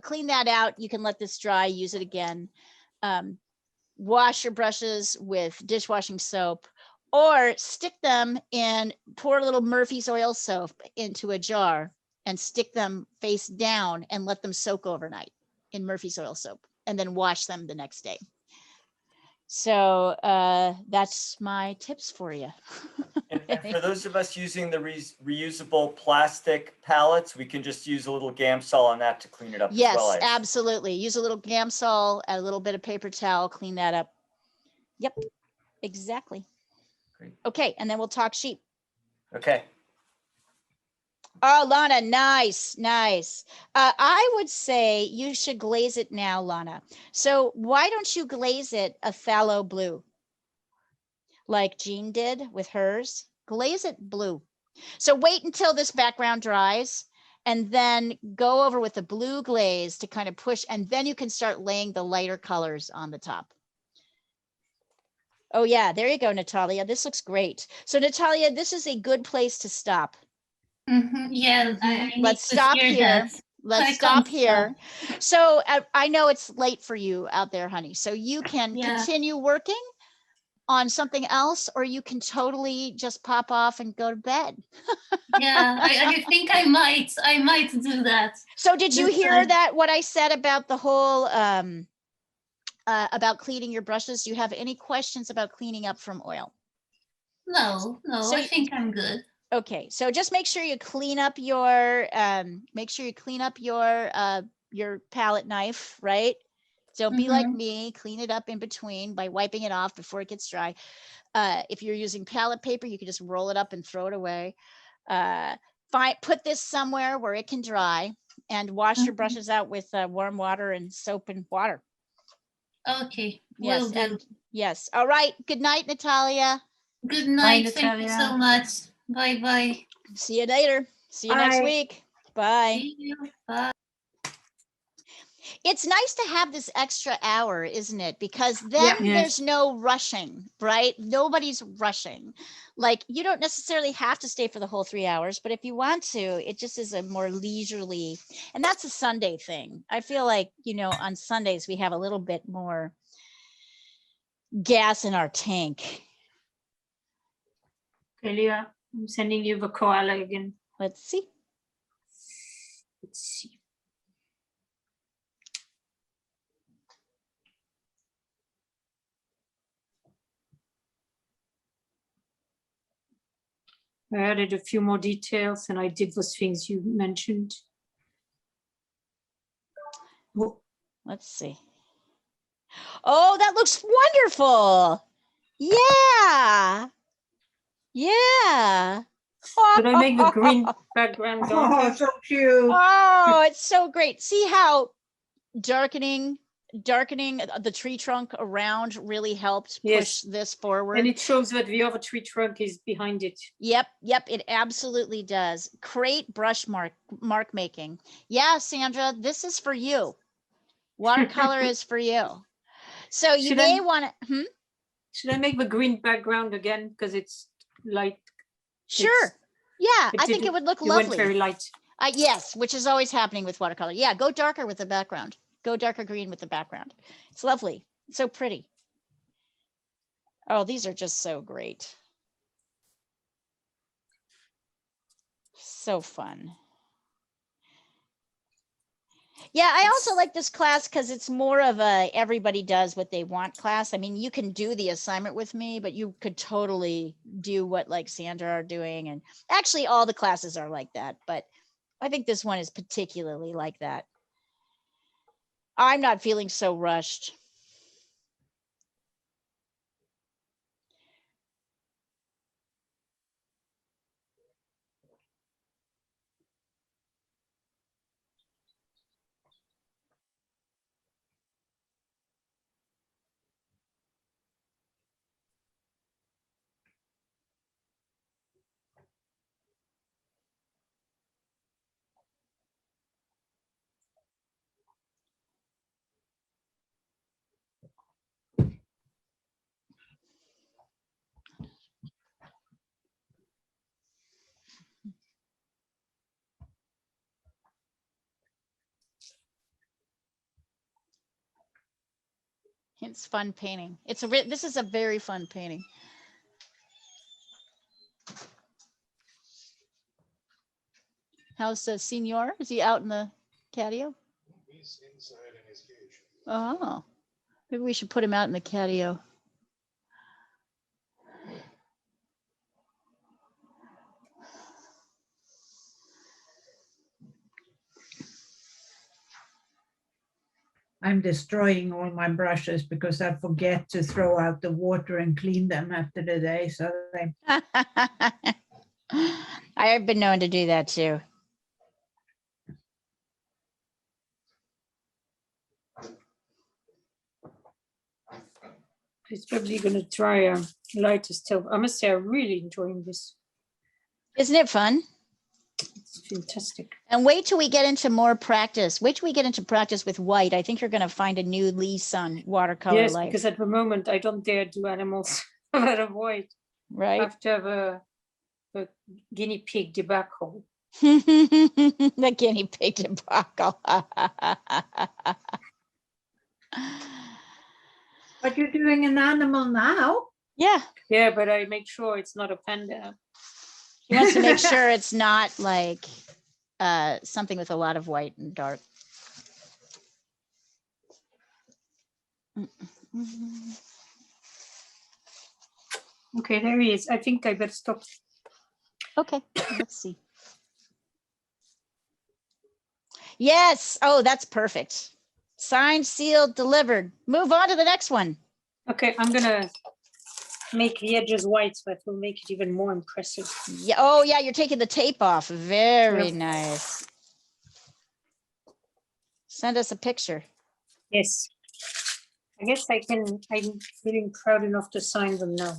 clean that out. You can let this dry, use it again. Wash your brushes with dishwashing soap or stick them in, pour a little Murphy's oil soap into a jar and stick them face down and let them soak overnight in Murphy's oil soap and then wash them the next day. So that's my tips for you. And for those of us using the reusable plastic palettes, we can just use a little Gamsol on that to clean it up Yes, as well. absolutely. Use a little Gamsol, a little bit of paper towel, clean that up. Yep, exactly. Great. Okay, and then we'll talk sheep. Okay. Oh, Lana, nice, nice. I would say you should glaze it now, Lana. So why don't you glaze it a phthalo blue? Like Jean did with hers, glaze it blue. So wait until this background dries and then go over with the blue glaze to kind of push, and then you can start laying the lighter colors on the top. Oh yeah, there you go, Natalia. This looks great. So Natalia, this is a good place to stop. Yeah, I need Let's to stop hear here. that. Let's I stop can't here. So I know it's late for you out there, honey. So you can Yeah. continue working on something else, or you can totally just pop off and go to bed. Yeah, I think I might do that. So did you This hear time. that, what I said about the whole, about cleaning your brushes? Do you have any questions about cleaning up from oil? No, So I think I'm good. Okay, so just make sure you clean up your your palette knife, right? Don't be like me, clean it up in between by wiping it off before it gets dry. If you're using palette paper, you can just roll it up and throw it away. Put this somewhere where it can dry and wash your brushes out with warm water and soap and water. Okay, Yes, will do. and yes. All right. Good night, Natalia. Good night. Bye, Thank you Natalia. so much. Bye-bye. See you later. See you next Bye. week. Bye. See you. Bye. It's nice to have this extra hour, isn't it? Because then Yes. there's no rushing, right? Nobody's rushing. Like you don't necessarily have to stay for the whole 3 hours, but if you want to, it just is a more leisurely, and that's a Sunday thing. I feel like, on Sundays we have a little bit more gas in our tank. Okay, Leah, I'm sending you the koala again. Let's see. Let's see. I added a few more details and I did those things you mentioned. Oh, Let's see. Oh, that looks wonderful. Yeah. Yeah. did I make the green background Oh, darker? so cute. Oh, it's so great. See how darkening the tree trunk around really helped push Yes. this forward. And it shows that the other tree trunk is behind it. Yep, it absolutely does. Great brush mark making. Yeah, Sandra, this is for you. Watercolor is for you. So you Should may I- want to, Should I make the green background again? Because it's light. sure. Yeah, I think it didn't- would look It went lovely. very light. Yes, which is always happening with watercolor. Yeah, go darker with the background. Go darker green with the background. It's lovely. It's so pretty. Oh, these are just so great. So fun. Yeah, I also like this class because it's more of a everybody does what they want class. I mean, you can do the assignment with me, but you could totally do what like Sandra are doing. And actually all the classes are like that, but I think this one is particularly like that. I'm not feeling so rushed. It's fun painting. This is a very fun painting. How's the Senor? Is he out in the catio? He's inside in his cage. Oh, maybe we should put him out in the catio. I'm destroying all my brushes because I forget to throw out the water and clean them after the day. So they, I have been known to do that too. It's probably going to try a lighter still. I must say, I'm really enjoying this. Isn't it fun? It's fantastic. And wait till we get into more practice. Wait till we get into practice with white. I think you're going to find a new lease on watercolor Yes, life. because at the moment I don't dare do animals out of white. I Right? have to have a guinea pig debacle. The guinea pig debacle. but you're doing an animal now. Yeah. Yeah, but I make sure it's not a panda. He wants to make sure it's not like something with a lot of white and dark. Okay, there he is. I think I better stop. Okay, let's see. Yes. Oh, that's perfect. Signed, sealed, delivered. Move on to the next one. Okay, I'm gonna make the edges white so that will make it even more impressive. Yeah. Oh, yeah. You're taking the tape off. Very Yep. nice. Send us a picture. Yes. I guess I'm feeling proud enough to sign them now.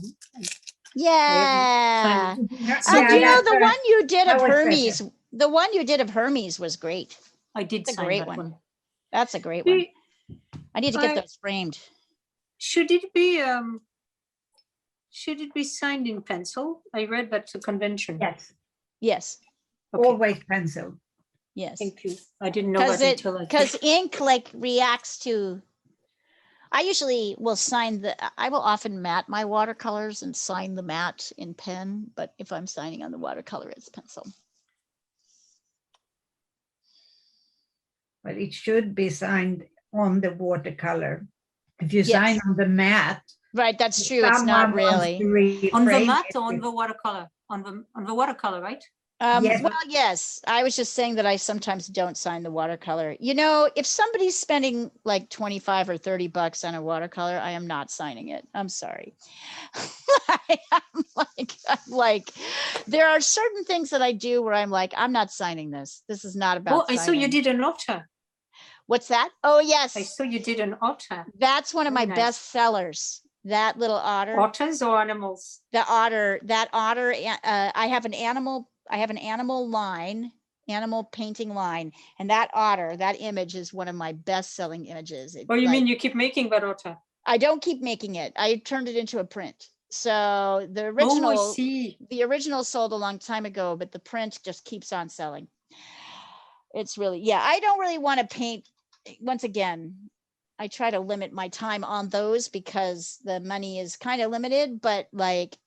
Yeah. Yeah, You know, that's the one you did that of was better. Hermes, the one you did of Hermes was great. I did It's a sign great that one. one. That's a great one. I need to get I- those framed. Should it be signed in pencil? I read that's a convention. Yes, Yes, Okay, always pencil. yes. thank you. I didn't know that until I. Because ink like reacts to. I usually will I will often matte my watercolors and sign the matte in pen, but if I'm signing on the watercolor, it's pencil. But it should be signed on the watercolor. If you Yes. sign on the mat, Right, that's true. It's not someone wants really. to On the reframe mat it or on with- the watercolor? On the watercolor, right? Yes. Well, yes, I was just saying that I sometimes don't sign the watercolor. You know, if somebody's spending like 25 or 30 bucks on a watercolor, I am not signing it. I'm sorry. I'm like, there are certain things that I do where I'm like, I'm not signing this. This is not about Oh, I saw you signing. did an otter. What's that? Oh, I yes. saw you did an otter. That's one of my Very nice. best sellers. That little otter. Otters or animals? That otter, I have an animal painting line, and that otter, that image is one of my best selling images. Oh, you mean you keep making that otter? I don't keep making it. I turned it into a print. So the Oh, I see. original sold a long time ago, but the print just keeps on selling. It's really, yeah, I don't really want to paint. Once again, I try to limit my time on those because the money is kind of limited, but like,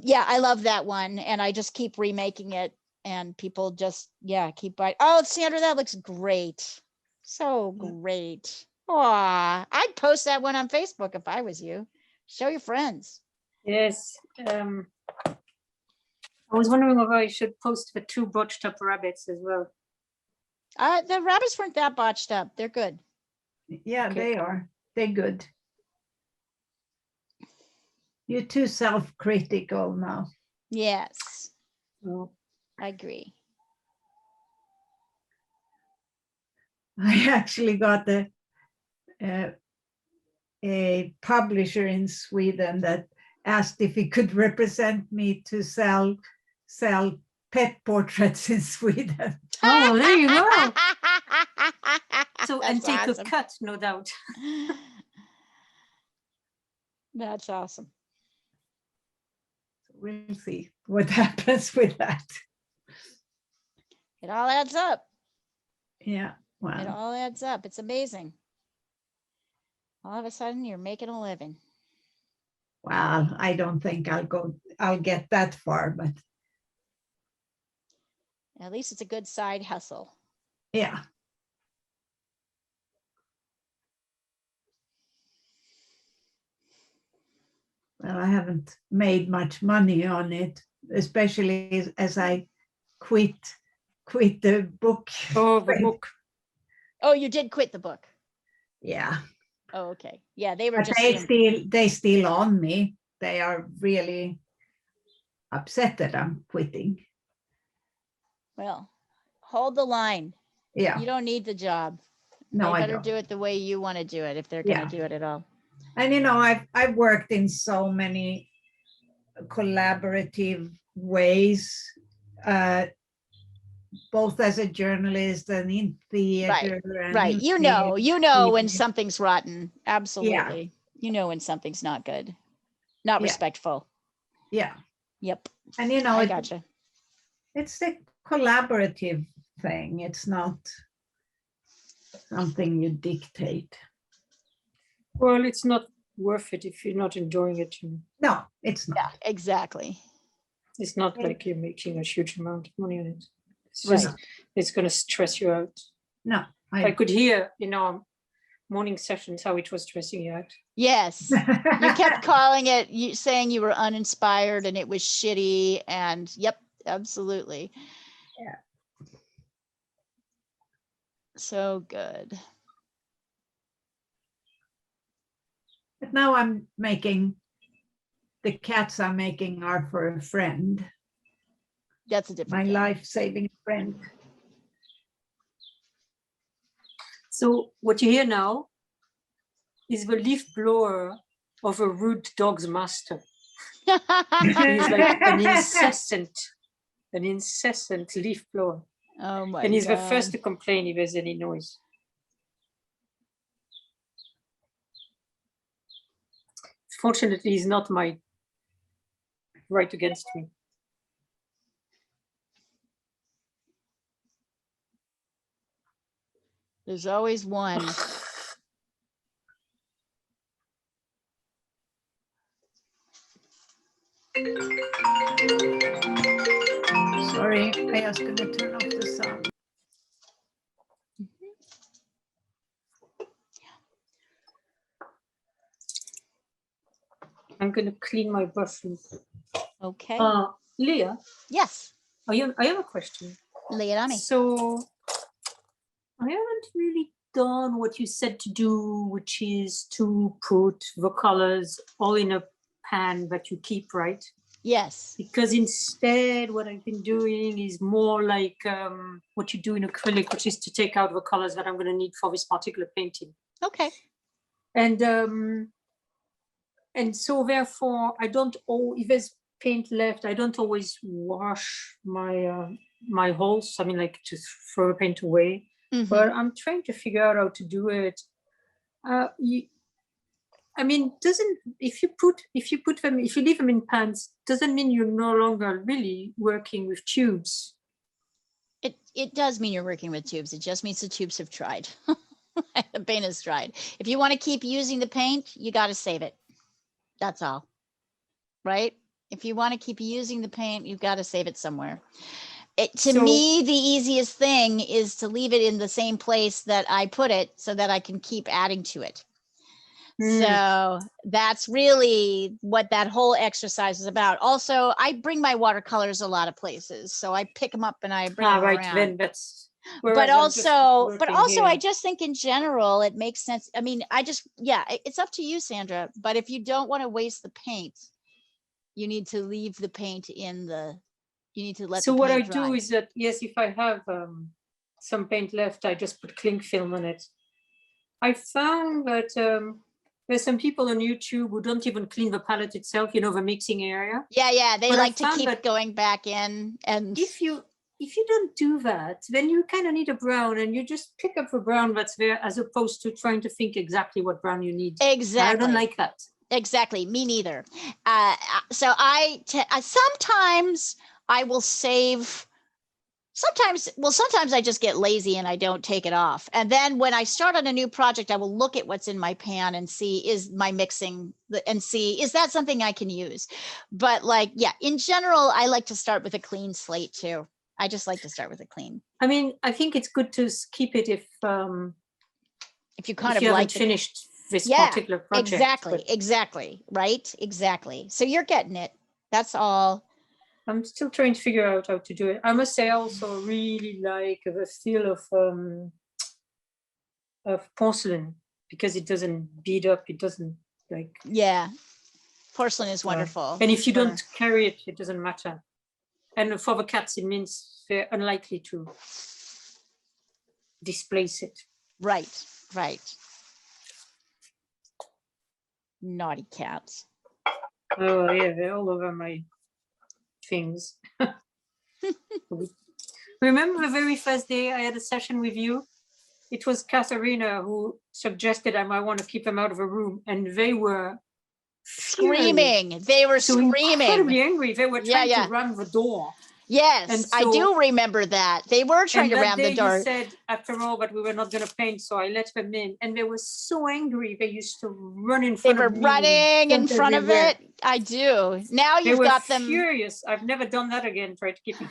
yeah, I love that one. And I just keep remaking it and people just, yeah, keep buying. Oh, Sandra, that looks great. So great. Aw, I'd post that one on Facebook if I was you. Show your friends. Yes. I was wondering if I should post the 2 botched up rabbits as well. The rabbits weren't that botched up. They're good. Yeah, Okay. they are. They're good. You're too self-critical now. Yes, Oh, I agree. I actually got a publisher in Sweden that asked if he could represent me to sell pet portraits in Sweden. oh, there you go. So, and That's take awesome. a cut, no doubt. That's awesome. We'll see what happens with that. It all adds up. Yeah, It well, all adds up. It's amazing. All of a sudden, you're making a living. I don't think I'll get that far, but At least it's a good side hustle. yeah. Well, I haven't made much money on it, especially as I quit the book. Oh, the book. Oh, you did quit the book. Yeah, Oh, okay. Yeah, they were but just they still on me. They are really upset that I'm quitting. well, hold the line. Yeah, You don't need the job. no, They I better don't. do it the way you want to do it if they're Yeah. going to do it at all. And I've worked in so many collaborative ways, both as a journalist and in theater. and Right. in You know when theater. something's rotten. Absolutely. You know when something's not good. Not Yeah. respectful. Yeah, Yep. and I gotcha. it's a collaborative thing. It's not something you dictate. Well, it's not worth it if you're not enjoying it. No, it's not. Yeah, exactly. It's not like you're making a huge amount of money on it. It's Right. just, it's going to stress you out. No, I could hear in our morning sessions how it was stressing you out. Yes. You kept calling it, saying you were uninspired and it was shitty. And yep, absolutely. Yeah. So good. But now I'm making, the cats I'm making are for a friend, That's a my different thing. life-saving friend. So what you hear now is the leaf blower of a rude dog's master. He's like an incessant leaf blower. Oh my And he's the God. first to complain if there's any noise. Fortunately, he's not right against me. There's always one. Sorry, I was going to turn off the sound. I'm going to clean my bathroom. Okay. Leah, Yes. I have a question. Lay it on me. So I haven't really done what you said to do, which is to put the colors all in a pan that you keep, right? Yes. Because instead what I've been doing is more like what you do in acrylic, which is to take out the colors that I'm going to need for this particular painting. Okay. And so therefore I don't, if there's paint left, I don't always wash my my holes. I mean, like to throw the paint away. Mhm. But I'm trying to figure out how to do it. I mean, if you leave them in pans, doesn't mean you're no longer really working with tubes. It does mean you're working with tubes. It just means the tubes have dried. The paint is dried. If you want to keep using the paint, you got to save it. That's all. Right? If you want to keep using the paint, you've got to save it somewhere. To me, the easiest thing is to leave it in the same place that I put it so that I can keep adding to it. So that's really what that whole exercise is about. Also, I bring my watercolors a lot of places. So I pick them up and I bring them right, around. then that's But also, here. I just think in general, it makes sense. I mean, it's up to you, Sandra. But if you don't want to waste the paint, you need to leave the paint you need to let So the what I paint dry. do is that, yes, if I have some paint left, I just put cling film on it. I found that there's some people on YouTube who don't even clean the palette itself, the mixing area. Yeah, they But I like to found keep that going back in. And if you don't do that, then you kind of need a brown, and you just pick up the brown that's there, as opposed to trying to think exactly what brown you need. exactly, I don't like that. Exactly, me neither. So sometimes I will save. Sometimes I just get lazy and I don't take it off. And then when I start on a new project, I will look at what's in my pan and see, is my mixing and see, is that something I can use? But in general, I like to start with a clean slate too. I just like to start with a clean. I mean, I think it's good to keep it if you kind of haven't like finished this particular project. Exactly. Right. Exactly. So you're getting it. That's all. I'm still trying to figure out how to do it. I must say, I also really like the feel of porcelain, because it doesn't beat up. It doesn't Yeah, porcelain is wonderful. And if you don't carry it, it doesn't matter. And for the cats, it means they're unlikely to displace it. Right. Naughty cats. Oh yeah, they're all over my things. Remember the very first day I had a session with you? It was Katharina who suggested I might want to keep them out of a room, and they were screaming. They were so screaming. Incredibly angry. They were trying to ram the door. Yes, and I do remember that. They were trying to ram the door. You said, after all, but we were not going to paint, so I let them in. And they were so angry, they used to run in front of me. They were running in front of it. I do. Now you've got them. Furious. I've never done that again. Try to keep them.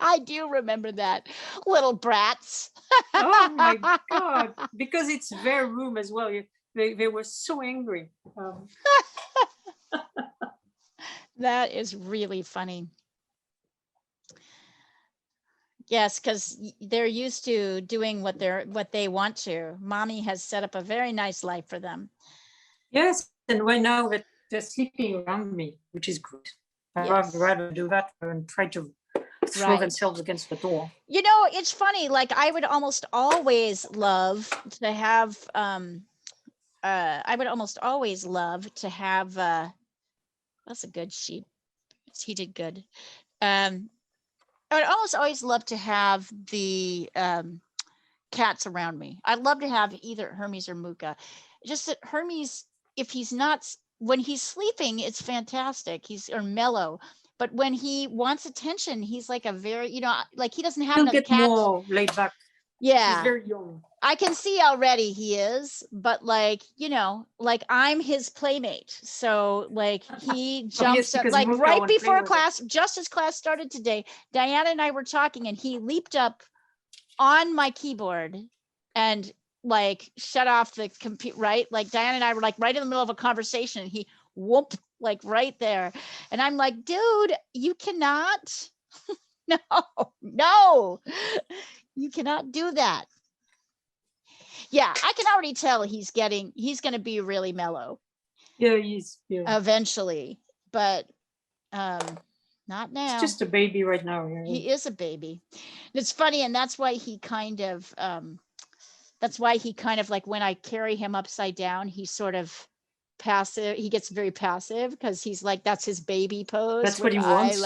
I do remember that. Little brats. Oh my God. Because it's their room as well. They were so angry. That is really funny. Yes, because they're used to doing what they want to. Mommy has set up a very nice life for them. Yes, and right now they're sleeping around me, which is good. I'd rather do that than try to throw themselves against the door. It's funny. I would almost always love to have I would almost always love to have, that's a good sheet. He did good. I would almost always love to have the cats around me. I'd love to have either Hermes or Muka. Just that Hermes, if he's not, when he's sleeping, it's fantastic. He's or mellow. But when he wants attention, he's like a very, like he doesn't have He'll another get cat. more laid back. He's Yeah. very young. I can see already he is, but like, like I'm his playmate. So like he jumps up, because like Muka right won't play before with him. class, just as class started today, Diana and I were talking and he leaped up on my keyboard and like shut off the computer, right? Like Diana and I were like right in the middle of a conversation and he whoop, like right there. And I'm like, dude, you cannot, no, you cannot do that. Yeah, I can already tell he's going to be really mellow. Yeah, he's yeah. Eventually, but not now. He's just a baby right now. Yeah. He is a baby. It's funny, and that's why he kind of like when I carry him upside down, he's sort of passive. He gets very passive because he's like, that's his baby pose. That's what he wants.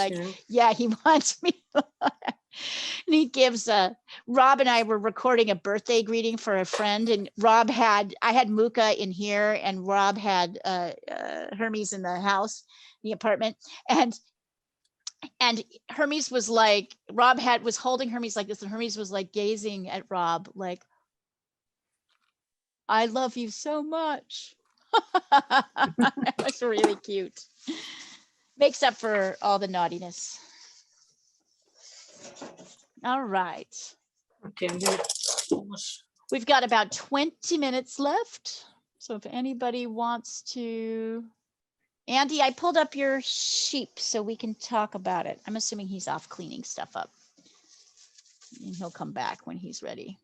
Yeah, he wants me. And he gives Rob and I were recording a birthday greeting for a friend, and I had Muka in here, and Rob had Hermes in the house, the apartment, and Hermes was like, Rob was holding Hermes like this, and Hermes was like gazing at Rob like, I love you so much. That's really cute. Makes up for all the naughtiness. All right. Okay, I'm good. We've got about 20 minutes left. So if anybody wants to, Andy, I pulled up your sheep so we can talk about it. I'm assuming he's off cleaning stuff up. And he'll come back when he's ready.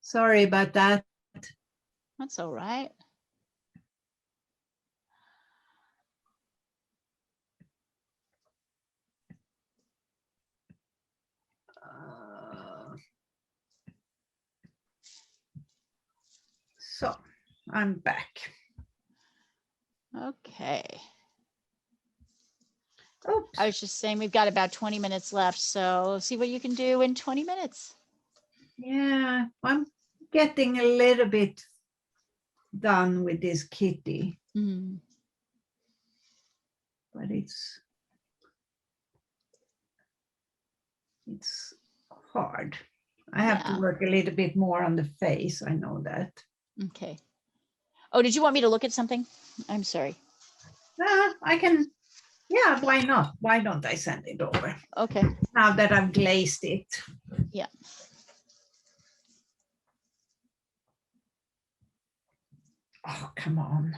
Sorry about that. That's all right. So I'm back. Okay. Oops. I was just saying we've got about 20 minutes left. So see what you can do in 20 minutes. Yeah, I'm getting a little bit done with this kitty, but it's hard. I have to work a little bit more on the face. I know that. Okay. Oh, did you want me to look at something? I'm sorry. I can. Yeah, why not? Why don't I send it over? Okay. Now that I've glazed it. Yeah. Oh, come on.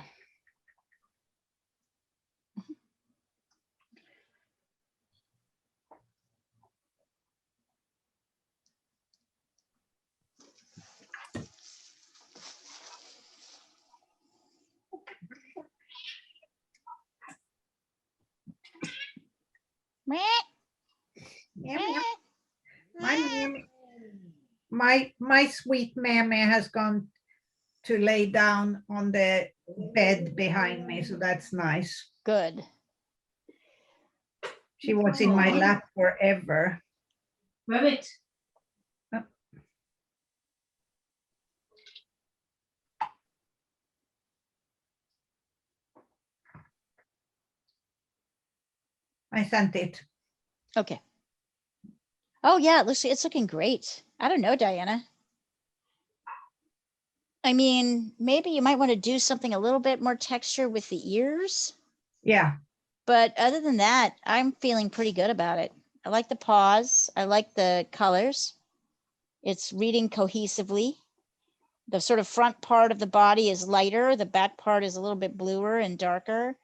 My sweet Meme has gone to lay down on the bed behind me, so that's nice. Good. She was in my lap forever. Rabbit. I sent it. Okay. Oh yeah, it's looking great. I don't know, Diana. I mean, maybe you might want to do something a little bit more texture with the ears. Yeah. But other than that, I'm feeling pretty good about it. I like the paws. I like the colors. It's reading cohesively. The sort of front part of the body is lighter. The back part is a little bit bluer and darker.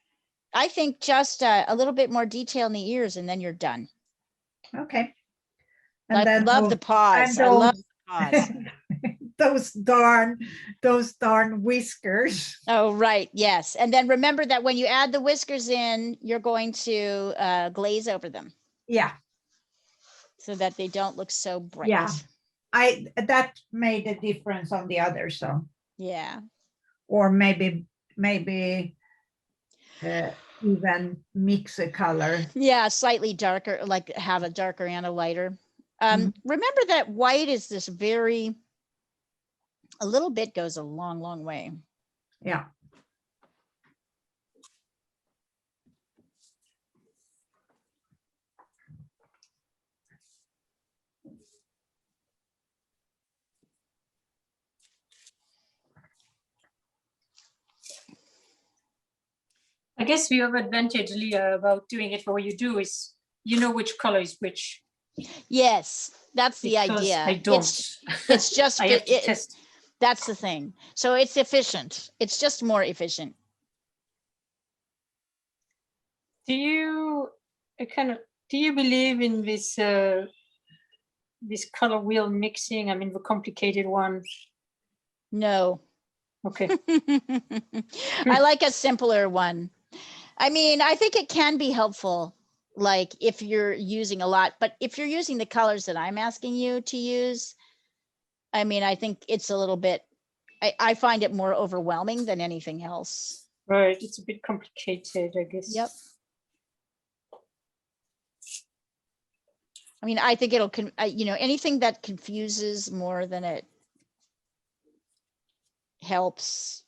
I think just a little bit more detail in the ears and then you're done. Okay. I And then love the paws. I love the paws. those darn whiskers. Oh, right. Yes. And then remember that when you add the whiskers in, you're going to glaze over them Yeah, so that they don't look so bright. Yeah. That made a difference on the other, so, Yeah. or maybe even mix a color. Yeah. Slightly darker, like have a darker and a lighter. Mhm. Remember that white is this a little bit goes a long, long way. Yeah. I guess the other advantage, Leah, about doing it the way you do is you know which color is which. Yes, that's the Because idea. I don't. It's just I have to test. That's the thing. So it's efficient. It's just more efficient. Do you do you believe in this this color wheel mixing? I mean, the complicated one. No. Okay. I like a simpler one. I mean, I think it can be helpful, like if you're using a lot, but if you're using the colors that I'm asking you to use, I mean, I think it's a little bit, I find it more overwhelming than anything else. Right. It's a bit complicated, I guess. Yep. I mean, I think it'll, you know, anything that confuses more than it helps.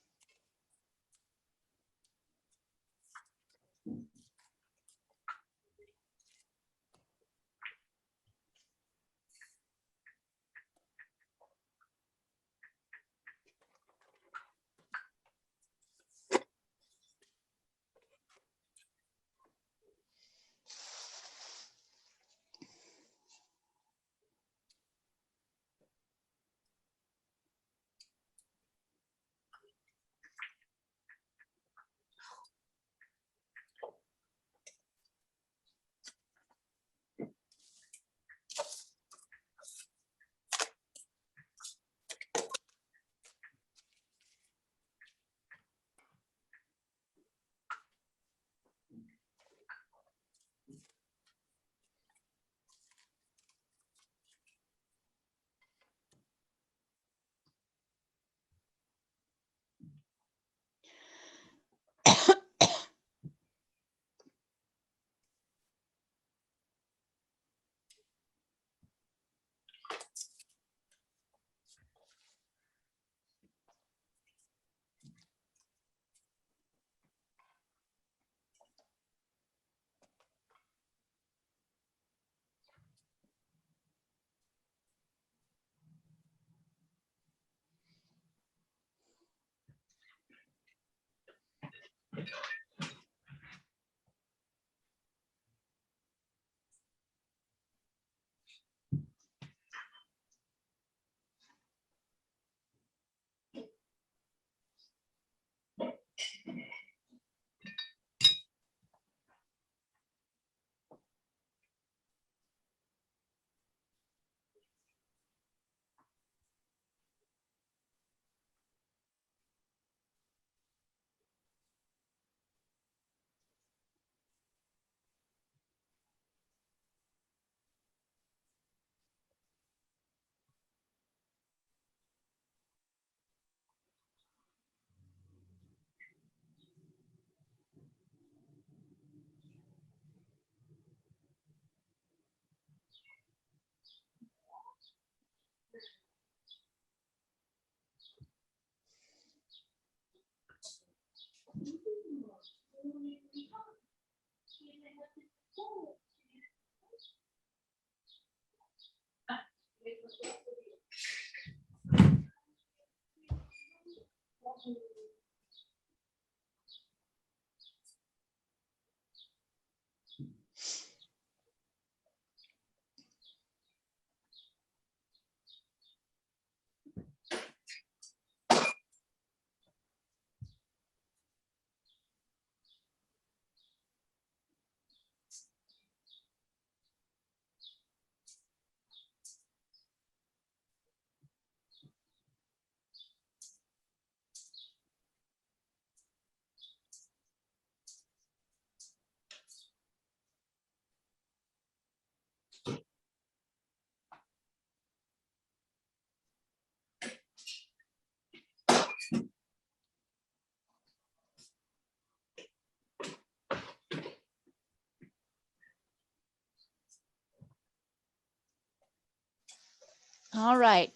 All right.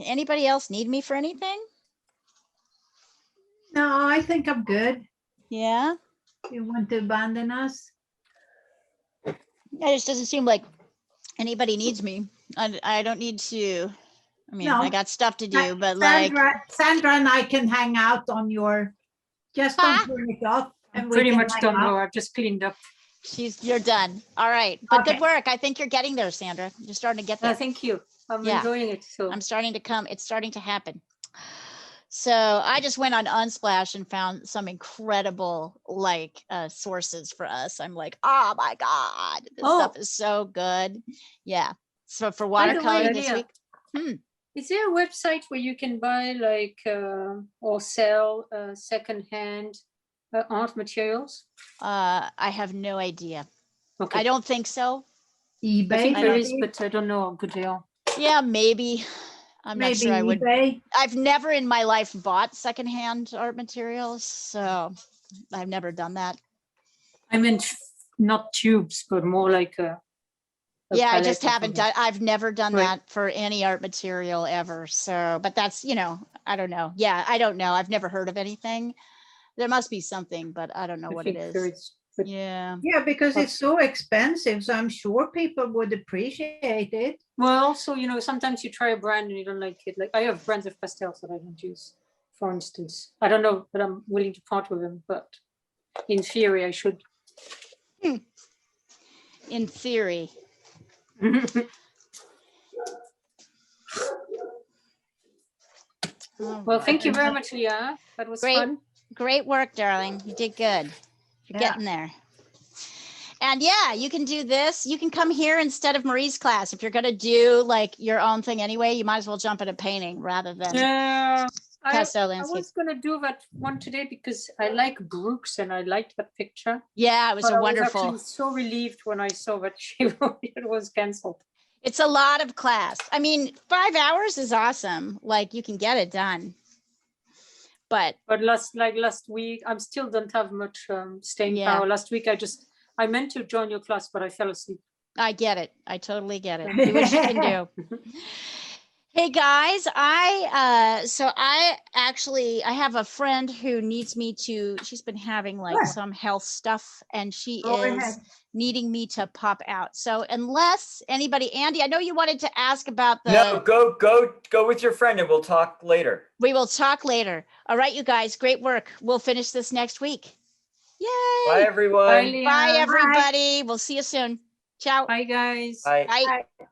Anybody else need me for anything? No, I think I'm good. Yeah. You want to abandon us? It just doesn't seem like anybody needs me. I don't need to. I mean, I No. got stuff to do, but like, Sandra and I can hang out on your, just don't Ha! turn it off. And we Pretty can much hang done, out. Laura. I've just cleaned up. you're done. All right. But Okay. good work. I think you're getting there, Sandra. You're starting to get there. Thank you. I'm Yeah. enjoying it. So I'm starting to come. It's starting to happen. So I just went on Unsplash and found some incredible like sources for us. I'm like, oh my God, this stuff is so good. Yeah. So for By the way, watercolor this Leah, week. is there a website where you can buy like or sell secondhand art materials? I have no idea. Okay. I don't think so. eBay. I think there is, maybe? but I don't know how good they are. Yeah, maybe. I'm not Maybe sure I would. eBay. I've never in my life bought secondhand art materials, so I've never done that. I meant not tubes, but more like a Yeah, I palette just or haven't something. done, I've never done Right. that for any art material ever. So, but that's, I don't know. Yeah, I don't know. I've never heard of anything. There must be something, but I don't know I what it think there is. is, but Yeah. Yeah, because it's so expensive, so I'm sure people would appreciate it. well, also, sometimes you try a brand and you don't like it. Like I have brands of pastels that I don't use, for instance. I don't know, but I'm willing to part with them. But in theory, I should. In theory. All Well, thank you right. very much, Leah. That was Great. fun. Great work, darling. You did good. You're Yeah. getting there. And yeah, you can do this. You can come here instead of Marie's class. If you're going to do like your own thing anyway, you might as well jump into painting rather than Yeah, I pastel landscape. was gonna do that one today because I like Brooks and I liked that picture. Yeah, it was But a I was wonderful. actually so relieved when I saw that it was cancelled. It's a lot of class. I mean, 5 hours is awesome. Like you can get it done. But But last week, I still don't have much staying Yeah. power. Last week, I meant to join your class, but I fell asleep. I get it. I totally get it. Do what you can do. Hey guys, I have a friend who needs me to, she's been having like Sure. some health stuff and she Go is ahead. needing me to pop out. So unless anybody, Andy, I know you wanted to ask about the, No, go with your friend and we'll talk later. we will talk later. All right, you guys, great work. We'll finish this next week. Yay. Bye, everyone. Bye, Leah. Bye everybody. We'll see you soon. Ciao. Bye, guys. Bye. Bye. Bye.